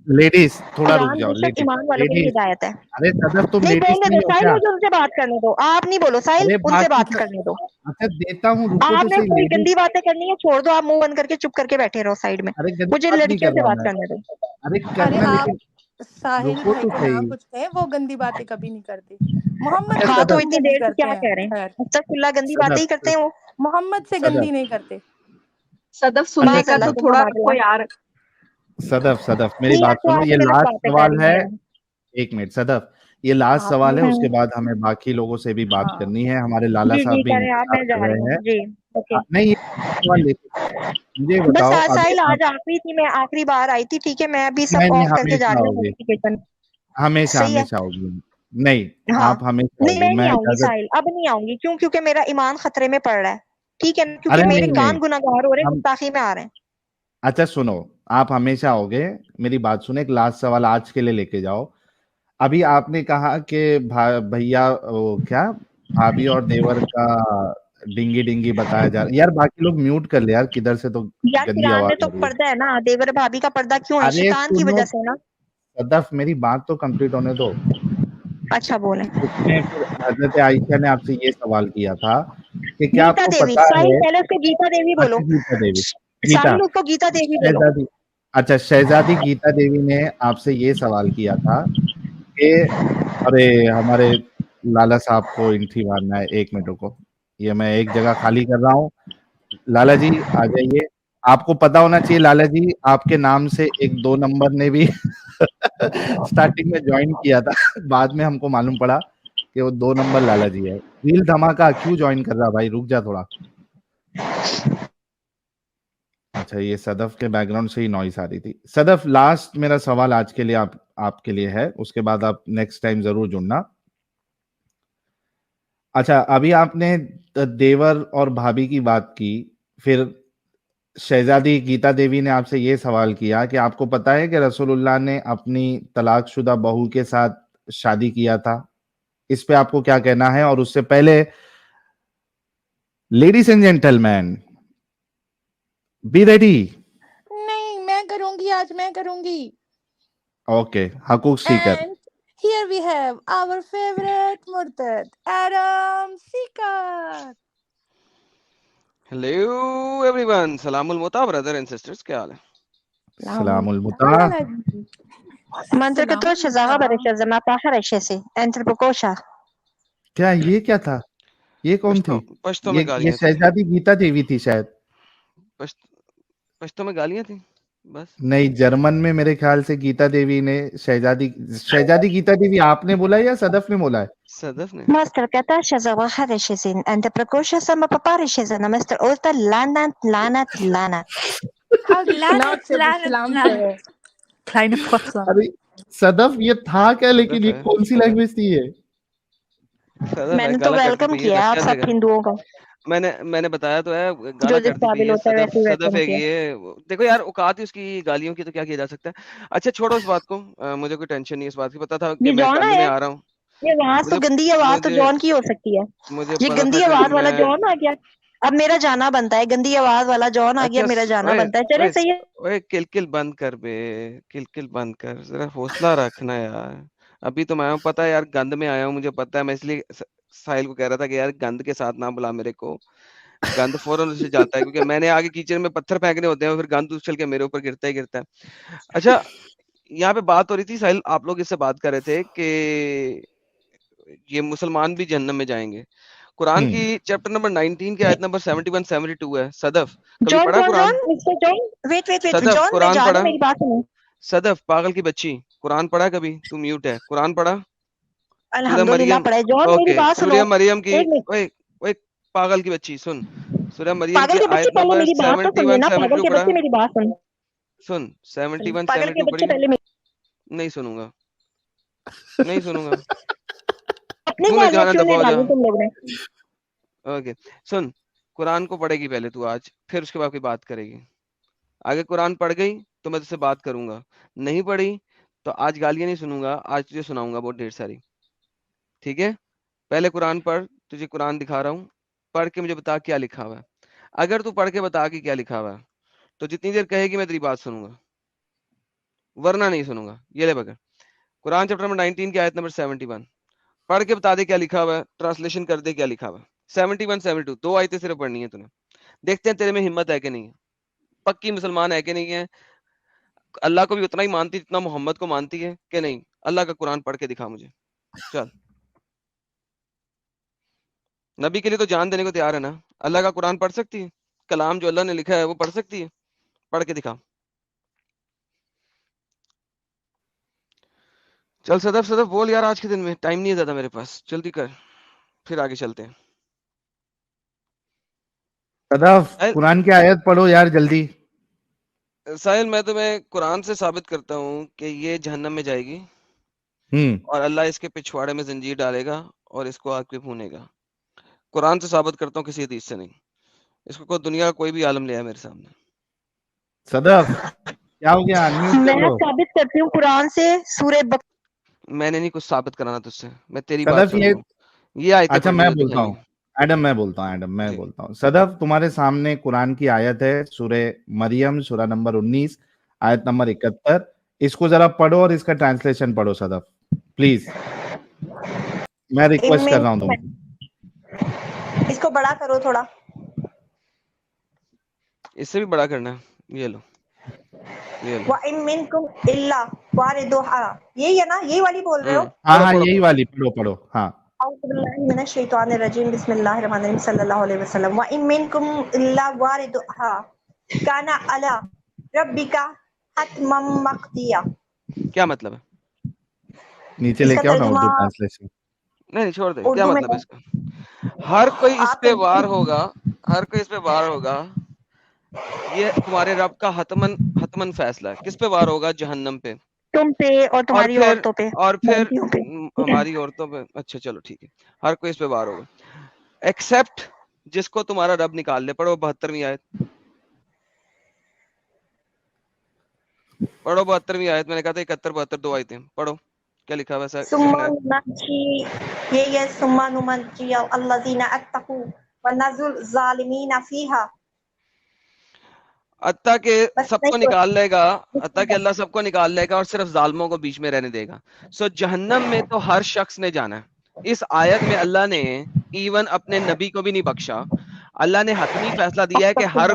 लेडीज थोड़ा रुक कुरान जाओ, बेशक ईमान वालों के लिए लेडीज। हिदायत है। अरे सदफ तुम नहीं लेडीज बोलने नहीं दो हो साहिल, क्या? मुझे उनसे बात करने दो, आप नहीं बोलो साहिल, अरे उनसे बात बात तो करने दो। अच्छा देता हूँ, रुको तो आपने सही कोई लेडीज। गंदी बातें करनी है छोड़ दो, आप मुंह बंद करके चुप करके बैठे रहो साइड में, अरे गंदी मुझे बात नहीं लड़कियों कर से रहा बात मैं। करने दो। अरे अरे करना, आप लेकिन साहिल रुको भाई तो को ना सही। कुछ कहें, वो गंदी बातें कभी नहीं करते। मोहम्मद अरे से हाँ तो तो सदफ, खूब इतनी गंदी देर से करते क्या हैं, कह रहे हैं? खैर अस्तगफिरुल्लाह, गंदी बातें ही करते हैं वो। मोहम्मद से सदफ, गंदी नहीं करते। सदफ सुनने अच्छा का माशाल्लाह तो सदफ, थोड़ा सुबहानल्लाह। रखो यार। सदफ मेरी नहीं, बात आपको सुनो, 8 ये मिनट लास्ट बातें सवाल करनी है। है। एक मिनट सदफ, ये लास्ट आप सवाल है, लोग, उसके बाद हमें बाकी लोगों से भी बात हाँ करनी है। हमारे लाला जी साहब जी भी करें आप, इंतजार मैं जा कर रही रहे हूँ हैं। जी। ओके। नहीं, ये सवाल लेते मुझे ये बस बताओ, आज अभी साहिल, आप, आज आखिरी थी, मैं आखिरी बार आई थी, ठीक है, मैं अभी सब नहीं नहीं, ऑफ करके जा हमेशा रही हूँ होगी, नोटिफिकेशन। हमेशा सही है। हमेशा होगी। नहीं, हाँ, आप हमेशा नहीं होगी, मैं नहीं मैं आऊंगी इजाजत। साहिल, अब नहीं आऊंगी, क्यों? क्योंकि मेरा ईमान खतरे में पड़ रहा है, ठीक है ना, क्योंकि अरे मेरे नहीं कान नहीं, गुनाहगार हो रहे हैं, हम, गुस्ताखी में आ रहे हैं। अच्छा सुनो, आप हमेशा आओगे। मेरी बात सुनो, एक लास्ट सवाल आज के लिए लेके जाओ। अभी आपने कहा कि भैया वो क्या, भाभी और देवर का डिंगी डिंगी बताया जा रहा है। यार बाकी लोग म्यूट कर ले यार, किधर से तो यार गंदी कुरान में आवाज तो आ रही है। पर्दा है ना, देवर भाभी का पर्दा क्यों है? अरे शैतान की सुनो वजह से ना। सदफ, मेरी बात तो कंप्लीट होने दो। अच्छा बोले। उसमें फिर हजरत आयशा ने आपसे ये सवाल किया था कि क्या गीता आपको देवी, पता साहिल है। पहले उसको गीता देवी बोलो, अच्छा गीता देवी, गीता साहिल उसको गीता देवी बोलो। शहजादी, अच्छा शहजादी गीता देवी ने आपसे ये सवाल किया था कि, अरे हमारे लाला साहब को इंट्री मारना है। एक मिनट रुको, ये मैं एक जगह खाली कर रहा हूँ। लाला जी आ जाइए। आपको पता होना चाहिए लाला जी, आपके नाम से एक 2 नंबर ने भी स्टार्टिंग में ज्वाइन किया था, बाद में हमको मालूम पड़ा कि वो 2 नंबर लाला जी है। रील धमाका क्यों ज्वाइन कर रहा भाई, रुक जा थोड़ा। अच्छा ये सदफ के बैकग्राउंड से ही नॉइस आ रही थी। सदफ, लास्ट मेरा सवाल आज के लिए आपके लिए है, उसके बाद आप नेक्स्ट टाइम जरूर जुड़ना। अच्छा अभी आपने देवर और भाभी की बात की, फिर शहजादी गीता देवी ने आपसे ये सवाल किया कि आपको पता है कि रसूलुल्लाह ने अपनी तलाकशुदा बहू के साथ शादी किया था। इस पे आपको क्या कहना है? और उससे पहले ladies and gentleman, be ready. नहीं मैं करूंगी, आज मैं करूंगी। ओके, हकूक सीकर। And here we have our favorite Murtad, Adam Sikar. Hello everyone, सलामुल मुता ब्रदर एंड सिस्टर्स, क्या हाल है? सलामुल मुता। मंत्र के तो शजागा बरशा जमा पाखर ऐसे से एंटर पकोशा। क्या ये क्या था? ये कौन थी? पश्तो में ये गालियां थी, शहजादी गीता देवी थी शायद। पश्तो में गालियां थी बस। नहीं, जर्मन में मेरे ख्याल से गीता देवी ने शहजादी गीता देवी आपने बोला है या सदफ ने बोला है? सदफ ने। Master kata shazawa harishin and the precaution sama paparishin and Mr. Ulta lanat. How lanat, lanat, lanat. Kleine Fotze. अरे सदफ ये था क्या, लेकिन ये है, कौन सी लैंग्वेज थी ये? सदफ है, मैंने तो गाला कट वेलकम गई है, किया आप क्या सब देगा? हिंदुओं का, मैंने बताया तो है, जो गाला जिस कट दी काबिल है, होता है सदफ वैसे ही सदफ वेलकम है किया। ये। देखो यार, औकात ही उसकी गालियों की, तो क्या किया जा सकता है। अच्छा छोड़ो इस बात को, मुझे कोई टेंशन नहीं, इस बात की पता था कि ये मैं जॉन गंद में आया, आ रहा हूँ। ये आवाज तो मुझे गंदी आवाज तो मुझे जॉन की हो सकती है, मुझे ये पता था गंदी कि आवाज वाला मैं जॉन आ गया। अब मेरा जाना बनता है, गंदी आवाज वाला जॉन आ गया, अच्छा मेरा जाना ओए बनता है। चले ओए सही है। ओए किलकिल बंद कर बे, किलकिल बंद कर, जरा हौसला रखना यार। अभी तो मैं आया हूँ, पता है यार, गंद में आया हूँ, मुझे पता है। मैं इसलिए साहिल को कह रहा था कि यार गंद के साथ ना बुला मेरे को, गंद फौरन उसे जाता है, क्योंकि मैंने आगे कीचड़ में पत्थर फेंकने होते हैं, फिर गंद उछल के मेरे ऊपर गिरता ही गिरता है। अच्छा, यहाँ पे बात हो रही थी, साहिल आप लोग इससे बात कर रहे थे कि ये मुसलमान भी जहन्नम में जाएंगे। कुरान की चैप्टर नंबर 19 की आयत नंबर 71 72 है। सदफ कभी जॉन पढ़ा John Quran? John mister John, wait wait wait, Sadaf John मैं कुरान जा रही पढ़ा? हूँ, मेरी बात सुनो। सदफ पागल की बच्ची, कुरान पढ़ा कभी? तू म्यूट है। कुरान पढ़ा? सूरह अल्हम्दुलिल्लाह मरियम, पढ़ा है। जॉन मेरी ओके, बात सुनो, सूरह मरियम की, एक मिनट। ओए ओए पागल की बच्ची सुन, सूरह मरियम पागल की के बच्चे, आयत पहले नंबर मेरी बात तो सुन 71 लेना। पागल 72 के पढ़ा? बच्चे मेरी बात सुन। सुन 71 पागल के 72 बच्चे पढ़ी? पहले नहीं सुनूंगा, नहीं सुनूंगा, अपने तूने गालियां जाना क्यों दफा हो जा। निकाली तुम लोग ने? ओके सुन, कुरान को पढ़ेगी पहले तू आज, फिर उसके बाद कोई बात करेगी। आगे कुरान पढ़ गई तो मैं तुझसे बात करूंगा, नहीं पढ़ी तो आज गालियां नहीं सुनूंगा, आज तुझे सुनाऊंगा बहुत ढेर सारी, ठीक है? पहले कुरान पढ़, तुझे कुरान दिखा रहा हूँ, पढ़ के मुझे बता क्या लिखा हुआ है। अगर तू पढ़ के बता कि क्या लिखा हुआ है तो जितनी देर कहेगी मैं तेरी बात सुनूंगा, वरना नहीं सुनूंगा। ये ले पकड़, कुरान चैप्टर नंबर 19 की आयत नंबर 71, पढ़ के बता दे क्या लिखा हुआ है, ट्रांसलेशन कर दे क्या लिखा हुआ है। 71 72 दो आयतें सिर्फ पढ़नी है तूने। देखते हैं तेरे में हिम्मत है कि नहीं है, पक्की मुसलमान है कि नहीं है, अल्लाह को भी उतना ही मानती जितना मोहम्मद को मानती है कि नहीं। अल्लाह का कुरान पढ़ के दिखा मुझे, चल। नबी के लिए तो जान देने को तैयार है ना, अल्लाह का कुरान पढ़ सकती है, कलाम जो अल्लाह ने लिखा है वो पढ़ सकती है, पढ़ के दिखा। चल सदफ सदफ बोल यार, आज के दिन में टाइम नहीं है ज्यादा मेरे पास, जल्दी कर, फिर आगे चलते हैं। सदफ कुरान की आयत पढ़ो यार जल्दी। साहिल मैं तुम्हें कुरान से साबित करता हूँ कि ये जहन्नम में जाएगी और अल्लाह इसके पिछवाड़े में जंजीर डालेगा और इसको आग पे भूनेगा। कुरान से साबित करता हूँ, किसी हदीस से नहीं। इसको कोई दुनिया का कोई भी आलम ले आए मेरे सामने। सदफ क्या हो गया, अनम्यूट कर मैं लो। साबित करती हूँ कुरान से, सूरह मैंने नहीं कुछ साबित कराना तुझसे, मैं तेरी बात सदफ सुन रहा हूँ। ये आयतें अच्छा पढ़नी मैं है तुझे बोलता नहीं। हूँ, एडम मैं बोलता हूँ। सदफ तुम्हारे सामने कुरान की आयत है, सूरह मरियम सूरह नंबर 19 आयत नंबर 71। इसको जरा पढ़ो और इसका ट्रांसलेशन पढ़ो सदफ प्लीज, मैं रिक्वेस्ट कर रहा हूँ तुमको। इसको बड़ा करो थोड़ा, इससे भी बड़ा करना है, ये लो, ये लो। वइमिनकुम इल्ला वारिदुहा, यही है ना, यही वाली बोल रहे हो? हाँ यही वाली पढ़ो। हाँ औज़ुबिल्लाहि मिनश्शैतानिर्रजीम, बिस्मिल्लाहिर्रहमानिर्रहीम, सल्लल्लाहु अलैहि वसल्लम। वइमिनकुम इल्ला वारिदुहा काना अला रब्बिका हतमम मक़दिया। क्या मतलब है? नीचे इसका लेके आओ ना तर्जुमा उर्दू ट्रांसलेशन। नहीं छोड़ दे, क्या उर्दू में मतलब है इसका? हर कोई इस आप पे वार होगा, हर कोई इस पे वार होगा, ये तुम्हारे रब का हतमन फैसला है। किस पे वार होगा? जहन्नम पे, तुम पे और तुम्हारी औरतों पे, और फिर लड़कियों पे, ठीक है? हमारी औरतों पे। अच्छा चलो ठीक है, हर कोई इस पे वार होगा एक्सेप्ट जिसको तुम्हारा रब निकाल ले। पढ़ो 72वीं आयत, पढ़ो 72वीं आयत। मैंने कहा था 71 72 दो आयतें पढ़ो, क्या लिखा हुआ है? सुम्मा नुमज्जी, ये सुम्मा नुमज्जी अल्लज़ीना अत्तक़ू व नज़ुल ज़ालिमीना फ़ीहा। अत्ता के सबको निकाल लेगा, अत्ता के अल्लाह सबको निकाल लेगा और सिर्फ जालिमों को बीच में रहने देगा। सो जहन्नम में तो हर शख्स ने जाना है। इस आयत में अल्लाह ने इवन अपने नबी को भी नहीं बख्शा। अल्लाह ने हतमी फैसला दिया है कि हर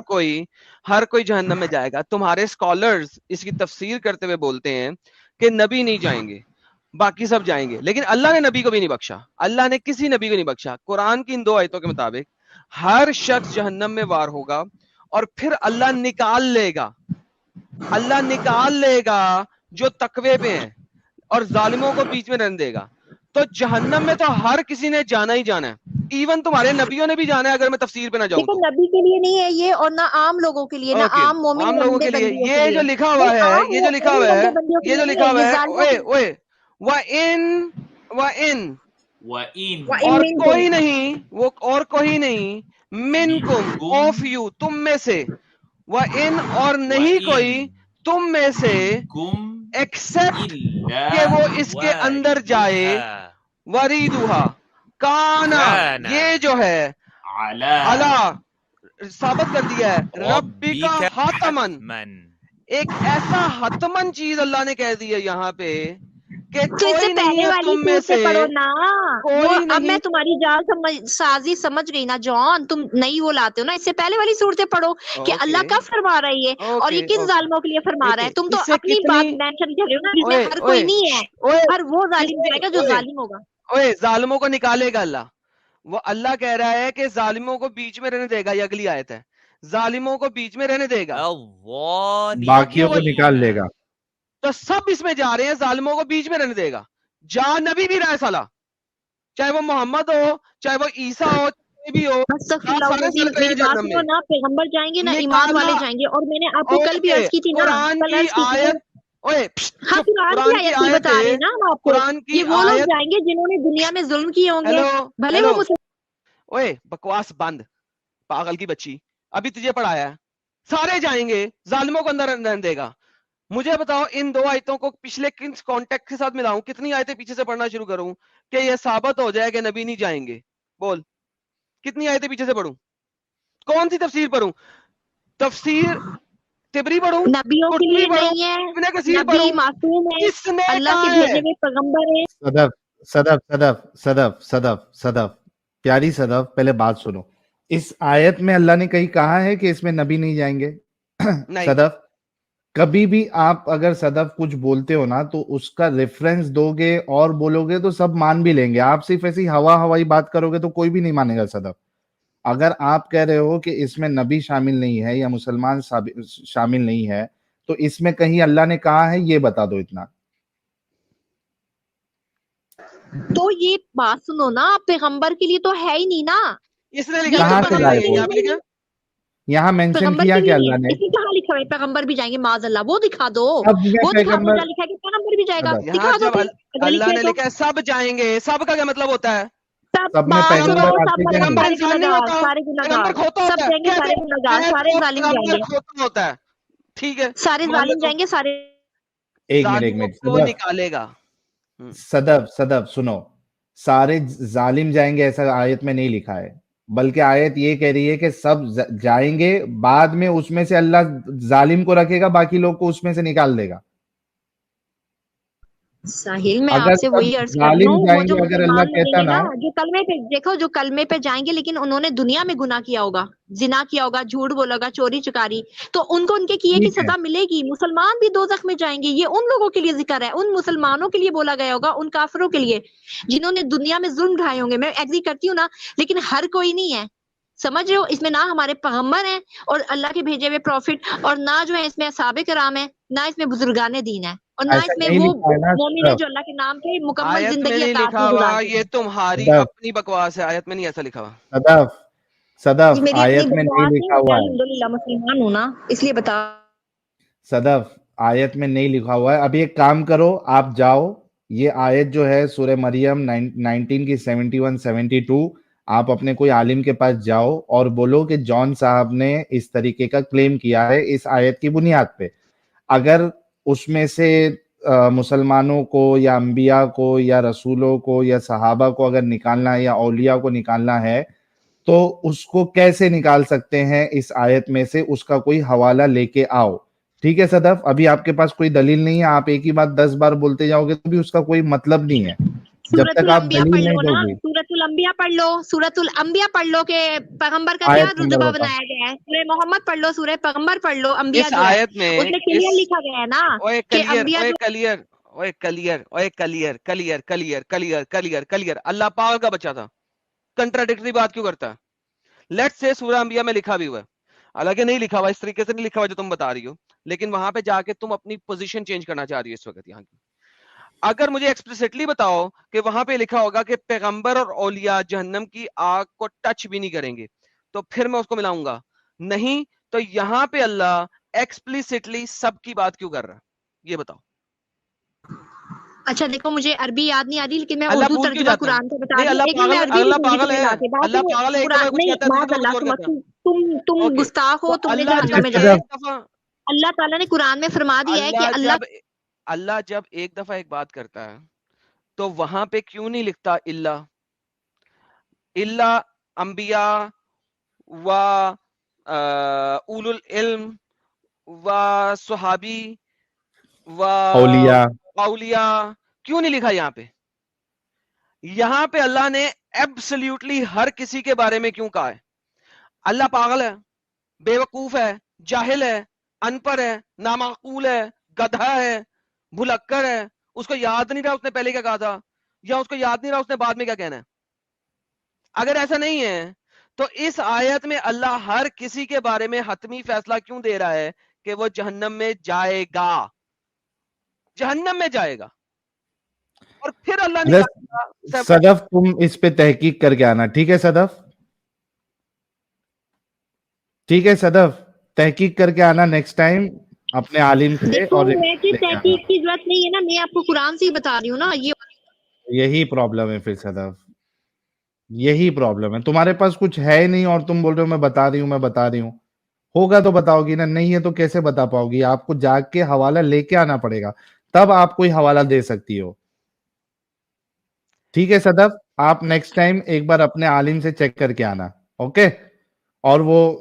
कोई जहन्नम में जाएगा। तुम्हारे स्कॉलर्स इसकी तफसीर करते हुए बोलते हैं कि नबी नहीं जाएंगे, बाकी सब जाएंगे, लेकिन अल्लाह ने नबी को भी नहीं बख्शा। अल्लाह ने किसी नबी को नहीं बख्शा। कुरान की इन दो आयतों के मुताबिक हर शख्स जहन्नम में वार होगा और फिर अल्लाह निकाल लेगा जो तकवे पे हैं और जालिमों को बीच में रहने देगा। तो जहन्नम में तो हर किसी ने जाना ही जाना है। ایون تمہارے نبیوں نے بھی جانا ہے اگر میں تفسیر پہ نہ جاؤں دیکھو تو. نبی کے لیے نہیں ہے یہ، اور نہ عام لوگوں کے لیے، نہ اوکے عام مومن عام لوگوں بندے کے لیے بندیوں یہ جو لکھا ہوا نہیں، ہے، عام یہ جو لکھا مومن ہوا ہے، بندے بندیوں کے یہ جو لیے لکھا نہیں ہے، ہوا یہ ہے، ظالموں اوئے کے اوئے وَإِن وَإِن اور منکم کوئی نہیں، وہ اور کوئی نہیں، منکم آف یو تم میں سے، وَإِن اور نہیں کوئی تم میں سے، ایکسپٹ کہ وہ اس کے اندر جائے، وریدوہا کانا یہ جو ہے اللہ ثابت کر دیا ہے، ربی کا حاتمن ایک ایسا حتمن چیز اللہ نے کہہ دی ہے یہاں پہ کہ تو اس سے کوئی نہیں پہلے ہے والی تم میں صورتیں سے، پڑھو نا، وہ کوئی اب میں نہیں. تمہاری جال سازی سمجھ گئی نا جان، تم نہیں وہ لاتے ہو نا، اس سے پہلے والی صورتیں پڑھو کہ اللہ اوکے کب فرما رہی ہے اور یہ کن ظالموں کے لیے فرما رہا ہے. تم تو اس سے اپنی بات مینشن کر رہے ہو نا، جس میں اوئے ہر اوئے کوئی نہیں ہے، اوئے ہر وہ جس ظالم میں جائے گا جو اوئے ظالم ہوگا. اوئے ظالموں کو نکالے گا اللہ. وہ اللہ کہہ رہا ہے کہ ظالموں کو بیچ میں رہنے دے گا، یہ اگلی آیت ہے، ظالموں کو بیچ میں رہنے دے گا، باقیوں کو نکال لے گا. تو سب اس میں جا رہے ہیں، ظالموں کو بیچ میں رہنے دے گا. جا نبی بھی رہا ہے سالا، چاہے وہ محمد ہو، چاہے وہ عیسیٰ ہو، کوئی بھی ہو، استغفر آپ اللہ سارے العظیم، چلے گئے میری بات جہنم میں. سنو نا، پیغمبر جائیں گے نا ایمان نکالنا. والے جائیں گے، اور میں نے آپ کو کل بھی اوکے عرض کی تھی نا، قرآن کل کی عرض کی تھی، آیت، اوئے ہاں چپ، قرآن کی قرآن کی آیت نہیں آیت بتا رہے ہے، نا ہم آپ کو، قرآن کی یہ وہ لوگ آیت. جائیں گے جنہوں نے دنیا میں ظلم کیے ہوں گے، ہیلو بھلے ہیلو وہ مسلمان. اوئے بکواس بند پاگل کی بچی، ابھی تجھے پڑھایا ہے، سارے جائیں گے، ظالموں کو اندر رہنے دے گا. مجھے بتاؤ ان دو آیتوں کو پچھلے کن کانٹیکٹ کے ساتھ ملاؤں، کتنی آیتیں پیچھے سے پڑھنا شروع کروں کہ یہ ثابت ہو جائے کہ نبی نہیں جائیں گے؟ بول کتنی آیتیں پیچھے سے پڑھوں، کون سی تفسیر پڑھوں؟ تفسیر تبری پڑھوں، نبیوں کے قرطبی لیے پڑھوں، نہیں ہے، ابن کثیر نبی پڑھوں؟ معصوم ہے، کس نے اللہ کے کہا بھیجے ہے؟ ہوئے پیغمبر ہے. صدف پیاری صدف، پہلے بات سنو. اس آیت میں اللہ نے کہیں کہا ہے کہ اس میں نبی نہیں جائیں گے؟ نہیں. صدف کبھی بھی آپ اگر صدف کچھ بولتے ہو نا تو اس کا ریفرنس دو گے اور بولو گے تو سب مان بھی لیں گے. آپ صرف ایسی ہوائی بات کرو گے تو کوئی بھی نہیں مانے گا. صدف اگر آپ کہہ رہے ہو کہ اس میں نبی شامل نہیں ہے یا مسلمان شامل نہیں ہے تو اس میں کہیں اللہ نے کہا ہے یہ بتا دو اتنا. تو یہ بات سنو نا، پیغمبر کے لیے تو ہے ہی نہیں نا، اس نے لکھا کہاں سے پیغمبر لائے نہیں وہ؟ یہاں پہ لکھا یہاں مینشن پیغمبر کیا کے کہ لیے اللہ نے اس میں کہاں لکھا ہے پیغمبر بھی جائیں گے؟ معاذ اللہ، وہ دکھا دو، سب میں وہ دکھا دو پیغمبر جہاں لکھا ہے کہ پیغمبر بھی جائے گا، صدف یہاں دکھا دو جب پھر اگر اللہ لکھا نے ہے تو. لکھا ہے سب جائیں گے، سب کا کیا مطلب ہوتا ہے؟ سب سب میں بات سنو، پیغمبر سب آتے مرے کیا گے نہیں؟ پیغمبر سارے انسان نہیں گناہگار، ہوتا، سارے پیغمبر گناہگار، کھوتا سب ہوتا ہے. جائیں گے، سارے گناہگار، سارے ظالم جائیں پیغمبر گے، کھوتا ہوتا ہے. ٹھیک ہے سارے مان ظالم لیتا ہوں، جائیں گے، سارے. ایک ظالموں منٹ کو صدف نکالے گا. صدف سنو، سارے ظالم جائیں گے ایسا آیت میں نہیں لکھا ہے، بلکہ آیت یہ کہہ رہی ہے کہ سب جائیں گے، بعد میں اس میں سے اللہ ظالم کو رکھے گا، باقی لوگ کو اس میں سے نکال دے گا. ساحل میں آپ اگر سے سب وہی عرض کر رہی ظالم ہوں، وہ جائیں جو گے اگر مسلمان اللہ لگیں کہتا گے نا، نا جو کلمے پہ دیکھو، جو کلمے پہ جائیں گے لیکن انہوں نے دنیا میں گناہ کیا ہوگا، زنا کیا ہوگا، جھوٹ بولا ہوگا، چوری چکاری، تو ان کو ان کے کیے کی ٹھیک ہے سزا ملے گی. مسلمان بھی دوزخ میں جائیں گے، یہ ان لوگوں کے لیے ذکر ہے، ان مسلمانوں کے لیے بولا گیا ہوگا، ان کافروں کے لیے جنہوں نے دنیا میں ظلم ڈھائے ہوں گے. میں ایگری کرتی ہوں نا، لیکن ہر کوئی نہیں ہے، سمجھ رہے ہو؟ اس میں نہ ہمارے پیغمبر ہیں اور اللہ کے بھیجے ہوئے پروفٹ، اور نہ جو ہے اس میں اصحاب کرام ہیں، نہ اس میں بزرگان دین ہے، اور نہ ایسا اس میں نہیں وہ لکھا ہے نا مومن ہے صدف جو اللہ کے نام پہ مکمل آیت میں زندگی نہیں اطاعت لکھا میں ہوا، گزارتے یہ ہیں. تمہاری صدف اپنی بکواس ہے، آیت میں نہیں ایسا لکھا ہوا. صدف یہ میری اپنی آیت میں نہیں بکواس ہے، لکھا میں ہوا ہے. الحمدللہ مسلمان ہوں نا، اس لیے بتا. صدف آیت میں نہیں لکھا ہوا ہے. ابھی ایک کام کرو، آپ جاؤ، یہ آیت جو ہے سورہ مریم 19 کی 71 72، آپ اپنے کوئی عالم کے پاس جاؤ اور بولو کہ جان صاحب نے اس طریقے کا کلیم کیا ہے اس آیت کی بنیاد پہ. اگر اس میں سے مسلمانوں کو یا انبیاء کو یا رسولوں کو یا صحابہ کو اگر نکالنا ہے یا اولیاء کو نکالنا ہے تو اس کو کیسے نکال سکتے ہیں اس آیت میں سے؟ اس کا کوئی حوالہ لے کے آؤ. ٹھیک ہے صدف، ابھی آپ کے پاس کوئی دلیل نہیں ہے، آپ ایک ہی بات 10 بار بولتے جاؤ گے تو بھی اس کا کوئی مطلب نہیں ہے جب سورۃ تک آپ الانبیاء پڑھ دلیل لو نہیں نا، دو گے. سورۃ الانبیاء پڑھ لو، سورۃ الانبیاء پڑھ لو کہ پیغمبر کا کیا آیت نمبر رتبہ بتاؤ. بنایا گیا ہے. سورہ محمد پڑھ لو، سورہ پیغمبر پڑھ لو. انبیاء اس جو ہے آیت میں اس میں اس کلیئر لکھا گیا ہے نا اوے کہ کلیئر انبیاء اوے جو کلیئر اوے کلیئر اوے clear clear clear clear clear clear clear Allah پاک کا بچہ تھا، کنٹراڈکٹری بات کیوں کرتا ہے؟ لیٹ سے سورہ انبیاء میں لکھا بھی ہوا ہے، حالانکہ نہیں لکھا ہوا اس طریقے سے نہیں لکھا ہوا جو تم بتا رہی ہو، لیکن وہاں پہ جا کے تم اپنی پوزیشن چینج کرنا چاہ رہی ہو اس وقت یہاں کی. اگر مجھے ایکسپلیسٹلی بتاؤ کہ وہاں پہ لکھا ہوگا کہ پیغمبر اور اولیاء جہنم کی آگ کو ٹچ بھی نہیں کریں گے تو پھر میں اس کو ملاؤں گا نہیں. تو یہاں پہ اللہ ایکسپلیسٹلی سب کی بات کیوں کر رہا ہے یہ بتاؤ. اچھا دیکھو مجھے عربی یاد نہیں آ رہی لیکن میں اللہ اردو بھول کیوں ترجمہ جاتا ہے؟ قرآن کا بتا نہیں رہی ہوں. اللہ ایک منٹ میں پاگل عربی بھی اللہ بولوں گی پاگل تمہیں ہے لا کے. بات اللہ ہے پاگل ہے ایک دفعہ قرآن کچھ نہیں، کہتا ہے معاذ دوسرے اللہ کچھ اور تم کہتا تم ہے. تم اوکے گستاخ ہو، تو تم نے اللہ جہنم جب میں جانا. ایک دفعہ اللہ تعالیٰ نے قرآن میں فرما دیا ہے کہ اللہ جب ایک دفعہ ایک بات کرتا ہے تو وہاں پہ کیوں نہیں لکھتا اللہ انبیاء و اولو العلم و صحابی و اولیاء کیوں نہیں لکھا یہاں پہ؟ یہاں پہ اللہ نے ایبسلیوٹلی ہر کسی کے بارے میں کیوں کہا ہے؟ اللہ پاگل ہے، بے وقوف ہے، جاہل ہے، ان پڑھ ہے، نامعقول ہے، گدھا ہے، بھلکڑ ہے، اس کو یاد نہیں رہا اس نے پہلے کیا کہا تھا یا اس کو یاد نہیں رہا اس نے بعد میں کیا کہنا ہے؟ اگر ایسا نہیں ہے تو اس آیت میں اللہ ہر کسی کے بارے میں حتمی فیصلہ کیوں دے رہا ہے کہ وہ جہنم میں جائے گا، جہنم میں جائے گا؟ اور پھر اللہ نے کہا صدف تم اس پہ تحقیق کر کے آنا، ٹھیک ہے صدف؟ ٹھیک ہے صدف، تحقیق کر کے آنا نیکسٹ ٹائم اپنے عالم سے. دیکھو اور ویسے تحقیق کی ضرورت نہیں ہے نا، میں آپ کو قرآن سے ہی بتا رہی ہوں نا. یہی پرابلم ہے پھر صدف، یہی پرابلم ہے. تمہارے پاس کچھ ہے ہی نہیں اور تم بول رہے ہو میں بتا رہی ہوں. ہوگا تو بتاؤ گی نا، نہیں ہے تو کیسے بتا پاؤ گی؟ آپ کو جا کے حوالہ لے کے آنا پڑے گا تب آپ کوئی حوالہ دے سکتی ہو. ٹھیک ہے صدف، آپ نیکسٹ ٹائم ایک بار اپنے عالم سے چیک کر کے آنا. اوکے؟ اور وہ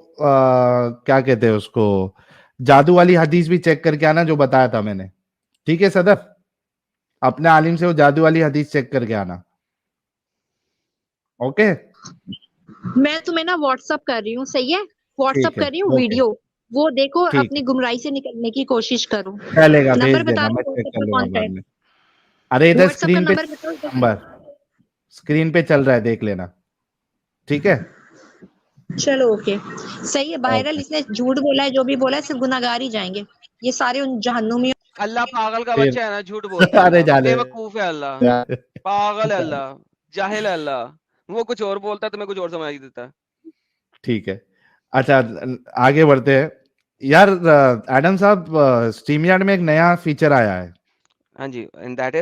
کیا کہتے ہیں اس کو، جادو والی حدیث بھی چیک کر کے آنا جو بتایا تھا میں نے. ٹھیک ہے صدف، اپنے عالم سے وہ جادو والی حدیث چیک کر کے آنا. اوکے؟ میں تمہیں نا واٹس اپ کر رہی ہوں، صحیح ہے؟ واٹس اپ کر رہی ہوں ویڈیو، وہ دیکھو اپنی گمراہی سے نکلنے کی کوشش کرو. چلے گا، نمبر بھیج بتا دینا، میں دو چیک کر واٹس لوں گا کون سا بعد ہے. میں. ارے ادھر واٹس ایپ کا اسکرین پہ نمبر بتاؤ. نمبر اسکرین پہ چل رہا ہے، دیکھ لینا. ٹھیک ہے؟ چلو اوکے صحیح ہے. بہرحال اس نے جھوٹ بولا ہے، جو بھی بولا ہے صرف گناہگار ہی جائیں گے. یہ سارے ان جہنمی. اللہ پاگل کا بچہ ہے نا، جھوٹ بولتا ہے ارے اللہ، جالے بے وقوف ہے اللہ، پاگل ہے اللہ، جاہل ہے اللہ. وہ کچھ اور بولتا ہے تمہیں کچھ اور سمجھ دیتا ہے. ٹھیک ہے، اچھا آگے بڑھتے ہیں. یار ایڈم صاحب، اسٹریم یارڈ میں ایک نیا فیچر آیا ہے. ہاں جی، اینڈ دیٹ از